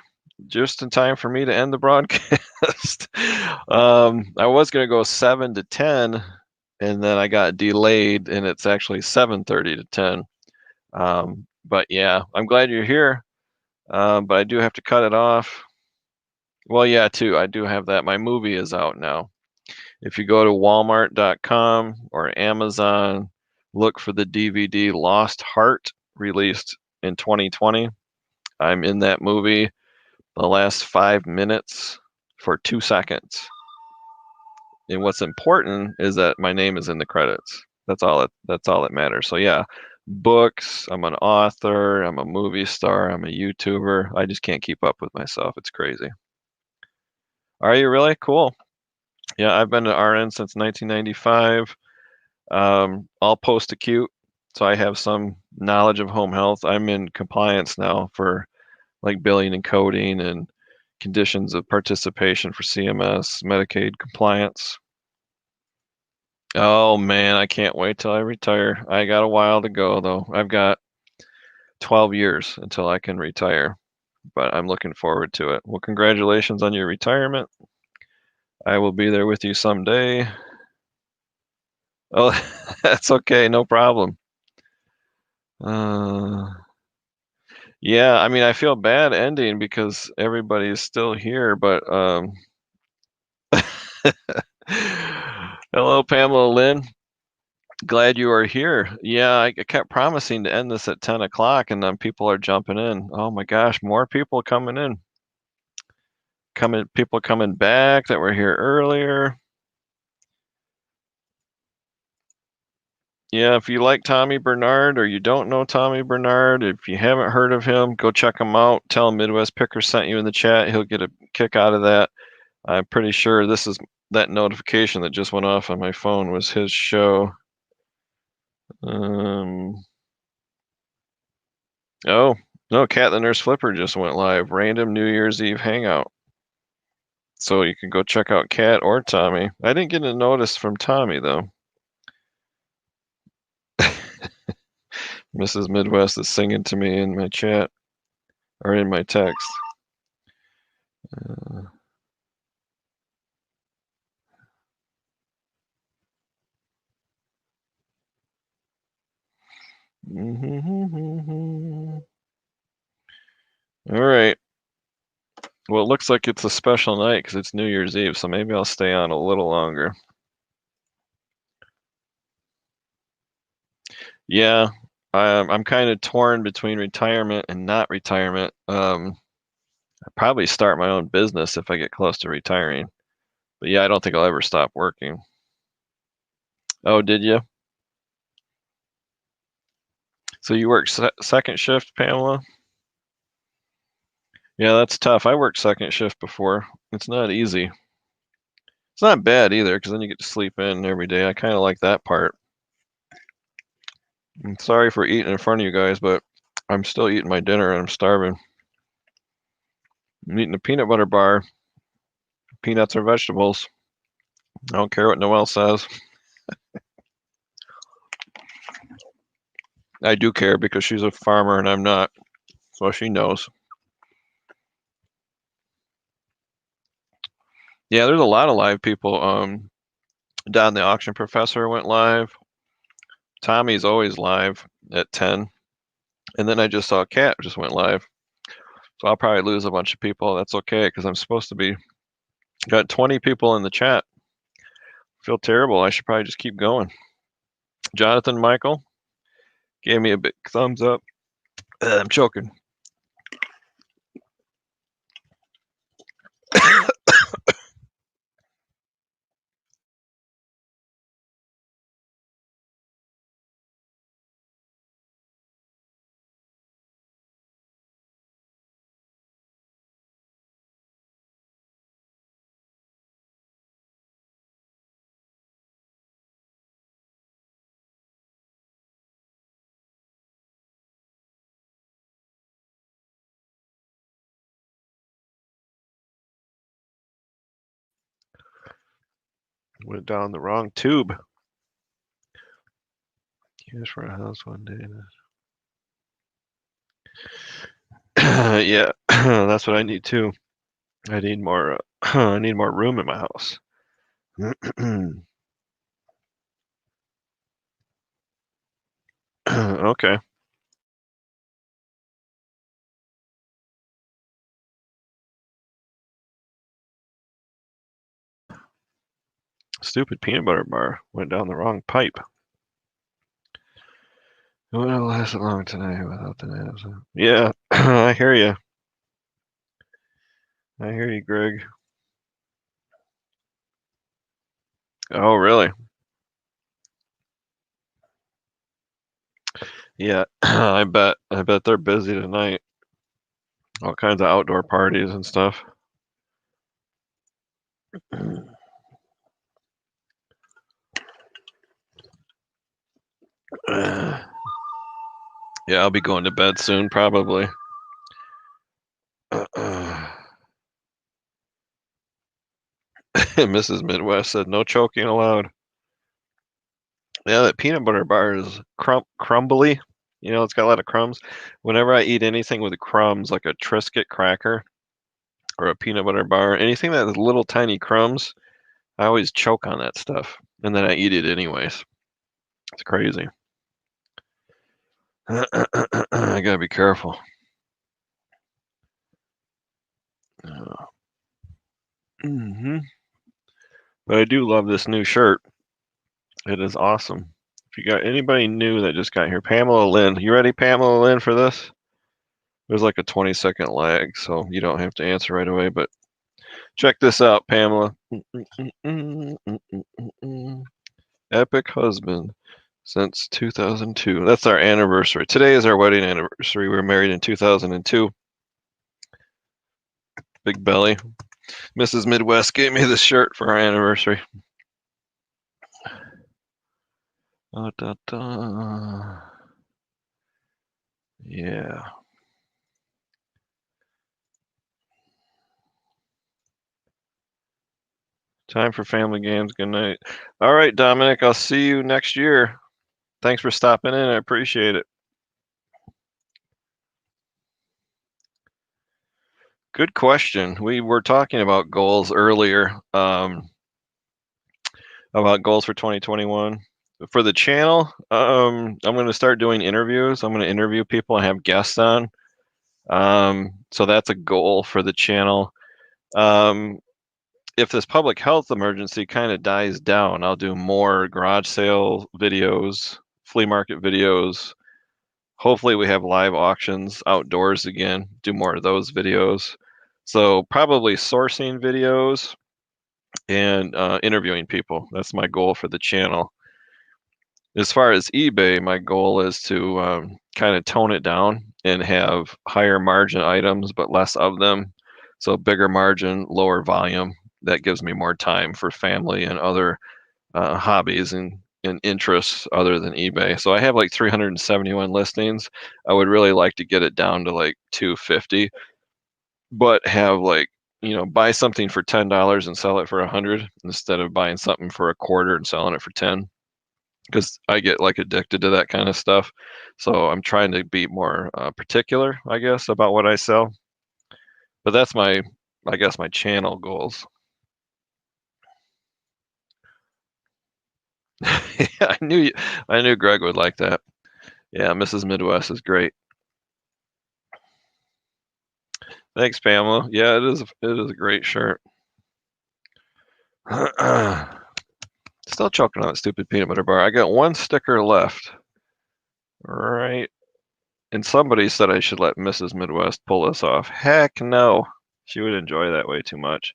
Just in time for me to end the broadcast. I was gonna go 7 to 10, and then I got delayed, and it's actually 7:30 to 10. But yeah, I'm glad you're here. But I do have to cut it off. Well, yeah, too. I do have that. My movie is out now. If you go to Walmart.com or Amazon, look for the DVD Lost Heart, released in 2020. I'm in that movie the last 5 minutes for 2 seconds. And what's important is that my name is in the credits. That's all that matters. So yeah, books, I'm an author, I'm a movie star, I'm a YouTuber. I just can't keep up with myself. It's crazy. Are you really? Cool. Yeah, I've been an RN since 1995. All post-acute, so I have some knowledge of home health. I'm in compliance now for like billing and coding and conditions of participation for CMS, Medicaid compliance. Oh man, I can't wait till I retire. I got a while to go though. I've got 12 years until I can retire, but I'm looking forward to it. Well, congratulations on your retirement. I will be there with you someday. Oh, that's okay, no problem. Uh, yeah, I mean, I feel bad ending because everybody's still here, but hello, Pamela Lynn. Glad you are here. Yeah, I kept promising to end this at 10 o'clock, and then people are jumping in. Oh my gosh, more people coming in. People coming back that were here earlier. Yeah, if you like Tommy Bernard or you don't know Tommy Bernard, if you haven't heard of him, go check him out. Tell him Midwest Picker sent you in the chat. He'll get a kick out of that. I'm pretty sure this is that notification that just went off on my phone was his show. Oh, no, Cat the Nurse Flipper just went live. Random New Year's Eve hangout. So you can go check out Cat or Tommy. I didn't get a notice from Tommy though. Mrs. Midwest is singing to me in my chat or in my text. All right. Well, it looks like it's a special night because it's New Year's Eve, so maybe I'll stay on a little longer. Yeah, I'm kind of torn between retirement and not retirement. I'd probably start my own business if I get close to retiring. But yeah, I don't think I'll ever stop working. Oh, did you? So you work second shift, Pamela? Yeah, that's tough. I worked second shift before. It's not easy. It's not bad either because then you get to sleep in every day. I kind of like that part. I'm sorry for eating in front of you guys, but I'm still eating my dinner and I'm starving. I'm eating a peanut butter bar. Peanuts or vegetables. I don't care what Noelle says. I do care because she's a farmer and I'm not, so she knows. Yeah, there's a lot of live people. Don the Auction Professor went live. Tommy's always live at 10. And then I just saw Cat just went live. So I'll probably lose a bunch of people. That's okay because I'm supposed to be got 20 people in the chat. Feel terrible. I should probably just keep going. Jonathan Michael gave me a big thumbs up. I'm choking. Went down the wrong tube. Here's for a house one day. Yeah, that's what I need too. I need more. I need more room in my house. Okay. Stupid peanut butter bar went down the wrong pipe. It would have lasted long tonight without the nails. Yeah, I hear you. I hear you, Greg. Oh, really? Yeah, I bet. I bet they're busy tonight. All kinds of outdoor parties and stuff. Yeah, I'll be going to bed soon, probably. Mrs. Midwest said, "No choking allowed." Yeah, that peanut butter bar is crumbly. You know, it's got a lot of crumbs. Whenever I eat anything with crumbs, like a Triscuit cracker or a peanut butter bar, anything that has little tiny crumbs, I always choke on that stuff, and then I eat it anyways. It's crazy. I gotta be careful. But I do love this new shirt. It is awesome. If you got anybody new that just got here, Pamela Lynn, you ready, Pamela Lynn, for this? There's like a 20-second lag, so you don't have to answer right away, but check this out, Pamela. Epic husband since 2002. That's our anniversary. Today is our wedding anniversary. We were married in 2002. Big belly. Mrs. Midwest gave me this shirt for our anniversary. Yeah. Time for family games. Good night. All right, Dominic, I'll see you next year. Thanks for stopping in. I appreciate it. Good question. We were talking about goals earlier, about goals for 2021. For the channel, I'm going to start doing interviews. I'm going to interview people and have guests on. So that's a goal for the channel. If this public health emergency kind of dies down, I'll do more garage sale videos, flea market videos. Hopefully we have live auctions outdoors again, do more of those videos. So probably sourcing videos and interviewing people. That's my goal for the channel. As far as eBay, my goal is to kind of tone it down and have higher margin items, but less of them. So bigger margin, lower volume. That gives me more time for family and other hobbies and interests other than eBay. So I have like 371 listings. I would really like to get it down to like 250, but have like, buy something for $10 and sell it for 100 instead of buying something for a quarter and selling it for 10, because I get like addicted to that kind of stuff. So I'm trying to be more particular, I guess, about what I sell. But that's I guess, my channel goals. Yeah, I knew Greg would like that. Yeah, Mrs. Midwest is great. Thanks, Pamela. Yeah, it is a great shirt. Still choking on that stupid peanut butter bar. I got one sticker left. Right. And somebody said I should let Mrs. Midwest pull this off. Heck no. She would enjoy that way too much.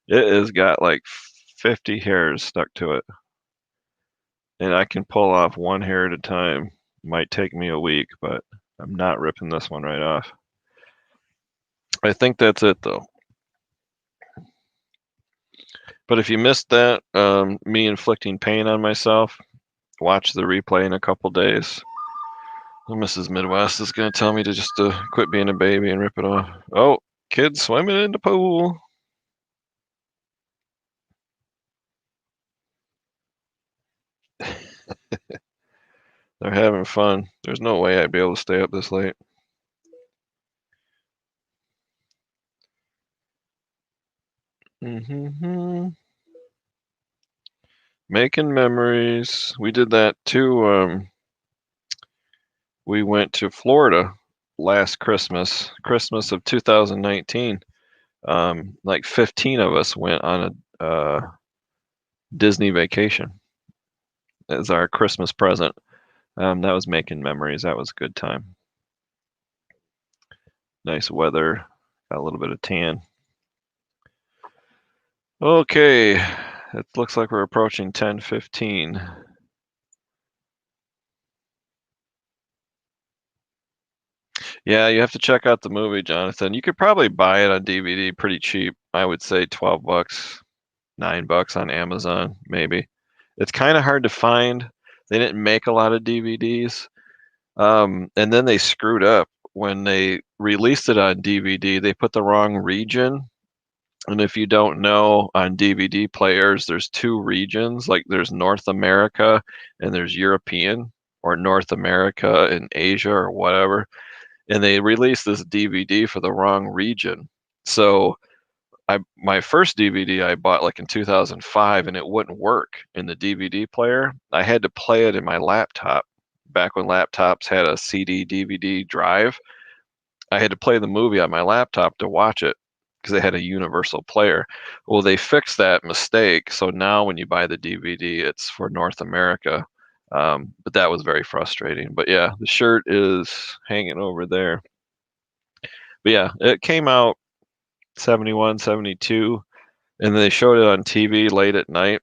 It has got like 50 hairs stuck to it. And I can pull off one hair at a time. Might take me a week, but I'm not ripping this one right off. I think that's it though. But if you missed that, me inflicting pain on myself, watch the replay in a couple days. Mrs. Midwest is going to tell me to just quit being a baby and rip it off. Oh, kids swimming in the pool. They're having fun. There's no way I'd be able to stay up this late. Making memories. We did that too. We went to Florida last Christmas of 2019. Like 15 of us went on a Disney vacation as our Christmas present. That was making memories. That was a good time. Nice weather. Got a little bit of tan. Okay, it looks like we're approaching 10:15. Yeah, you have to check out the movie, Jonathan. You could probably buy it on DVD pretty cheap. I would say 12 bucks, $9 on Amazon, maybe. It's kind of hard to find. They didn't make a lot of DVDs. And then they screwed up when they released it on DVD. They put the wrong region. And if you don't know, on DVD players, there's two regions. Like there's North America and there's European, or North America and Asia or whatever. And they released this DVD for the wrong region. So my first DVD I bought like in 2005, and it wouldn't work in the DVD player. I had to play it in my laptop back when laptops had a CD DVD drive. I had to play the movie on my laptop to watch it because they had a universal player. Well, they fixed that mistake, so now when you buy the DVD, it's for North America. But that was very frustrating. But yeah, the shirt is hanging over there. But yeah, it came out 71, 72, and they showed it on TV late at night.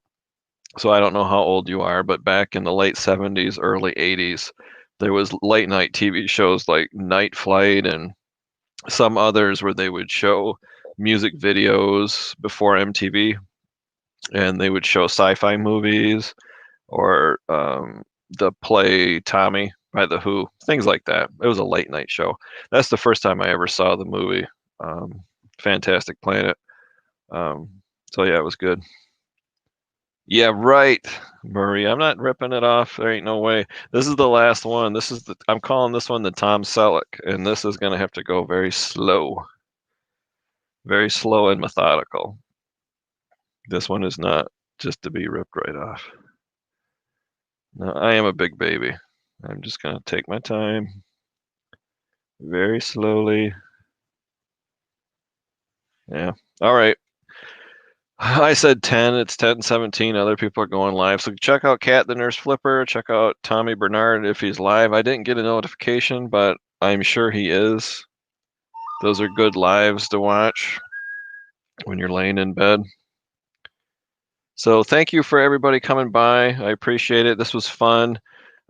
So I don't know how old you are, but back in the late 70s, early 80s, there was late night TV shows like Night Flight and some others where they would show music videos before MTV, and they would show sci-fi movies or the play Tommy by The Who, things like that. It was a late night show. That's the first time I ever saw the movie Fantastic Planet. So yeah, it was good. Yeah, right, Murray. I'm not ripping it off. There ain't no way. This is the last one. I'm calling this one the Tom Selleck, and this is gonna have to go very slow and methodical. This one is not just to be ripped right off. No, I am a big baby. I'm just going to take my time very slowly. Yeah. All right. I said 10. It's 10:17. Other people are going live. So check out Cat the Nurse Flipper. Check out Tommy Bernard if he's live. I didn't get a notification, but I'm sure he is. Those are good lives to watch when you're laying in bed. So thank you for everybody coming by. I appreciate it. This was fun.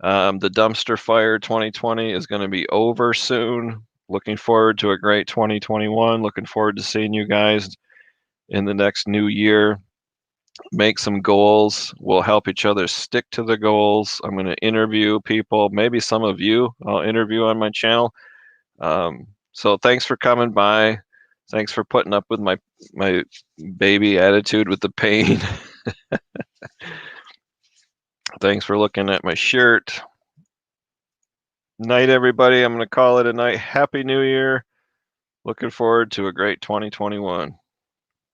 The dumpster fire 2020 is going to be over soon. Looking forward to a great 2021. Looking forward to seeing you guys in the next new year. Make some goals. We'll help each other stick to the goals. I'm going to interview people. Maybe some of you I'll interview on my channel. So thanks for coming by. Thanks for putting up with my baby attitude with the pain. Thanks for looking at my shirt. Night, everybody. I'm going to call it a night. Happy New Year. Looking forward to a great 2021.